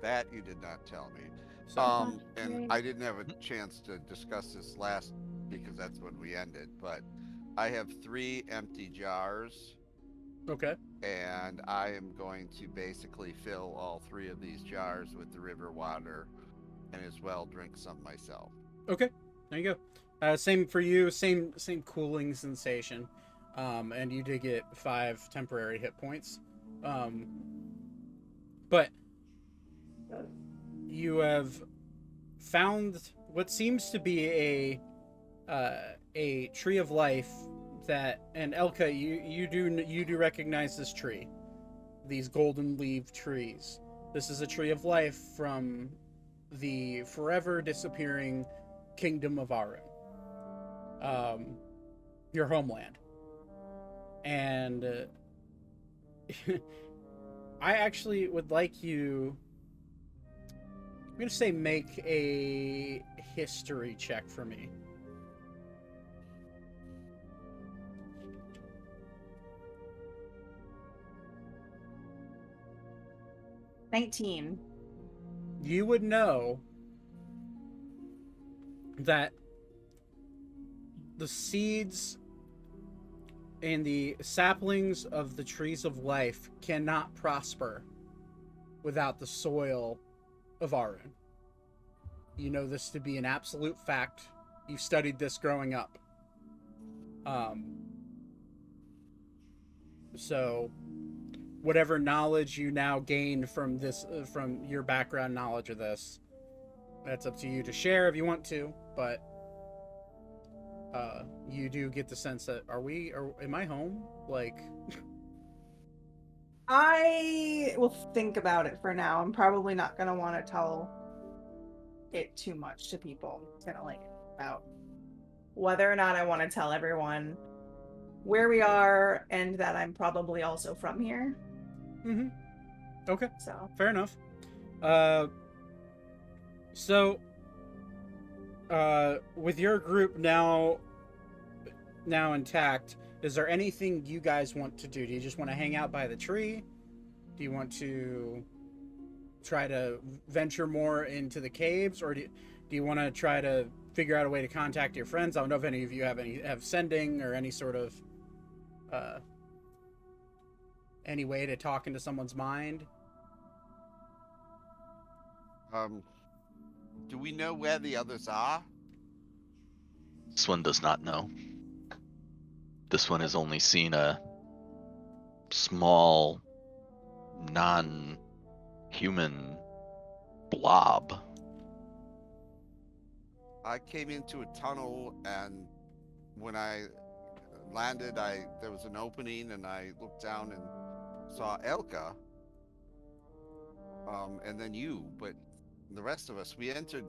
Speaker 6: That you did not tell me.
Speaker 1: So,
Speaker 6: And I didn't have a chance to discuss this last because that's when we ended. But I have 3 empty jars,
Speaker 1: Okay.
Speaker 6: and I am going to basically fill all 3 of these jars with the river water, and as well drink some myself.
Speaker 1: Okay. There you go. Same for you. Same cooling sensation. And you did get 5 temporary hit points. But you have found what seems to be a tree of life that, and Elka, you do recognize this tree, these golden leaf trees. This is a tree of life from the forever disappearing kingdom of Arun, your homeland. And I actually would like you, I'm gonna say, make a history check for me.
Speaker 4: $19.
Speaker 1: You would know that the seeds and the saplings of the trees of life cannot prosper without the soil of Arun. You know this to be an absolute fact. You studied this growing up. So whatever knowledge you now gain from this, from your background knowledge of this, that's up to you to share if you want to, but you do get the sense that am I home? Like,
Speaker 4: I will think about it for now. I'm probably not going to want to tell it too much to people. It's going to like about whether or not I want to tell everyone where we are and that I'm probably also from here.
Speaker 1: Mm-hmm. Okay.
Speaker 4: So
Speaker 1: fair enough. So with your group now intact, is there anything you guys want to do? Do you just want to hang out by the tree? Do you want to try to venture more into the caves, or do you want to try to figure out a way to contact your friends? I don't know if any of you have sending or any sort of any way to talk into someone's mind.
Speaker 6: Do we know where the others are?
Speaker 3: This one does not know. This one has only seen a small, non-human blob.
Speaker 6: I came into a tunnel, and when I landed, there was an opening, and I looked down and saw Elka, and then you, but the rest of us, we entered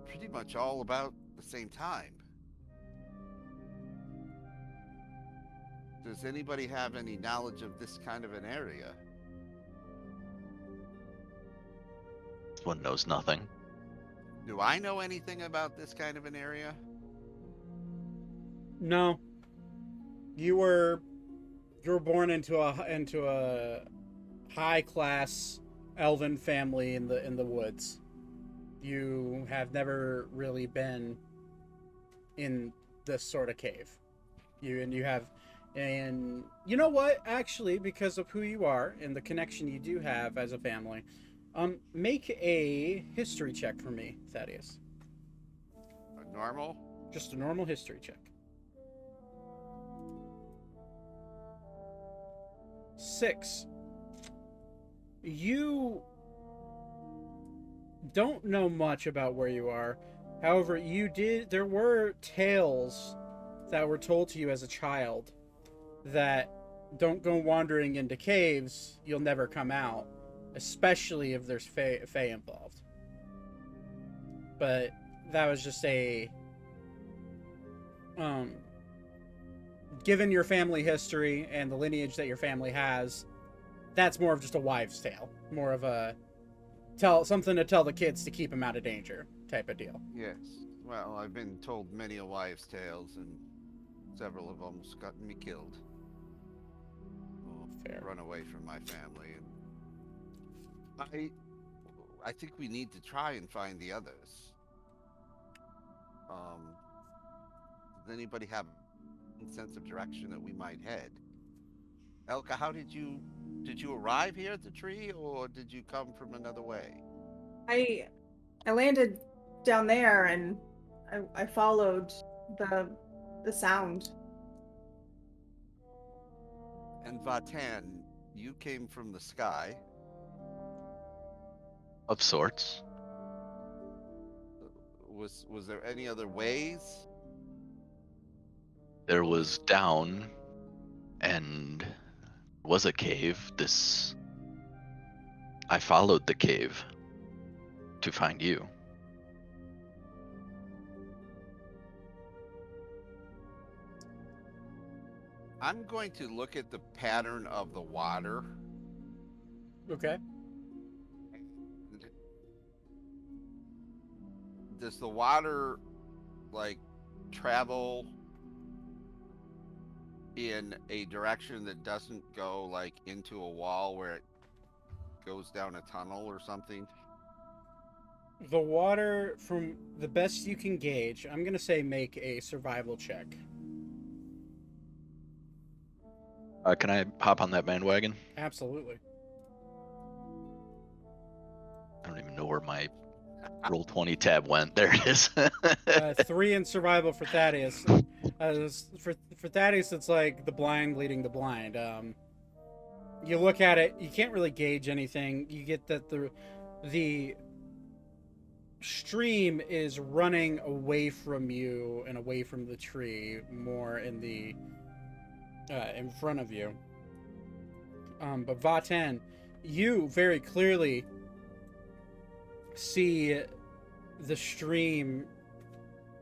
Speaker 6: pretty much all about the same time. Does anybody have any knowledge of this kind of an area?
Speaker 3: This one knows nothing.
Speaker 6: Do I know anything about this kind of an area?
Speaker 1: No. You were born into a high class elven family in the woods. You have never really been in this sort of cave. And you know what? Actually, because of who you are and the connection you do have as a family, make a history check for me, Thaddeus.
Speaker 6: A normal?
Speaker 1: Just a normal history check. 6. You don't know much about where you are. However, there were tales that were told to you as a child that don't go wandering into caves, you'll never come out, especially if there's fae involved. But that was just given your family history and the lineage that your family has, that's more of just a wives' tale, more of a something to tell the kids to keep them out of danger type of deal.
Speaker 6: Yes. Well, I've been told many a wives' tales, and several of them gotten me killed.
Speaker 1: Fair.
Speaker 6: Run away from my family. And I think we need to try and find the others. Does anybody have sense of direction that we might head. Elka, how did you arrive here at the tree, or did you come from another way?
Speaker 4: I landed down there and I followed the sound.
Speaker 6: And Vatan, you came from the sky.
Speaker 3: Of sorts.
Speaker 6: Was there any other ways?
Speaker 3: There was down and was a cave. I followed the cave to find you.
Speaker 6: I'm going to look at the pattern of the water.
Speaker 1: Okay.
Speaker 6: Does the water like travel in a direction that doesn't go like into a wall where it goes down a tunnel or something?
Speaker 1: The water, from the best you can gauge, I'm going to say make a survival check.
Speaker 3: Can I hop on that bandwagon?
Speaker 1: Absolutely.
Speaker 3: I don't even know where my roll 20 tab went. There it is.
Speaker 1: 3 in survival for Thaddeus. For Thaddeus, it's like the blind leading the blind. You look at it, you can't really gauge anything. You get that the stream is running away from you and away from the tree, more in front of you. But Vatan, you very clearly see the stream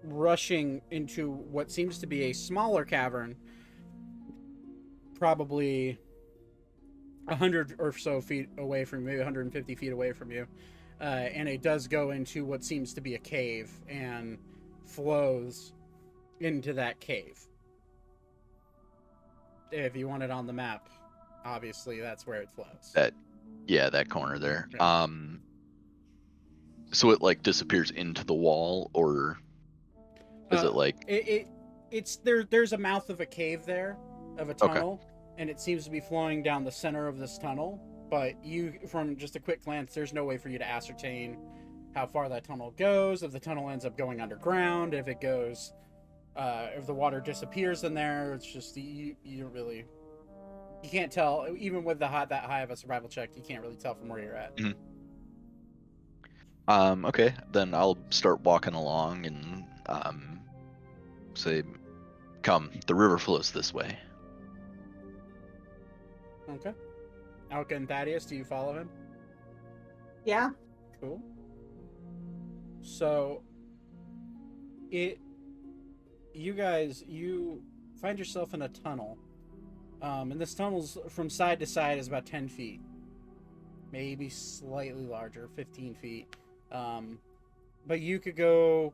Speaker 1: rushing into what seems to be a smaller cavern, probably 100 or so feet away from you, maybe 150 feet away from you. And it does go into what seems to be a cave and flows into that cave. If you want it on the map, obviously that's where it flows.
Speaker 3: That corner there.
Speaker 1: Yeah.
Speaker 3: So it like disappears into the wall, or is it like
Speaker 1: it's there? There's a mouth of a cave there, of a tunnel, and it seems to be flowing down the center of this tunnel. But you, from just a quick glance, there's no way for you to ascertain how far that tunnel goes. If the tunnel ends up going underground, if it goes, if the water disappears in there, it's just you don't really, you can't tell. Even with that high of a survival check, you can't really tell from where you're at.
Speaker 3: Mm-hmm. Okay, then I'll start walking along and say, "Come, the river flows this way."
Speaker 1: Okay. Alka and Thaddeus, do you follow him?
Speaker 4: Yeah.
Speaker 1: Cool. So, you find yourself in a tunnel. And this tunnel's from side to side is about 10 feet. Maybe slightly larger, 15 feet. But you could go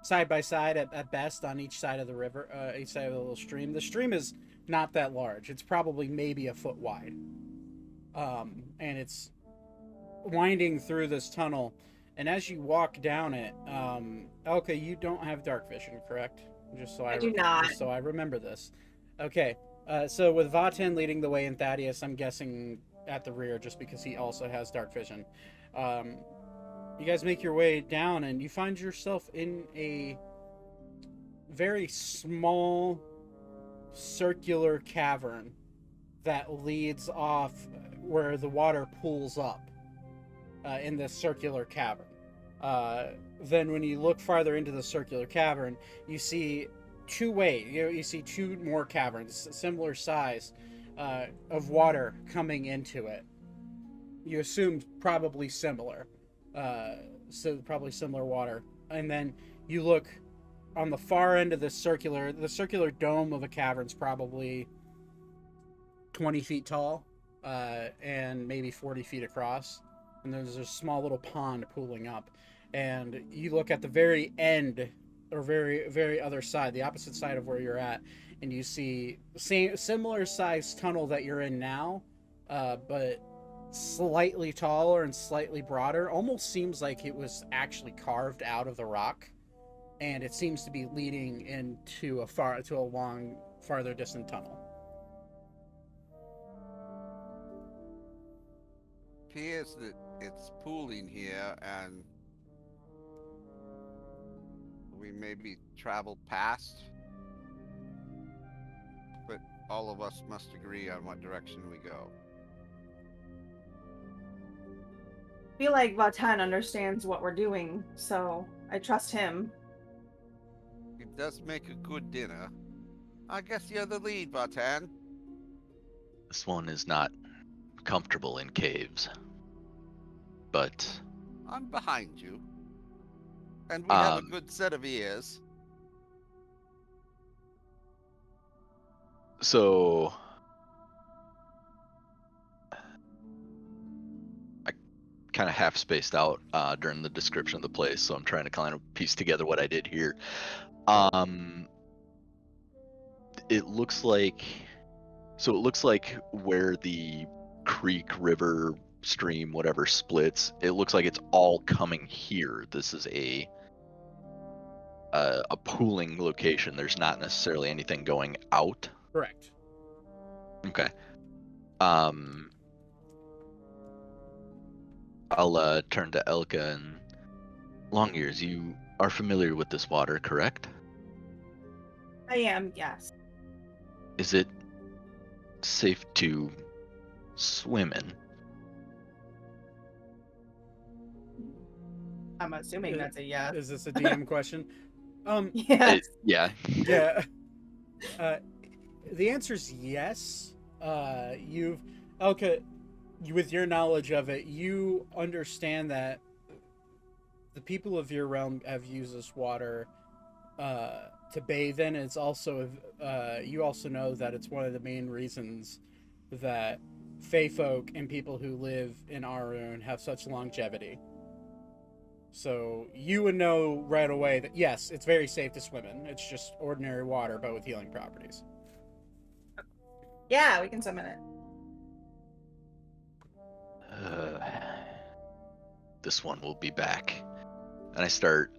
Speaker 1: side by side at best on each side of the river, each side of the little stream. The stream is not that large. It's probably maybe a foot wide. And it's winding through this tunnel. And as you walk down it, Elka, you don't have dark vision, correct?
Speaker 4: I do not.
Speaker 1: Just so I remember this. Okay. So with Vatan leading the way and Thaddeus, I'm guessing at the rear, just because he also has dark vision. You guys make your way down, and you find yourself in a very small circular cavern that leads off where the water pools up in this circular cavern. Then when you look farther into the circular cavern, you see you see two more caverns, similar size, of water coming into it. You assume probably similar. So probably similar water. And then you look on the far end of the circular dome of a cavern's probably 20 feet tall, and maybe 40 feet across. And there's a small little pond pooling up. And you look at the very end, or very, very other side, the opposite side of where you're at, and you see similar sized tunnel that you're in now, but slightly taller and slightly broader. Almost seems like it was actually carved out of the rock. and it seems to be leading into a long, farther distant tunnel.
Speaker 6: Appears that it's pooling here, and we maybe travel past, but all of us must agree on what direction we go.
Speaker 4: I feel like Vatan understands what we're doing, so I trust him.
Speaker 6: It does make a good dinner. I guess you're the lead, Vatan.
Speaker 3: This one is not comfortable in caves, but
Speaker 6: I'm behind you. And we have a good set of ears.
Speaker 3: so I kind of half spaced out during the description of the place, so I'm trying to kind of piece together what I did here. It looks like where the creek, river, stream, whatever splits, it looks like it's all coming here. This is a pooling location. There's not necessarily anything going out.
Speaker 1: Correct.
Speaker 3: Okay. I'll turn to Elka and Longears. You are familiar with this water, correct?
Speaker 4: I am, yes.
Speaker 3: Is it safe to swim in?
Speaker 4: I'm assuming that's a yes.
Speaker 1: Is this a DM question?
Speaker 4: Yes.
Speaker 3: Yeah.
Speaker 1: Yeah. The answer is yes. Elka, with your knowledge of it, you understand that the people of your realm have used this water to bathe in. It's also, you also know that it's one of the main reasons that Fey folk and people who live in Arun have such longevity. So you would know right away that yes, it's very safe to swim in. It's just ordinary water, but with healing properties.
Speaker 4: Yeah, we can swim in it.
Speaker 3: This one will be back. And I start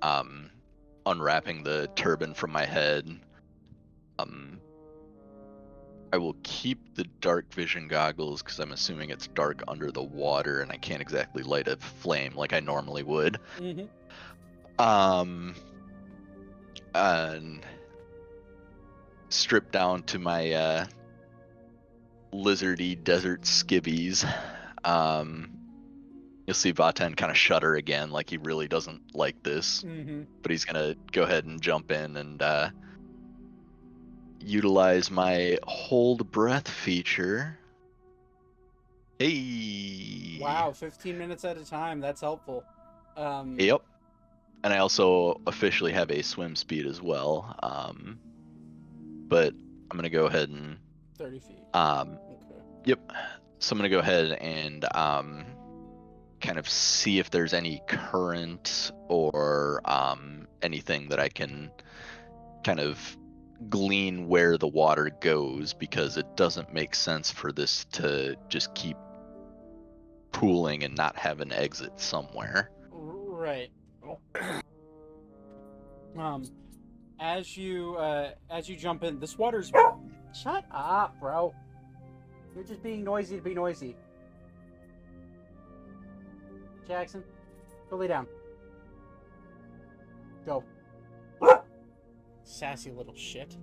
Speaker 3: unwrapping the turban from my head. I will keep the dark vision goggles because I'm assuming it's dark under the water and I can't exactly light a flame like I normally would.
Speaker 1: Mm-hmm.
Speaker 3: And strip down to my lizardy desert skivvies. You'll see Vatan kind of shudder again, like he really doesn't like this.
Speaker 1: Mm-hmm.
Speaker 3: But he's gonna go ahead and jump in and utilize my hold breath feature. Hey!
Speaker 1: Wow, 15 minutes at a time. That's helpful.
Speaker 3: Yep. And I also officially have a swim speed as well. But I'm gonna go ahead and
Speaker 1: 30 feet.
Speaker 3: Okay. Yep. So I'm gonna go ahead and kind of see if there's any current or anything that I can kind of glean where the water goes, because it doesn't make sense for this to just keep pooling and not have an exit somewhere.
Speaker 1: Right. As you jump in, this water's. Shut up, bro. You're just being noisy to be noisy. Jackson, go lay down. Go. Sassy little shit.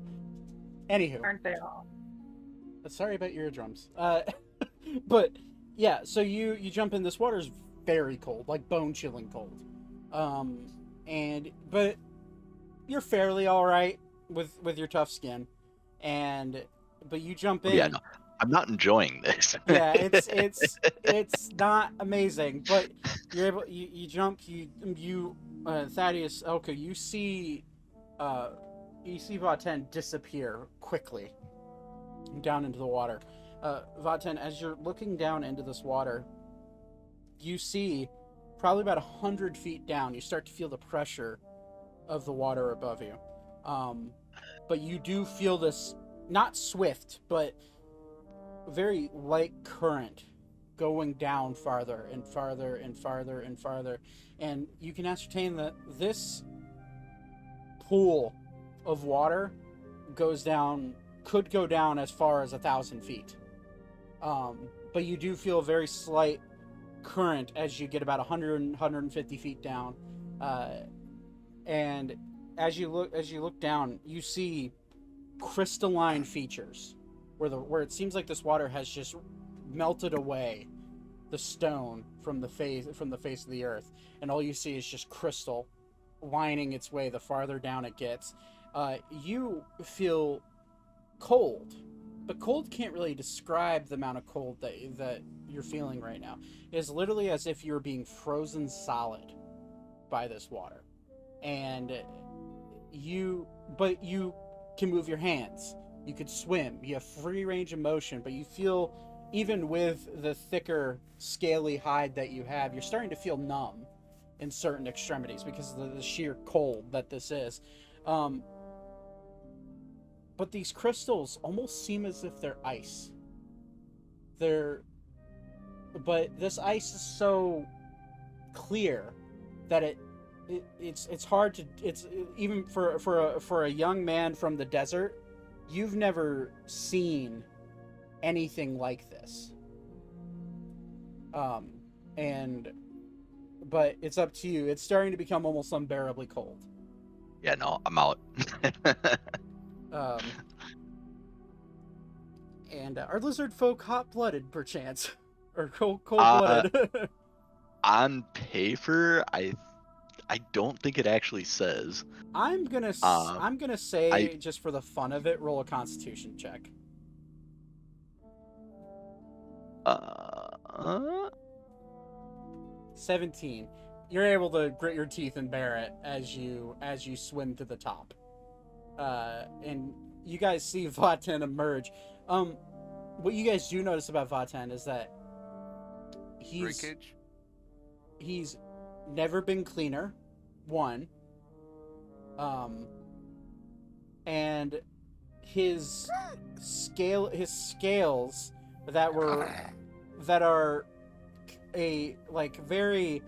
Speaker 1: Anywho.
Speaker 4: Aren't they all?
Speaker 1: Sorry about your eardrums. But yeah, so you jump in. This water's very cold, like bone-chilling cold. But you're fairly all right with your tough skin, but you jump in.
Speaker 3: Yeah, no, I'm not enjoying this.
Speaker 1: Yeah, it's not amazing, but you're able. You jump. Thaddeus, Elka, you see Vaten disappear quickly down into the water. Vaten, as you're looking down into this water, you see probably about 100 feet down, you start to feel the pressure of the water above you. But you do feel this, not swift, but very light current going down farther and farther and farther and farther. And you can ascertain that this pool of water could go down as far as 1,000 feet. But you do feel a very slight current as you get about 150 feet down. And as you look down, you see crystalline features where it seems like this water has just melted away the stone from the face of the earth, and all you see is just crystal winding its way the farther down it gets. You feel cold, but cold can't really describe the amount of cold that you're feeling right now. It is literally as if you're being frozen solid by this water. And you can move your hands. You could swim. You have free range of motion, but you feel, even with the thicker, scaly hide that you have, you're starting to feel numb in certain extremities because of the sheer cold that this is. But these crystals almost seem as if they're ice. But this ice is so clear that it's hard to, it's even for a young man from the desert, you've never seen anything like this. But it's up to you. It's starting to become almost unbearably cold.
Speaker 3: Yeah, no, I'm out.
Speaker 1: And are lizard folk hot-blooded, perchance, or cold-blooded?
Speaker 3: On paper, I don't think it actually says.
Speaker 1: I'm gonna say, just for the fun of it, roll a Constitution check. 17. You're able to grit your teeth and bear it as you swim to the top. And you guys see Vaten emerge. What you guys do notice about Vaten is that he's never been cleaner, one. And his scales that are a very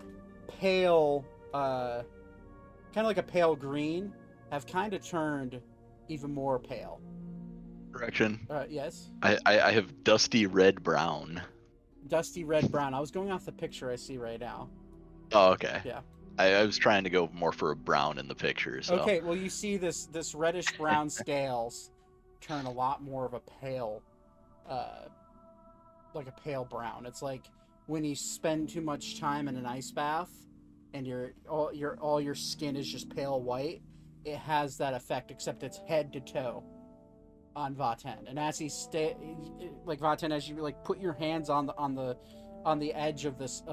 Speaker 1: pale, kind of like a pale green, have kind of turned even more pale.
Speaker 3: Correction.
Speaker 1: Yes.
Speaker 3: I have dusty red brown.
Speaker 1: Dusty red brown. I was going off the picture I see right now.
Speaker 3: Oh, okay.
Speaker 1: Yeah.
Speaker 3: I was trying to go more for a brown in the picture. So.
Speaker 1: Okay. Well, you see this reddish brown scales turn a lot more of a pale, like a pale brown. It's like when you spend too much time in an ice bath, and all your skin is just pale white. It has that effect, except it's head to toe on Vaten. And as Vaten, as you put your hands on the edge of this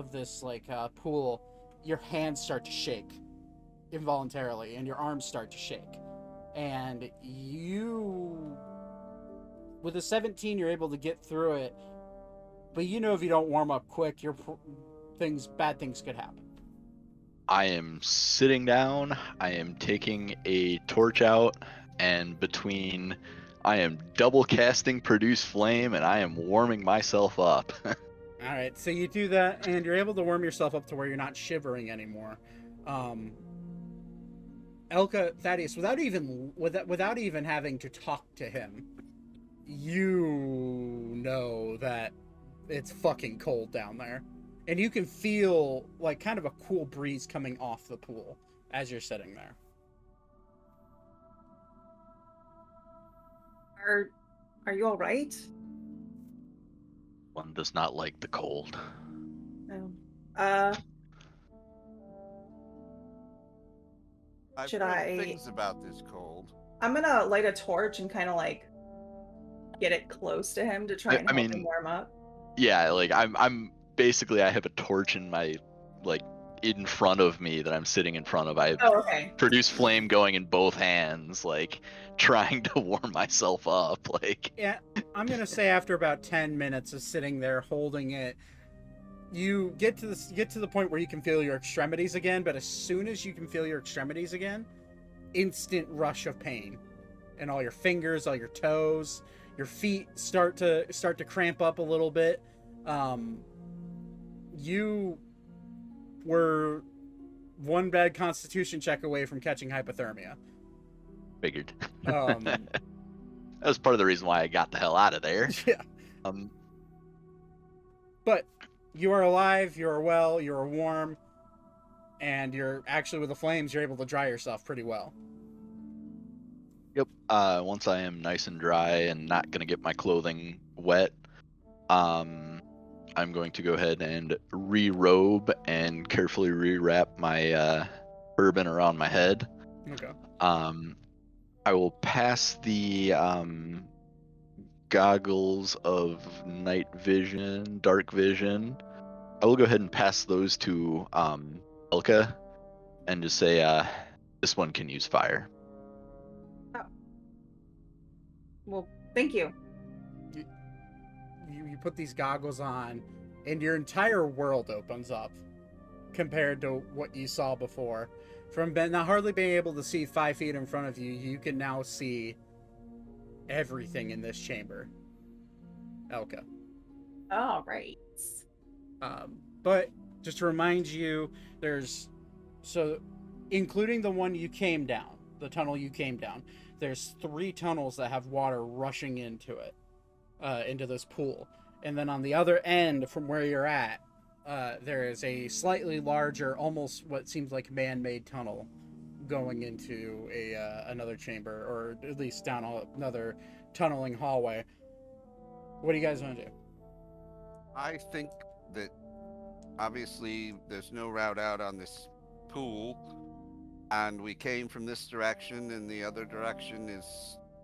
Speaker 1: pool, your hands start to shake involuntarily, and your arms start to shake. And with a 17, you're able to get through it. But if you don't warm up quick, bad things could happen.
Speaker 3: I am sitting down, I am taking a torch out, and I am double casting Produce Flame, and I am warming myself up.
Speaker 1: Alright, so you do that, and you're able to warm yourself up to where you're not shivering anymore. Elka, Thaddeus, without even having to talk to him, you know that it's fucking cold down there. And you can feel kind of a cool breeze coming off the pool as you're sitting there.
Speaker 4: Are you all right?
Speaker 3: One does not like the cold.
Speaker 4: No.
Speaker 6: I've
Speaker 4: Should
Speaker 6: heard things about this cold.
Speaker 4: I'm gonna light a torch and kind of get it close to him to try and help him warm up.
Speaker 3: Yeah, I'm basically, I have a torch in my in front of me that I'm sitting in front of. I Produce Flame going in both hands, trying to warm myself up.
Speaker 1: Yeah, I'm gonna say after about 10 minutes of sitting there holding it, you get to the point where you can feel your extremities again. But as soon as you can feel your extremities again, instant rush of pain, and all your fingers, all your toes, your feet start to cramp up a little bit. You were one bad Constitution check away from catching hypothermia.
Speaker 3: Figured.
Speaker 1: Um,
Speaker 3: That was part of the reason why I got the hell out of there.
Speaker 1: yeah.
Speaker 3: Um,
Speaker 1: But you are alive, you are well, you are warm, and you're actually with the flames, you're able to dry yourself pretty well.
Speaker 3: Yep. Once I am nice and dry and not gonna get my clothing wet, I'm going to go ahead and re-robe and carefully rewrap my turban around my head.
Speaker 1: Okay.
Speaker 3: I will pass the goggles of night vision, dark vision. I will go ahead and pass those to Elka and just say, this one can use fire.
Speaker 4: Well, thank you.
Speaker 1: You put these goggles on, and your entire world opens up compared to what you saw before. From not hardly being able to see 5 feet in front of you, you can now see everything in this chamber. Elka.
Speaker 4: All right.
Speaker 1: But just to remind you, including the one you came down, the tunnel you came down, there's 3 tunnels that have water rushing into it, into this pool. And then on the other end from where you're at, there is a slightly larger, almost what seems like man-made tunnel going into another chamber, or at least down another tunneling hallway. What do you guys want to do?
Speaker 6: I think that obviously there's no route out on this pool, and we came from this direction, and the other direction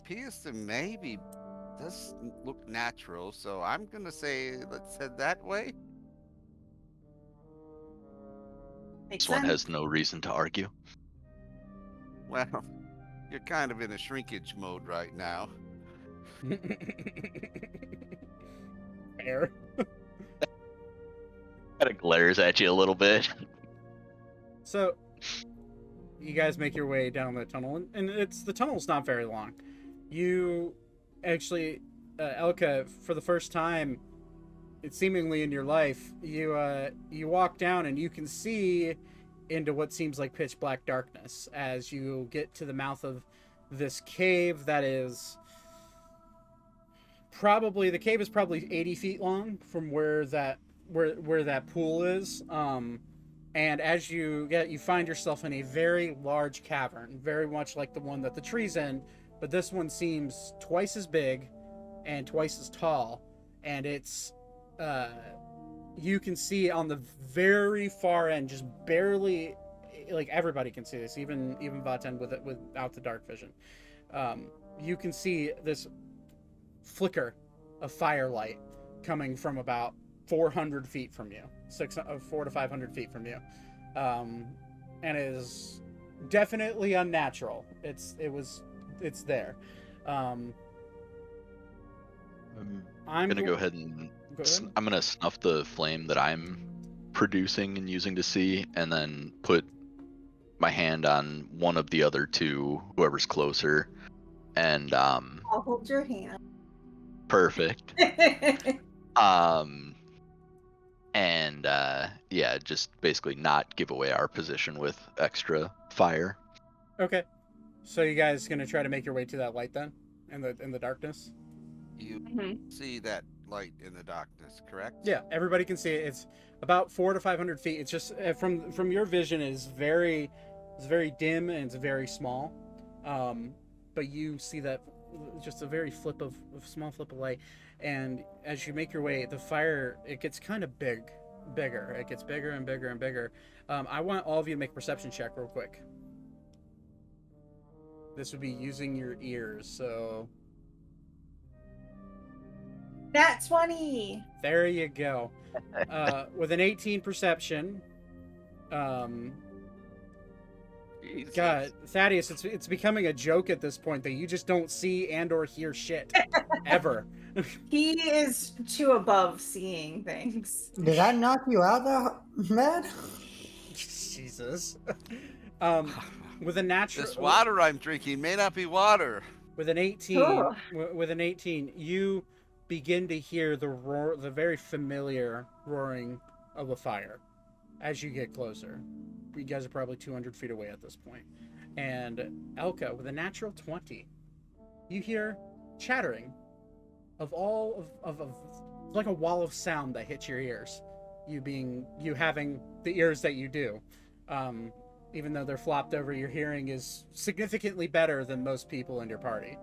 Speaker 6: appears to maybe does look natural. So I'm gonna say let's head that way.
Speaker 4: Makes
Speaker 3: This one
Speaker 4: sense.
Speaker 3: has no reason to argue.
Speaker 6: Well, you're kind of in a shrinkage mode right now.
Speaker 1: Fair.
Speaker 3: Kind of glares at you a little bit.
Speaker 1: So, you guys make your way down the tunnel, and the tunnel's not very long. You actually, Elka, for the first time, it's seemingly in your life, you walk down and you can see into what seems like pitch black darkness as you get to the mouth of this cave that is the cave is probably 80 feet long from where that pool is. And as you find yourself in a very large cavern, very much like the one that the tree's in, but this one seems twice as big and twice as tall, and it's you can see on the very far end, just barely, like everybody can see this, even Vaten without the dark vision. You can see this flicker of firelight coming from about 400 feet from you, 400 to 500 feet from you, and it is definitely unnatural. It's there.
Speaker 3: I'm gonna go ahead and I'm gonna snuff the flame that I'm producing and using to see, and then put my hand on one of the other 2, whoever's closer, and
Speaker 4: I'll hold your hand.
Speaker 3: Perfect. And yeah, just basically not give away our position with extra fire.
Speaker 1: Okay. So you guys gonna try to make your way to that light then, in the darkness?
Speaker 6: You see that light in the darkness, correct?
Speaker 1: Yeah, everybody can see it. It's about 400 to 500 feet. It's just from your vision is very dim and it's very small. But you see that just a very small flip of light, and as you make your way, the fire, it gets kind of bigger. It gets bigger and bigger and bigger. I want all of you to make a perception check real quick. This would be using your ears, so
Speaker 4: Nat 20.
Speaker 1: there you go. With an 18 perception,
Speaker 6: Jesus.
Speaker 1: God, Thaddeus, it's becoming a joke at this point that you just don't see and or hear shit ever.
Speaker 4: He is too above seeing things.
Speaker 9: Did I knock you out there, Matt?
Speaker 1: Jesus. With a natural
Speaker 6: This water I'm drinking may not be water.
Speaker 1: with an 18,
Speaker 4: Oh.
Speaker 1: with an 18, you begin to hear the roar, the very familiar roaring of a fire as you get closer. You guys are probably 200 feet away at this point. And Elka, with a natural 20, you hear chattering of all of like a wall of sound that hits your ears. You having the ears that you do. Even though they're flopped over, your hearing is significantly better than most people in your party.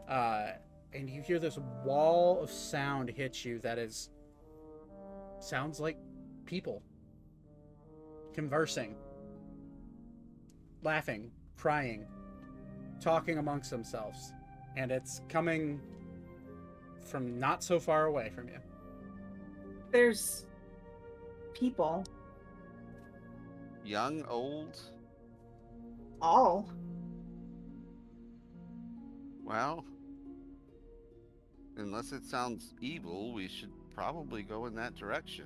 Speaker 1: And you hear this wall of sound hit you that sounds like people conversing, laughing, crying, talking amongst themselves. And it's coming from not so far away from you.
Speaker 4: There's people.
Speaker 6: Young, old?
Speaker 4: All.
Speaker 6: Well, unless it sounds evil, we should probably go in that direction.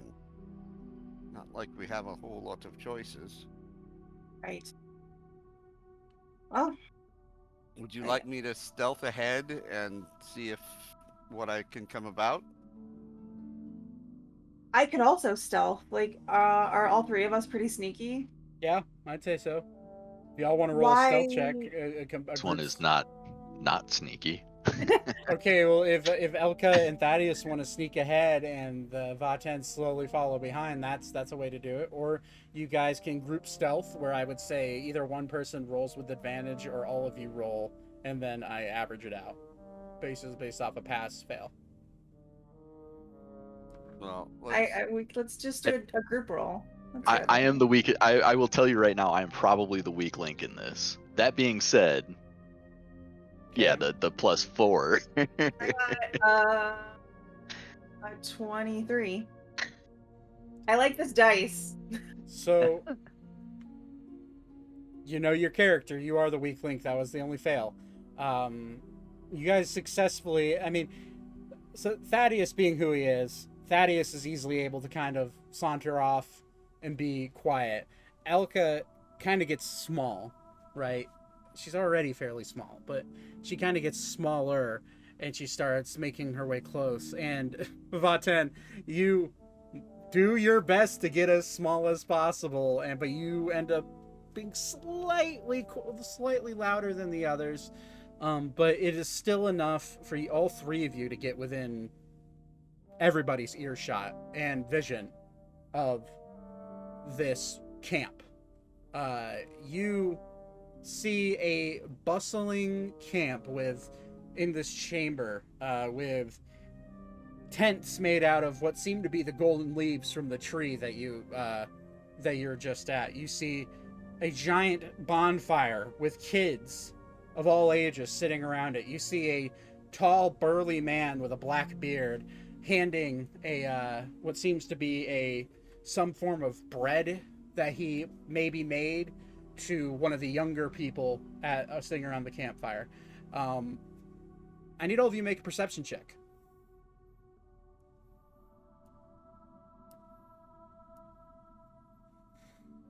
Speaker 6: Not like we have a whole lot of choices.
Speaker 4: Right. Well,
Speaker 6: would you like me to stealth ahead and see if what I can come about?
Speaker 4: I could also stealth. Like, are all three of us pretty sneaky?
Speaker 1: Yeah, I'd say so. If y'all want to roll a stealth check,
Speaker 3: This one is not sneaky.
Speaker 1: Okay, well, if Elka and Thaddeus want to sneak ahead and the Vaten slowly follow behind, that's a way to do it. Or you guys can group stealth, where I would say either one person rolls with advantage or all of you roll, and then I average it out, based off a pass fail.
Speaker 6: Well,
Speaker 4: let's just do a group roll.
Speaker 3: I am the weak. I will tell you right now, I am probably the weak link in this. That being said, yeah, the +4.
Speaker 4: I got 23. I like this dice.
Speaker 1: So, you know your character. You are the weak link. That was the only fail. You guys successfully. I mean, so Thaddeus being who he is, Thaddeus is easily able to kind of saunter off and be quiet. Elka kind of gets small, right? She's already fairly small, but she kind of gets smaller, and she starts making her way close. And Vaten, you do your best to get as small as possible, but you end up being slightly louder than the others. But it is still enough for all three of you to get within everybody's earshot and vision of this camp. You see a bustling camp in this chamber with tents made out of what seem to be the golden leaves from the tree that you're just at. You see a giant bonfire with kids of all ages sitting around it. You see a tall, burly man with a black beard handing what seems to be some form of bread that he maybe made to one of the younger people sitting around the campfire. I need all of you to make a perception check.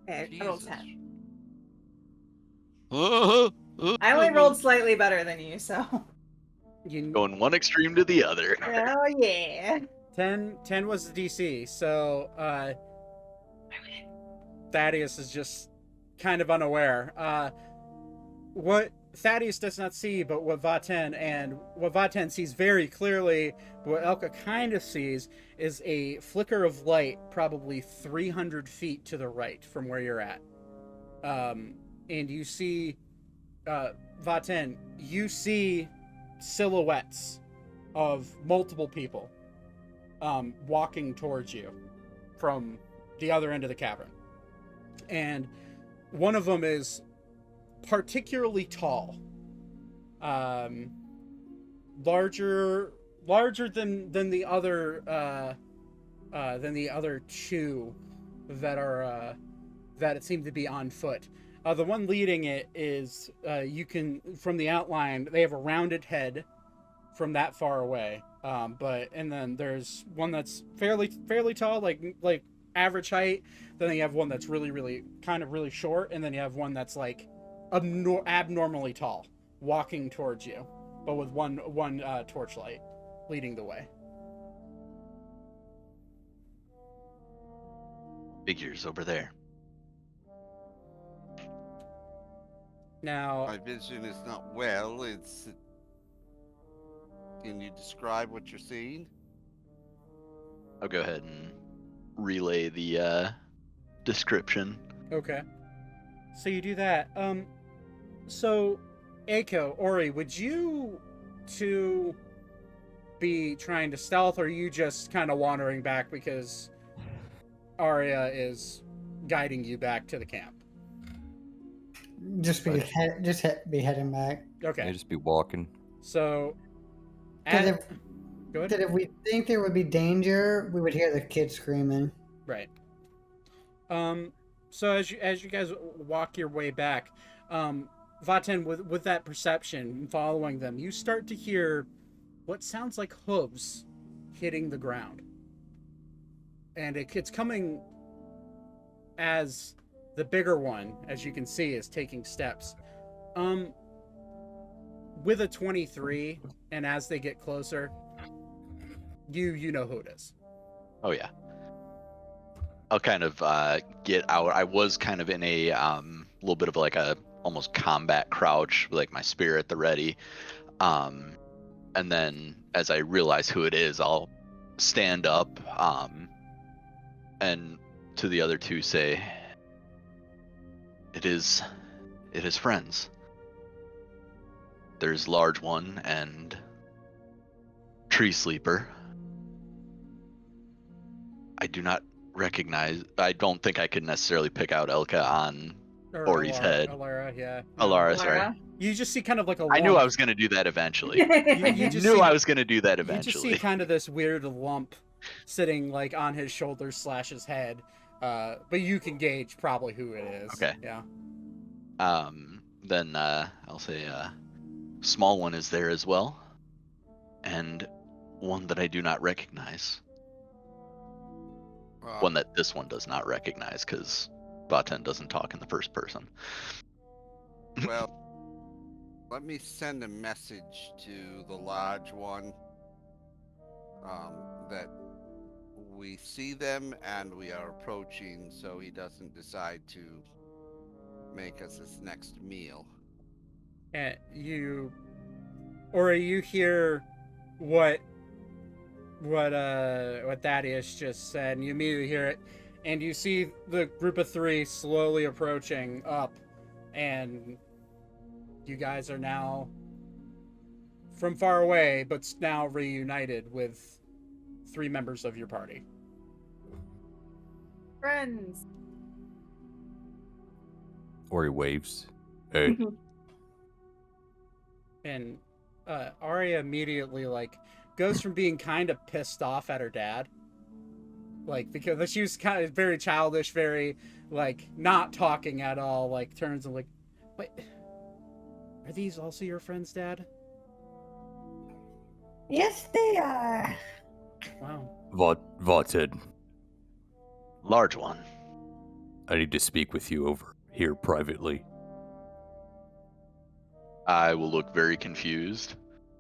Speaker 4: Okay, I rolled 10.
Speaker 3: I
Speaker 4: I only rolled slightly better than you, so.
Speaker 3: Going one extreme to the other.
Speaker 4: Oh yeah.
Speaker 1: 10 was the DC, so Thaddeus is just kind of unaware. What Thaddeus does not see, but what Vaten sees very clearly, what Elka kind of sees, is a flicker of light probably 300 feet to the right from where you're at. And you see, Vaten, you see silhouettes of multiple people walking towards you from the other end of the cavern. And one of them is particularly tall, larger than the other two that it seemed to be on foot. The one leading it is you can, from the outline, they have a rounded head from that far away. And then there's one that's fairly tall, like average height. Then you have one that's really short, and then you have one that's like abnormally tall, walking towards you, but with one torchlight leading the way.
Speaker 3: Figures over there.
Speaker 1: Now,
Speaker 6: My vision is not well. It's. Can you describe what you're seeing?
Speaker 3: I'll go ahead and relay the description.
Speaker 1: okay. So you do that. So, Eiko, Ori, would you two be trying to stealth, or are you just kind of wandering back because Arya is guiding you back to the camp?
Speaker 9: Just be heading back.
Speaker 1: Okay.
Speaker 7: May just be walking.
Speaker 1: So,
Speaker 9: Because
Speaker 1: go ahead.
Speaker 9: if we think there would be danger, we would hear the kids screaming.
Speaker 1: Right. So as you guys walk your way back, Vaten, with that perception, following them, you start to hear what sounds like hooves hitting the ground, and it's coming as the bigger one, as you can see, is taking steps. With a 23, and as they get closer, you know who it is.
Speaker 3: Oh yeah. I'll kind of get out. I was kind of in a little bit of like a almost combat crouch, with like my spear at the ready. And then as I realize who it is, I'll stand up and to the other two say, It is friends. There's Large One and Tree Sleeper. I do not recognize. I don't think I could necessarily pick out Elka on Ori's head.
Speaker 1: Alara, yeah.
Speaker 3: Alara, sorry.
Speaker 4: Alara?
Speaker 1: You just see kind of like a lump.
Speaker 3: I knew I was going to do that eventually.
Speaker 1: You just
Speaker 3: knew
Speaker 1: see-
Speaker 3: I was going to do that
Speaker 1: You just
Speaker 3: eventually.
Speaker 1: see kind of this weird lump sitting like on his shoulders / his head. But you can gauge probably who it is.
Speaker 3: Okay.
Speaker 1: Yeah.
Speaker 3: Then I'll say Small One is there as well, and one that I do not recognize. One that this one does not recognize, because Vaten doesn't talk in the first person.
Speaker 6: Well, let me send a message to the Large One that we see them and we are approaching, so he doesn't decide to make us his next meal.
Speaker 1: And or you hear what Thaddeus just said, and you immediately hear it, and you see the group of three slowly approaching up, and you guys are now from far away, but now reunited with 3 members of your party.
Speaker 4: Friends.
Speaker 7: Ori waves. Hey.
Speaker 1: And Arya immediately goes from being kind of pissed off at her dad, because she was kind of very childish, very not talking at all, turns and wait, are these also your friends, Dad?
Speaker 8: Yes, they are.
Speaker 1: Wow.
Speaker 7: Vaten,
Speaker 3: Large One.
Speaker 7: I need to speak with you over here privately.
Speaker 3: I will look very confused.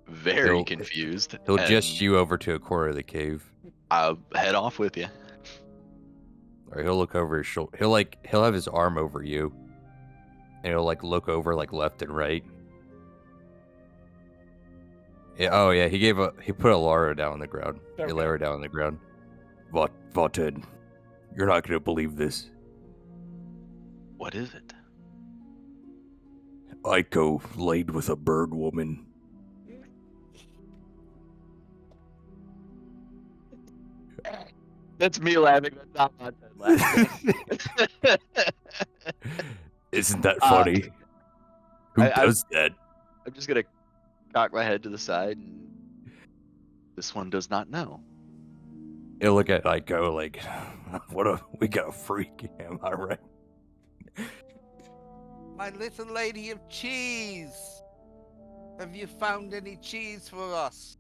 Speaker 3: Very confused.
Speaker 7: He'll
Speaker 3: and
Speaker 7: gest you over to a corner of the cave.
Speaker 3: I'll head off with you.
Speaker 7: Or he'll look over his shoulder. He'll have his arm over you. And he'll look over left and right. Yeah, oh yeah, he put Alara down on the ground.
Speaker 1: Okay.
Speaker 7: He lay her down on the ground. Vaten, you're not gonna believe this.
Speaker 3: What is it?
Speaker 7: Aiko laid with a bird woman.
Speaker 3: That's me laughing. That's not my laughing.
Speaker 7: Isn't that funny? Who does that?
Speaker 3: I'm just gonna cock my head to the side, and this one does not know.
Speaker 7: He'll look at Aiko we got a freak, am I right?
Speaker 6: My little lady of cheese! Have you found any cheese for us?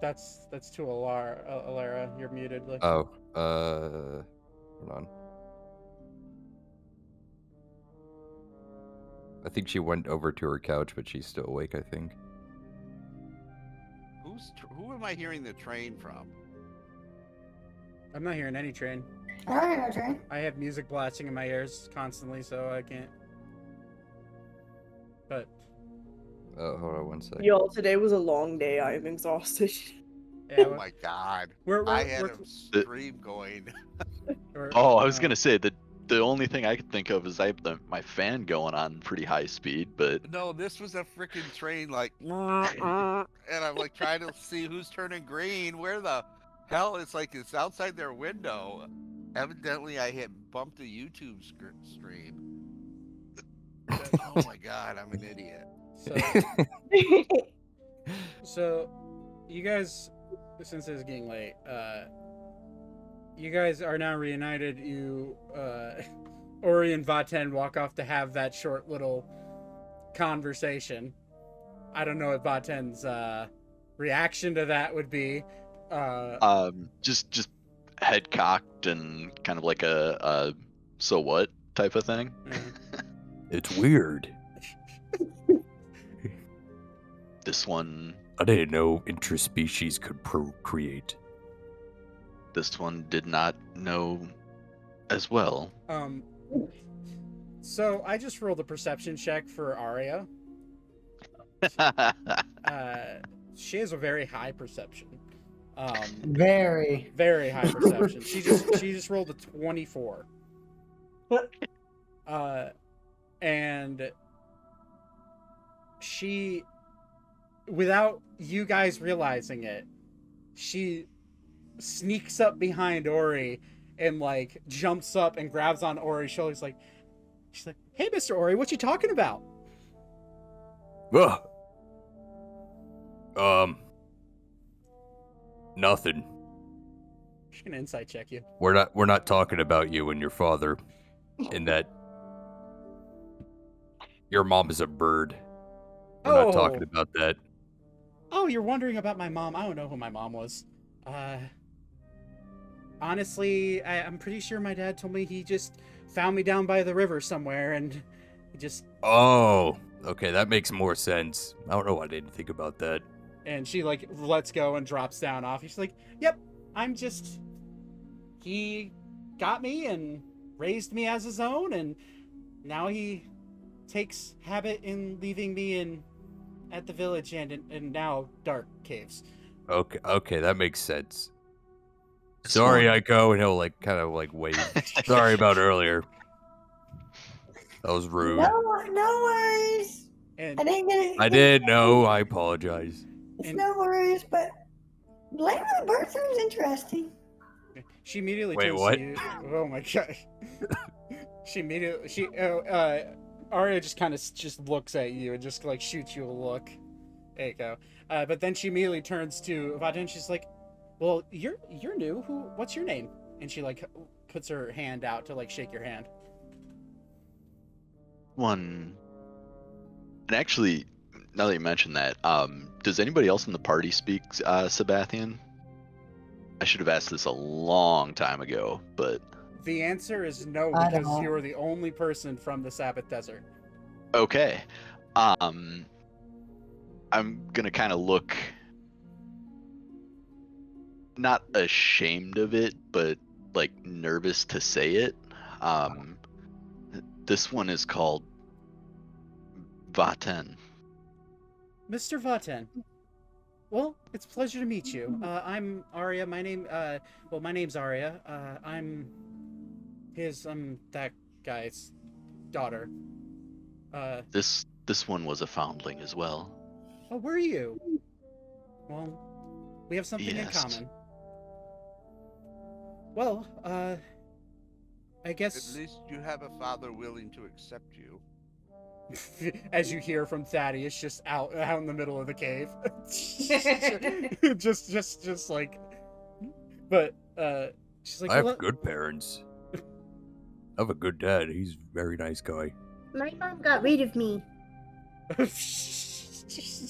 Speaker 1: That's to Alara. You're muted.
Speaker 7: Oh, hold on. I think she went over to her couch, but she's still awake, I think.
Speaker 6: Who am I hearing the train from?
Speaker 1: I'm not hearing any train.
Speaker 8: I don't hear no train.
Speaker 1: I have music blasting in my ears constantly, so I can't. But
Speaker 7: Oh, hold on 1 second.
Speaker 11: Y'all, today was a long day. I am exhausted.
Speaker 1: yeah,
Speaker 6: Oh my god.
Speaker 1: we're
Speaker 6: I had a stream going.
Speaker 3: Oh, I was gonna say that the only thing I could think of is I have my fan going on pretty high speed, but
Speaker 6: No, this was a freaking train, like, and I'm like trying to see who's turning green. Where the hell? It's like it's outside their window. Evidently, I had bumped a YouTube stream. Oh my god, I'm an idiot.
Speaker 1: So, you guys, since it's getting late, you guys are now reunited. You, Ori and Vaten walk off to have that short little conversation. I don't know what Vaten's reaction to that would be.
Speaker 3: just head cocked and kind of like a so what type of thing.
Speaker 7: It's weird.
Speaker 3: This one.
Speaker 7: I didn't know interspecies could procreate.
Speaker 3: This one did not know as well.
Speaker 1: So I just rolled a perception check for Arya. She has a very high perception.
Speaker 9: Very.
Speaker 1: Very high perception. She just rolled a 24. And she, without you guys realizing it, she sneaks up behind Ori and like jumps up and grabs on Ori's shoulders. She's like, "Hey, Mr. Ori, what you talking about?"
Speaker 7: Nothing.
Speaker 1: She's gonna insight check you.
Speaker 7: We're not talking about you and your father, in that your mom is a bird. We're not talking about that.
Speaker 1: Oh, you're wondering about my mom. I don't know who my mom was. Honestly, I'm pretty sure my dad told me he just found me down by the river somewhere, and he just...
Speaker 7: Oh, okay, that makes more sense. I don't know why I didn't think about that.
Speaker 1: And she, like, lets go and drops down off. She's like, "Yep, I'm just... He got me and raised me as his own, and now he takes habit in leaving me at the village and now dark caves."
Speaker 7: Okay, that makes sense. Sorry, Aiko, and he'll like kind of like wave. Sorry about earlier. That was rude.
Speaker 8: No worries.
Speaker 1: And
Speaker 8: I didn't get it.
Speaker 7: I did know. I apologize.
Speaker 8: It's no worries, but Land of the Bird sounds interesting.
Speaker 1: She immediately
Speaker 7: Wait,
Speaker 1: turns
Speaker 7: what?
Speaker 1: to you. Oh my god. Arya just kind of just looks at you and just like shoots you a look. There you go. But then she immediately turns to Vaden. She's like, "Well, you're new. What's your name?" And she like puts her hand out to like shake your hand.
Speaker 3: One. And actually, now that you mention that, does anybody else in the party speak Sabathian? I should have asked this a long time ago, but...
Speaker 1: The answer is no,
Speaker 9: I
Speaker 1: because
Speaker 9: don't.
Speaker 1: you're the only person from the Sabbath Desert.
Speaker 3: Okay. I'm gonna kind of look... not ashamed of it, but, like, nervous to say it. This one is called... Vaten.
Speaker 1: Mr. Vaten. Well, it's a pleasure to meet you. I'm Arya. My name's Arya. I'm that guy's daughter.
Speaker 3: This one was a foundling as well.
Speaker 1: Oh, were you? Well, we have something in
Speaker 3: Yes.
Speaker 1: common. Well, I guess...
Speaker 6: At least you have a father willing to accept you.
Speaker 1: As you hear from Thaddeus, just out in the middle of the cave. just like... But, she's like...
Speaker 7: I have
Speaker 1: "Well,
Speaker 7: good parents. I have a good dad. He's a very nice guy.
Speaker 2: My mom got rid of me.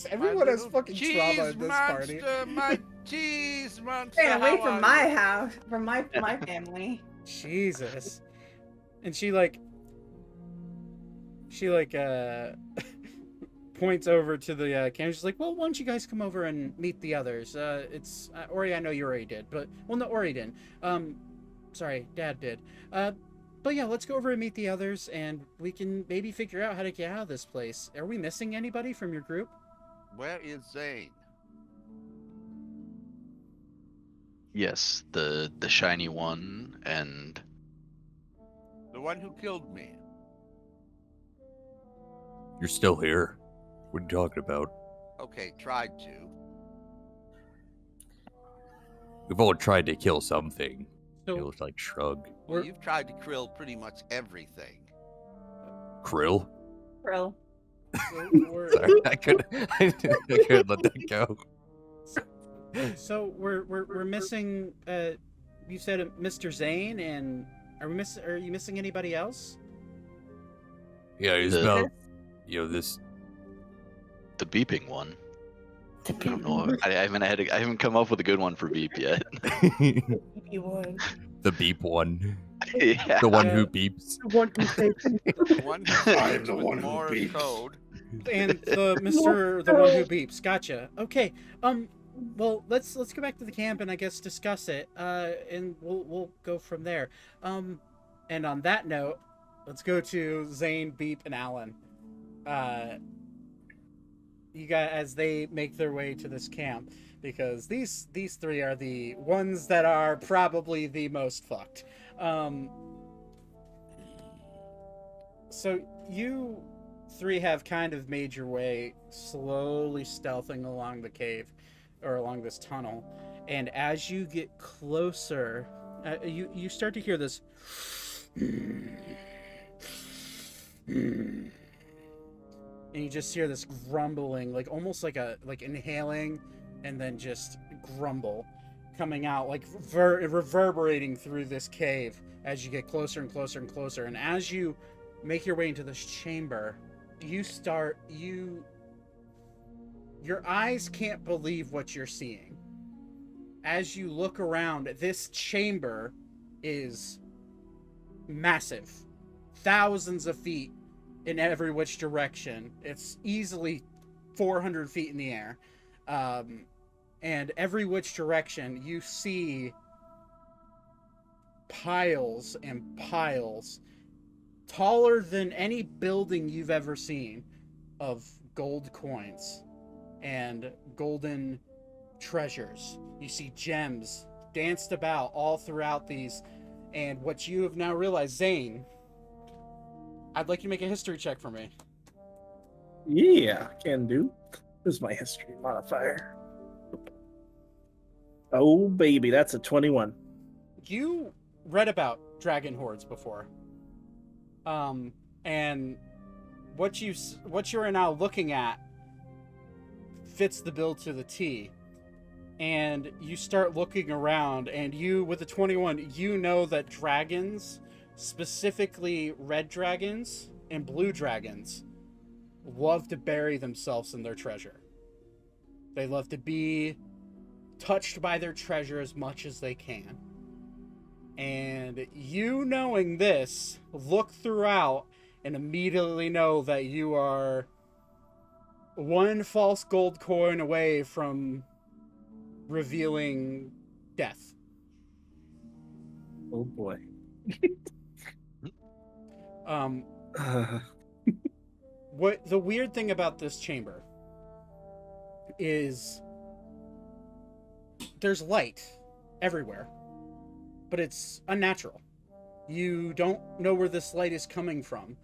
Speaker 1: Everyone has
Speaker 6: little
Speaker 1: fucking trauma in this party.
Speaker 6: My cheese monster.
Speaker 4: Stay away
Speaker 6: how
Speaker 4: from
Speaker 6: are
Speaker 4: my
Speaker 6: you?
Speaker 4: house, from my family.
Speaker 1: Jesus. And she points over to the camp. She's like, well, why don't you guys come over and meet the others? It's Ori, I know you already did, but well, no, Ori didn't. Sorry, Dad did. But yeah, let's go over and meet the others, and we can maybe figure out how to get out of this place. Are we missing anybody from your group?
Speaker 6: Where is Zane?
Speaker 3: Yes, the shiny one and
Speaker 6: The one who killed me.
Speaker 7: You're still here. What are you talking about?
Speaker 6: Okay, tried to.
Speaker 7: We've all tried to kill something.
Speaker 1: So
Speaker 7: It looks like shrug.
Speaker 6: Well, you've tried to kill pretty much everything.
Speaker 7: Krill?
Speaker 4: Brill.
Speaker 7: Sorry, I couldn't let that go.
Speaker 1: So we're missing. You said Mr. Zane, and are you missing anybody else?
Speaker 7: Yeah, he's
Speaker 3: The-
Speaker 7: about, this.
Speaker 3: the beeping one. I don't know. I haven't come up with a good one for beep yet.
Speaker 11: You won.
Speaker 7: The beep one.
Speaker 3: Yeah.
Speaker 7: The one
Speaker 1: Yeah.
Speaker 7: who beeps.
Speaker 11: The one who takes
Speaker 6: The one who
Speaker 5: I am
Speaker 6: speaks
Speaker 5: the
Speaker 6: with
Speaker 5: one who
Speaker 6: Morse
Speaker 5: beeps.
Speaker 6: code.
Speaker 1: And the the one who beeps. Gotcha. Okay. Well, let's go back to the camp and I guess discuss it. And we'll go from there. And on that note, let's go to Zane, Beep, and Alan. You guys, as they make their way to this camp, because these three are the ones that are probably the most fucked. So you three have kind of made your way slowly stealthing along the cave or along this tunnel, and as you get closer, you start to hear this and you just hear this grumbling, like almost like inhaling and then just grumble coming out, like reverberating through this cave as you get closer and closer and closer. And as you make your way into this chamber, your eyes can't believe what you're seeing. As you look around, this chamber is massive, thousands of feet in every which direction. It's easily 400 feet in the air. And every which direction you see piles and piles, taller than any building you've ever seen, of gold coins and golden treasures. You see gems danced about all throughout these. And what you have now realized, Zane, I'd like you to make a history check for me.
Speaker 10: Yeah, can do. This is my history modifier. Oh, baby, that's a 21.
Speaker 1: You read about dragon hordes before. And what you are now looking at fits the bill to the T. And you start looking around, and you, with the 21, you know that dragons, specifically red dragons and blue dragons, love to bury themselves in their treasure. They love to be touched by their treasure as much as they can. And you, knowing this, look throughout and immediately know that you are one false gold coin away from revealing death.
Speaker 10: Oh boy.
Speaker 1: What the weird thing about this chamber is there's light everywhere, but it's unnatural. You don't know where this light is coming from,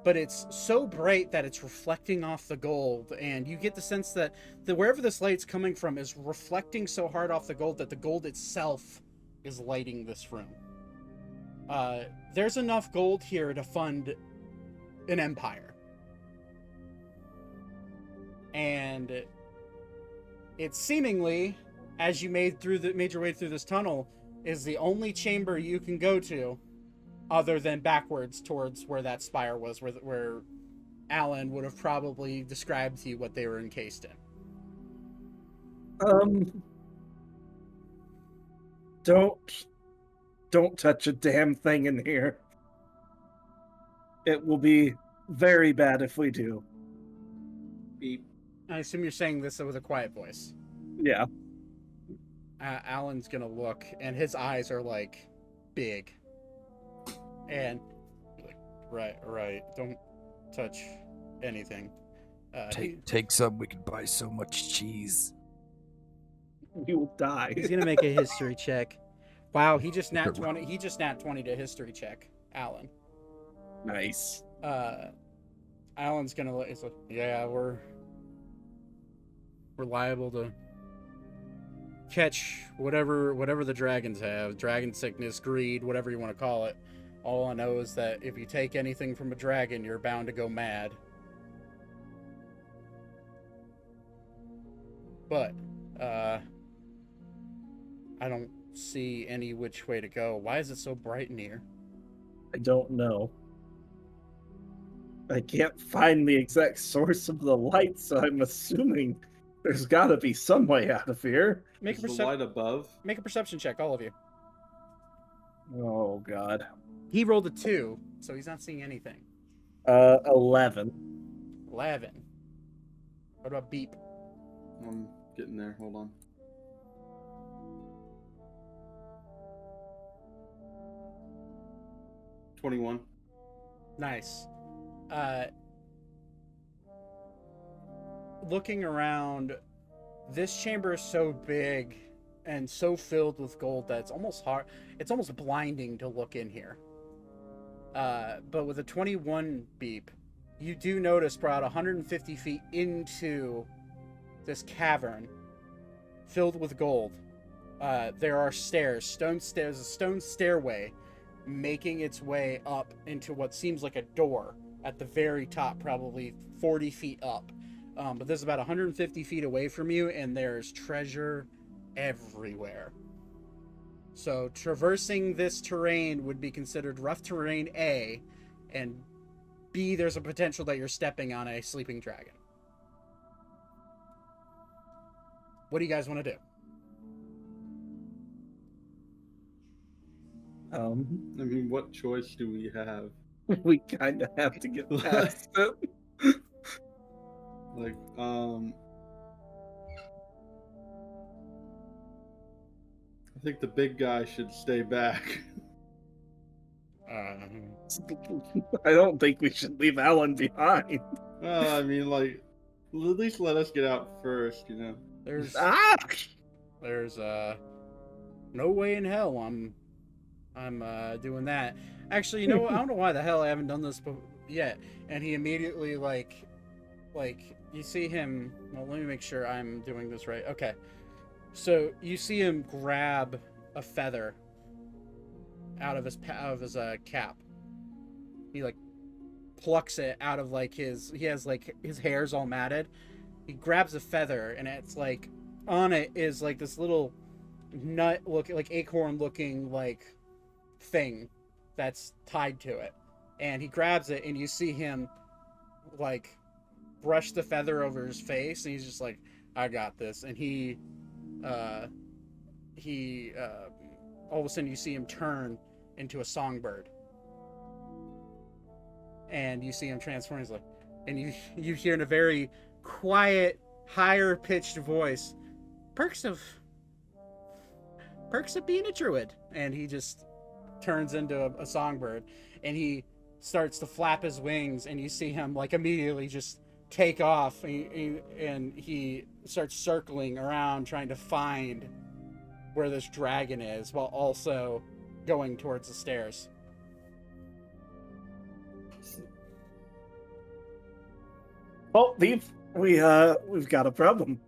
Speaker 1: but it's so bright that it's reflecting off the gold, and you get the sense that wherever this light's coming from is reflecting so hard off the gold that the gold itself is lighting this room. There's enough gold here to fund an empire. And it's seemingly, as you made your way through this tunnel, is the only chamber you can go to other than backwards towards where that spire was, where Alan would have probably described to you what they were encased in.
Speaker 10: Don't touch a damn thing in here. It will be very bad if we do.
Speaker 5: Beep.
Speaker 1: I assume you're saying this with a quiet voice.
Speaker 10: Yeah.
Speaker 1: Alan's gonna look, and his eyes are like big. And right. Don't touch anything.
Speaker 7: Take some. We can buy so much cheese.
Speaker 10: We will die.
Speaker 1: He's gonna make a history check. Wow, he just nat 20. He just nat 20 to history check, Alan.
Speaker 10: Nice.
Speaker 1: Alan's gonna. It's like, yeah, we're liable to catch whatever the dragons have. Dragon sickness, greed, whatever you want to call it. All I know is that if you take anything from a dragon, you're bound to go mad. But I don't see any which way to go. Why is it so bright in here?
Speaker 10: I don't know. I can't find the exact source of the light, so I'm assuming there's got to be some way out of here.
Speaker 1: Make
Speaker 5: Is the light above?
Speaker 1: Make a perception check, all of you.
Speaker 10: Oh God.
Speaker 1: He rolled a 2, so he's not seeing anything.
Speaker 10: 11.
Speaker 1: 11. What about Beep?
Speaker 5: I'm getting there. Hold on. $21.
Speaker 1: Nice. Looking around, this chamber is so big and so filled with gold that it's almost hard. It's almost blinding to look in here. But with a 21 Beep, you do notice about 150 feet into this cavern filled with gold. There are stairs, stone stairs, a stone stairway making its way up into what seems like a door at the very top, probably 40 feet up. But this is about 150 feet away from you, and there's treasure everywhere. So traversing this terrain would be considered rough terrain A, and B, there's a potential that you're stepping on a sleeping dragon. What do you guys want to do?
Speaker 5: I mean, what choice do we have?
Speaker 10: We kind of have to get past it.
Speaker 5: Like, I think the big guy should stay back.
Speaker 10: I don't think we should leave Alan behind.
Speaker 5: Well, I mean, like, at least let us get out first, you know.
Speaker 1: There's
Speaker 10: There's
Speaker 1: no way in hell I'm doing that. Actually, you know what? I don't know why the hell I haven't done this yet. And he immediately like you see him. Well, let me make sure I'm doing this right. Okay, so you see him grab a feather out of his cap. He like plucks it out of like his. He has like his hair's all matted. He grabs a feather, and it's like on it is like this little nut looking, like acorn looking like thing that's tied to it. And he grabs it, and you see him like brush the feather over his face, and he's just like, I got this. And he all of a sudden you see him turn into a songbird, and you see him transform. He's like, and you hear in a very quiet, higher pitched voice, perks of being a druid. And he just turns into a songbird, and he starts to flap his wings, and you see him like immediately just take off, and he starts circling around trying to find where this dragon is, while also going towards the stairs.
Speaker 10: Oh, we've got a problem.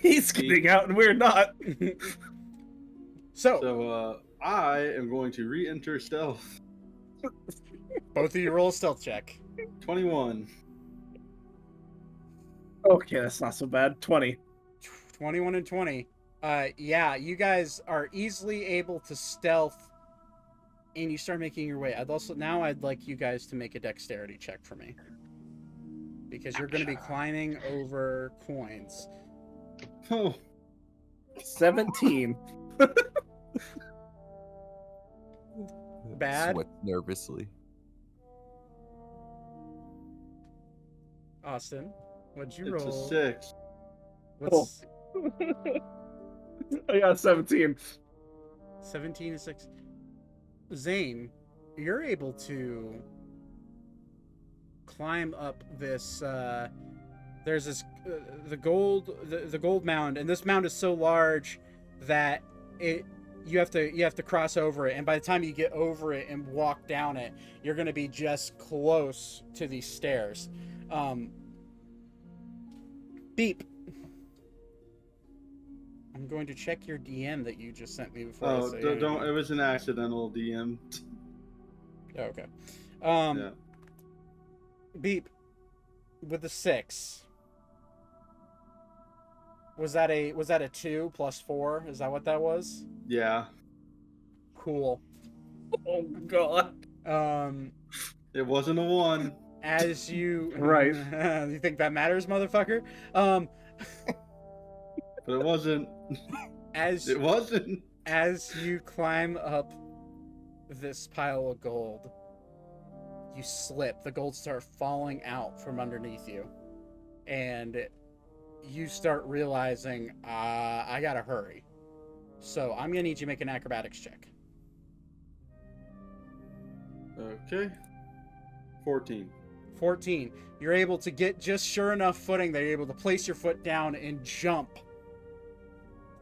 Speaker 10: He's getting out and we're not.
Speaker 5: So I am going to re-enter stealth.
Speaker 1: Both of you roll a stealth check.
Speaker 5: 21.
Speaker 10: Okay, that's not so bad. 20.
Speaker 1: 21 and 20. Yeah, you guys are easily able to stealth, and you start making your way. I'd like you guys to make a dexterity check for me, because you're going to be climbing over coins.
Speaker 5: Oh.
Speaker 10: 17.
Speaker 1: Bad.
Speaker 7: Sweat nervously.
Speaker 1: Austin, What'd you
Speaker 5: It's
Speaker 1: roll?
Speaker 5: a 6.
Speaker 1: What's
Speaker 10: I got 17.
Speaker 1: 17 to 6? Zane, you're able to climb up this. There's this the gold mound, and this mound is so large that you have to cross over it, and by the time you get over it and walk down it, you're going to be just close to these stairs. Beep. I'm going to check your DM that you just sent me before.
Speaker 5: Oh, don't. It was an accidental DM.
Speaker 1: Oh, okay.
Speaker 5: Yeah.
Speaker 1: Beep. With the 6. Was that a 2 plus 4? Is that what that was?
Speaker 5: Yeah.
Speaker 1: Cool.
Speaker 10: Oh god.
Speaker 5: It wasn't a 1.
Speaker 1: As you
Speaker 10: Right.
Speaker 1: You think that matters, motherfucker?
Speaker 5: But it wasn't. It wasn't.
Speaker 1: As you climb up this pile of gold, you slip. The gold starts falling out from underneath you, and you start realizing, I gotta hurry. So I'm gonna need you to make an acrobatics check.
Speaker 5: Okay. 14.
Speaker 1: 14. You're able to get just sure enough footing that you're able to place your foot down and jump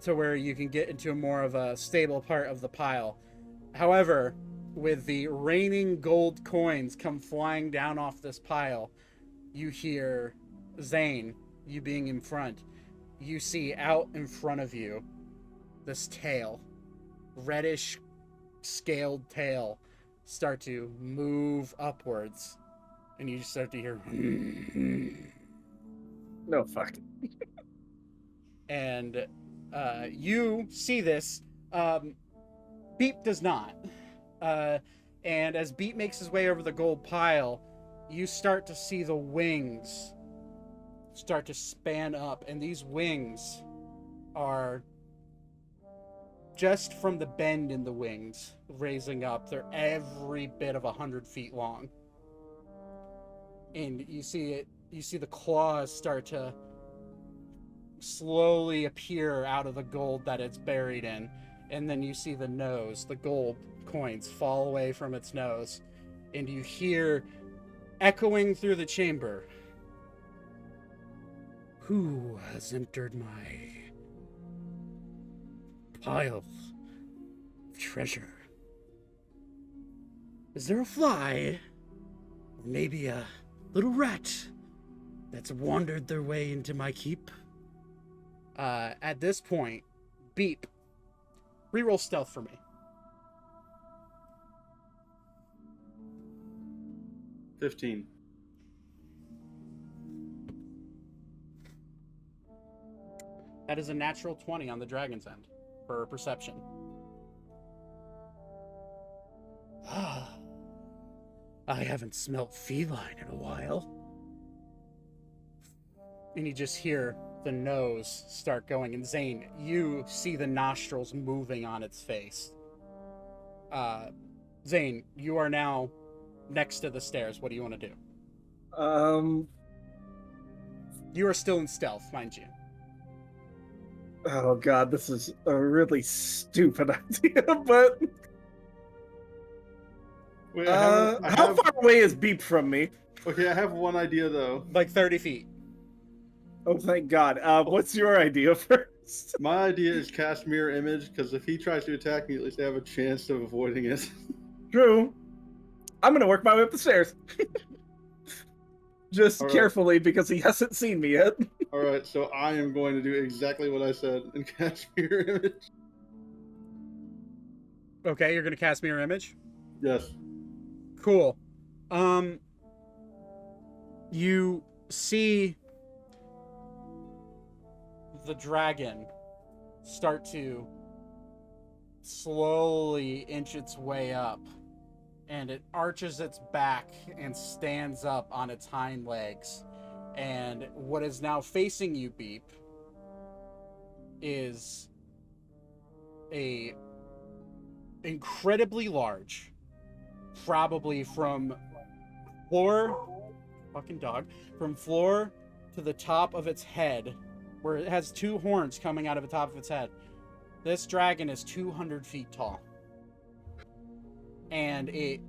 Speaker 1: to where you can get into more of a stable part of the pile. However, with the raining gold coins come flying down off this pile, you hear Zane, you being in front, you see out in front of you this tail, reddish scaled tail, start to move upwards, and you start to hear
Speaker 10: No, fuck.
Speaker 1: and you see this. Beep does not. And as Beep makes his way over the gold pile, you start to see the wings start to span up, and these wings are just from the bend in the wings raising up. They're every bit of 100 feet long, and you see the claws start to slowly appear out of the gold that it's buried in, and then you see the nose, the gold coins fall away from its nose, and you hear echoing through the chamber, "Who has entered my pile of treasure? Is there a fly? Or maybe a little rat that's wandered their way into my keep?" At this point, Beep, reroll stealth for me.
Speaker 5: 15.
Speaker 1: That is a natural 20 on the dragon's end for perception. I haven't smelt feline in a while. And you just hear the nose start going. And Zane, you see the nostrils moving on its face. Zane, you are now next to the stairs. What do you want to do? You are still in stealth, mind you.
Speaker 10: Oh god, this is a really stupid idea, but
Speaker 5: Wait,
Speaker 10: how far away is Beep from me?
Speaker 5: Okay, I have one idea though.
Speaker 1: Like 30 feet.
Speaker 10: Oh, thank god. What's your idea first?
Speaker 5: My idea is cast mirror image, because if he tries to attack me, at least I have a chance of avoiding it.
Speaker 10: True. I'm gonna work my way up the stairs. Just
Speaker 5: All right.
Speaker 10: carefully, because he hasn't seen me yet.
Speaker 5: Alright, so I am going to do exactly what I said and cast mirror image.
Speaker 1: Okay, you're gonna cast mirror image?
Speaker 5: Yes.
Speaker 1: Cool. You see the dragon start to slowly inch its way up, and it arches its back and stands up on its hind legs. And what is now facing you, Beep, is a incredibly large, probably from floor to the top of its head, where it has 2 horns coming out of the top of its head. This dragon is 200 feet tall. And it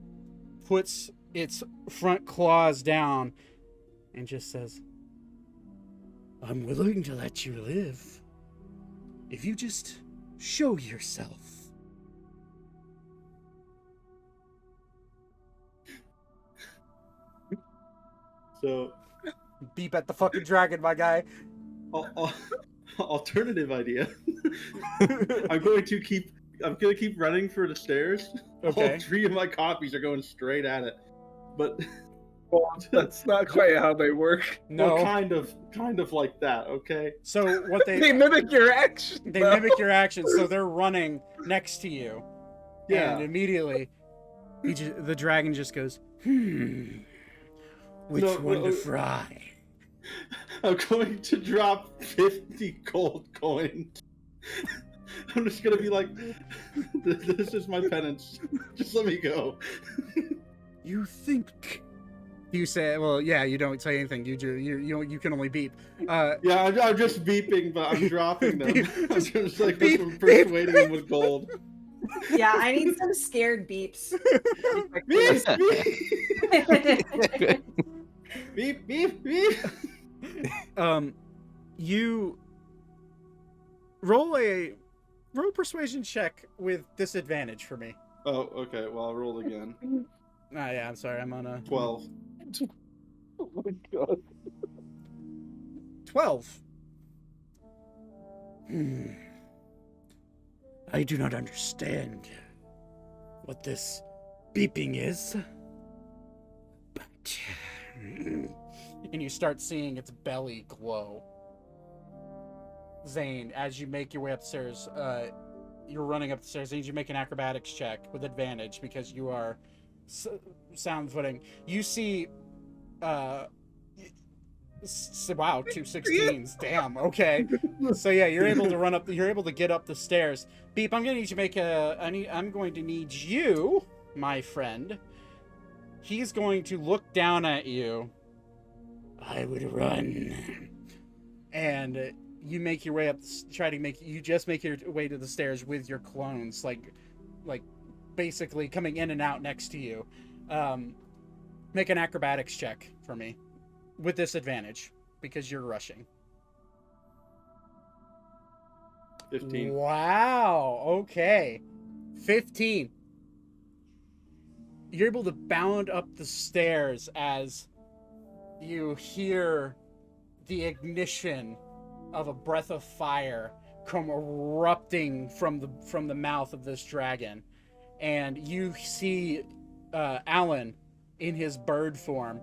Speaker 1: puts its front claws down and just says, I'm willing to let you live if you just show yourself.
Speaker 5: So,
Speaker 1: Beep at the fucking dragon, my guy.
Speaker 5: Alternative idea. I'm going to keep running for the stairs.
Speaker 1: Okay.
Speaker 5: All 3 of my copies are going straight at it. But
Speaker 10: Well, that's not quite how they work.
Speaker 1: No.
Speaker 5: well, kind of like that, okay?
Speaker 1: So what
Speaker 10: They mimic your action.
Speaker 1: They
Speaker 10: though.
Speaker 1: mimic your actions, so they're running next to you.
Speaker 5: Yeah.
Speaker 1: And immediately, the dragon just goes, which
Speaker 5: No,
Speaker 1: one to
Speaker 5: no.
Speaker 1: fry?
Speaker 5: I'm going to drop 50 gold coins. I'm just gonna be like, this is my penance. Just let me go.
Speaker 1: You think? You say, well, yeah, you don't say anything. You can only beep.
Speaker 5: Yeah, I'm just beeping, but I'm dropping them.
Speaker 1: Beep.
Speaker 5: I'm just like
Speaker 1: Beep,
Speaker 5: persuading them with gold.
Speaker 4: Yeah, I need some scared beeps.
Speaker 5: Beep, beep, beep, beep.
Speaker 1: You roll a persuasion check with disadvantage for me.
Speaker 5: Oh, okay. Well, I'll roll again.
Speaker 1: Ah, yeah, I'm sorry. I'm on a
Speaker 5: 12.
Speaker 10: Oh my god.
Speaker 1: 12. I do not understand what this beeping is, but... And you start seeing its belly glow. Zane, as you make your way upstairs, you're running up the stairs. I need you to make an acrobatics check with advantage because you are sound footing. You see, wow, 2 16s. Damn. Okay. So yeah, you're able to run up. You're able to get up the stairs. Beep. I'm gonna need you to make a. I'm going to need you, my friend. He's going to look down at you. I would run. And you make your way up. You just make your way to the stairs with your clones, like basically coming in and out next to you. Make an acrobatics check for me with disadvantage because you're rushing.
Speaker 5: 15.
Speaker 1: Wow. Okay. 15. You're able to bound up the stairs as you hear the ignition of a breath of fire come erupting from the mouth of this dragon, and you see Alan in his bird form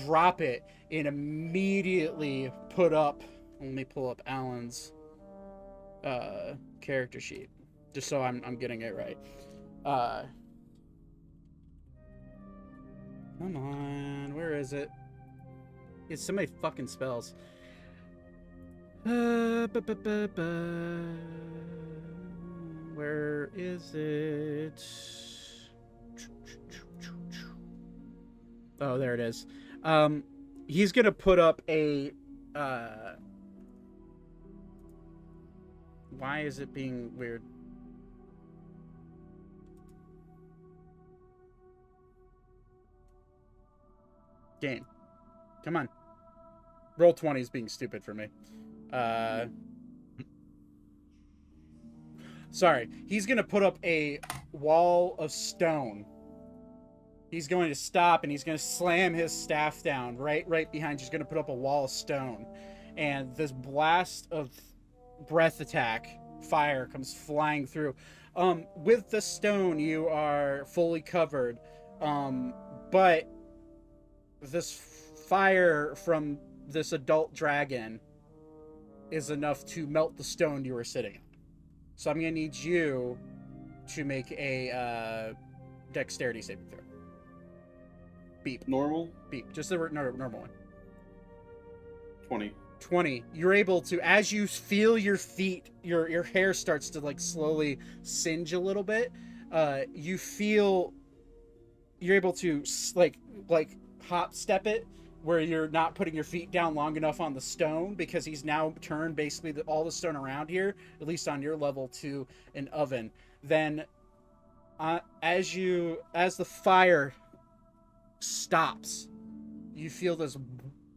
Speaker 1: drop it and immediately put up. Let me pull up Alan's character sheet just so I'm getting it right. Come on, where is it? It's so many fucking spells. Where is it? Oh, there it is. He's gonna put up a why is it being weird? Game. Come on. Roll 20 is being stupid for me. Sorry. He's going to put up a wall of stone. He's going to stop and he's going to slam his staff down right behind you. He's going to put up a wall of stone. And this blast of breath attack fire comes flying through. With the stone, you are fully covered. But this fire from this adult dragon is enough to melt the stone you were sitting on. So I'm gonna need you to make a dexterity saving throw. Beep.
Speaker 5: Normal?
Speaker 1: Beep. Just the normal one.
Speaker 5: 20.
Speaker 1: You're able to, as you feel your feet, your hair starts to like slowly singe a little bit. You feel you're able to like hop step it where you're not putting your feet down long enough on the stone, because he's now turned basically all the stone around here, at least on your level, to an oven. Then as the fire stops, you feel this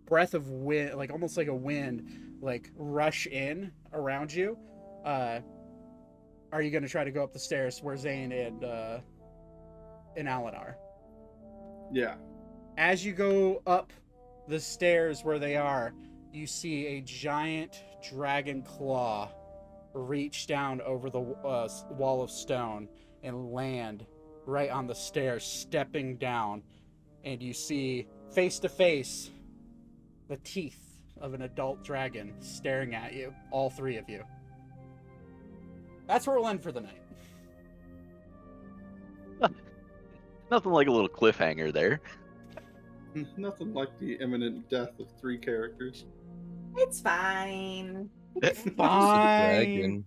Speaker 1: breath of wind, like almost like a wind, like rush in around you. Are you going to try to go up the stairs where Zane and Alan are?
Speaker 5: Yeah.
Speaker 1: As you go up the stairs where they are, you see a giant dragon claw reach down over the wall of stone and land right on the stairs, stepping down. And you see, face to face, the teeth of an adult dragon staring at you, all three of you. That's where we'll end for the night.
Speaker 3: Nothing like a little cliffhanger there.
Speaker 5: Nothing like the imminent death of 3 characters.
Speaker 4: It's fine.
Speaker 1: It's
Speaker 7: Just a
Speaker 1: fine.
Speaker 7: dragon.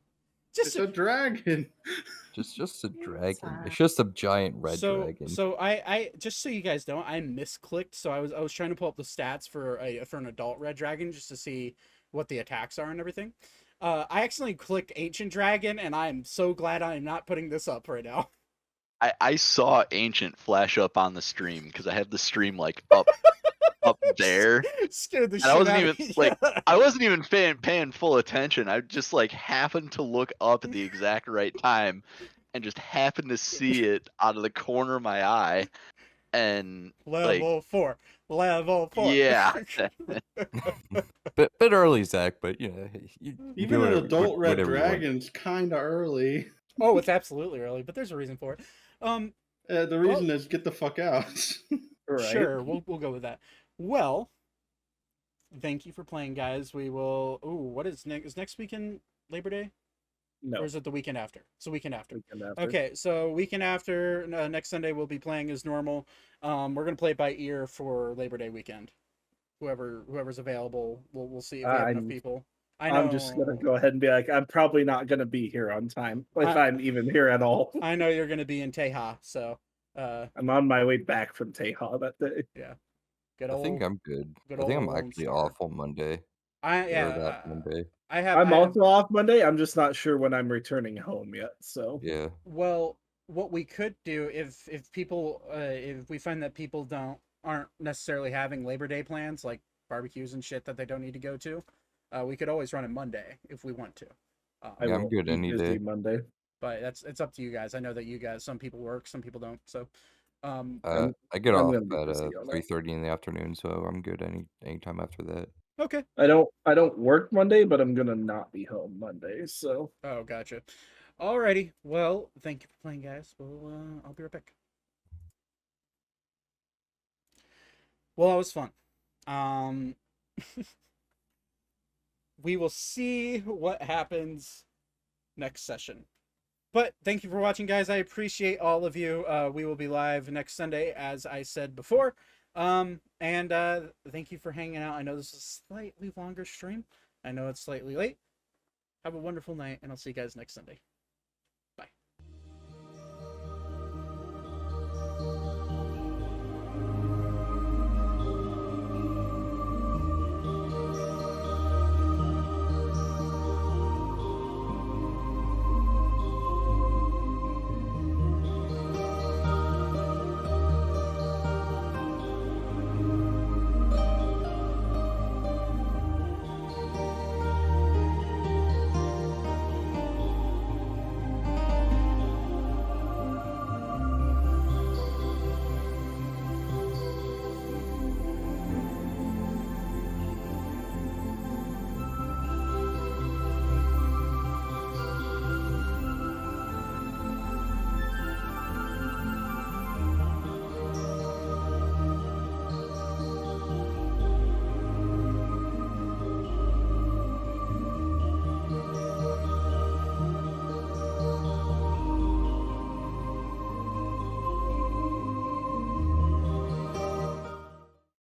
Speaker 5: It's a dragon.
Speaker 7: Just a dragon.
Speaker 4: fine.
Speaker 7: It's just a giant red dragon.
Speaker 1: So I just so you guys know, I misclicked. So I was trying to pull up the stats for an adult red dragon just to see what the attacks are and everything. I accidentally clicked Ancient Dragon, and I'm so glad I'm not putting this up right now.
Speaker 3: I saw Ancient flash up on the stream because I had the stream like up there.
Speaker 1: Scared the
Speaker 3: And
Speaker 1: shit
Speaker 3: I wasn't
Speaker 1: out
Speaker 3: even
Speaker 1: of me.
Speaker 3: like I wasn't even paying full attention. I just like happened to look up at the exact right time and just happened to see it out of the corner of my eye. And
Speaker 1: Level 4.
Speaker 3: yeah.
Speaker 7: bit early, Zach, but you know, you
Speaker 5: Even
Speaker 7: do
Speaker 5: an
Speaker 7: whatever-
Speaker 5: adult red
Speaker 7: whatever you want.
Speaker 5: dragon's kind of early.
Speaker 1: Oh, it's absolutely early, but there's a reason for it.
Speaker 5: The reason is get the fuck out.
Speaker 10: Right.
Speaker 1: Sure, we'll go with that. Well, thank you for playing, guys. We will. Ooh, what is next? Is next weekend Labor Day?
Speaker 10: No.
Speaker 1: Or is it the weekend after? It's the weekend after.
Speaker 10: Weekend after.
Speaker 1: Okay, so weekend after, next Sunday we'll be playing as normal. We're gonna play it by ear for Labor Day weekend. Whoever's available, we'll see if we have enough people. I know.
Speaker 10: I'm just gonna go ahead and be like, I'm probably not gonna be here on time, if I'm even here at all.
Speaker 1: I know you're gonna be in Teja, so
Speaker 10: I'm on my way back from Teja that day.
Speaker 1: yeah. Good
Speaker 7: I
Speaker 1: old.
Speaker 7: think I'm good.
Speaker 1: good
Speaker 7: I think I'm
Speaker 1: old
Speaker 7: actually
Speaker 1: Star.
Speaker 7: off on Monday.
Speaker 1: Yeah.
Speaker 7: Monday.
Speaker 10: I'm also off Monday. I'm just not sure when I'm returning home yet. So
Speaker 7: Yeah.
Speaker 1: Well, what we could do if people if we find that people aren't necessarily having Labor Day plans like barbecues and shit that they don't need to go to, we could always run it Monday if we want to.
Speaker 7: Yeah, I'm good any day.
Speaker 10: Monday.
Speaker 1: But it's up to you guys. I know that you guys, some people work, some people don't. So
Speaker 7: I get
Speaker 10: I'm
Speaker 7: off
Speaker 10: gonna be
Speaker 7: at
Speaker 10: busy on that.
Speaker 7: 3:30 in the afternoon, so I'm good anytime after that.
Speaker 1: okay.
Speaker 10: I don't work Monday, but I'm gonna not be home Monday. So
Speaker 1: Oh, gotcha. Alrighty. Well, thank you for playing, guys. I'll be right back. Well, that was fun. We will see what happens next session. But thank you for watching, guys. I appreciate all of you. We will be live next Sunday, as I said before. And thank you for hanging out. I know this is a slightly longer stream. I know it's slightly late. Have a wonderful night, and I'll see you guys next Sunday.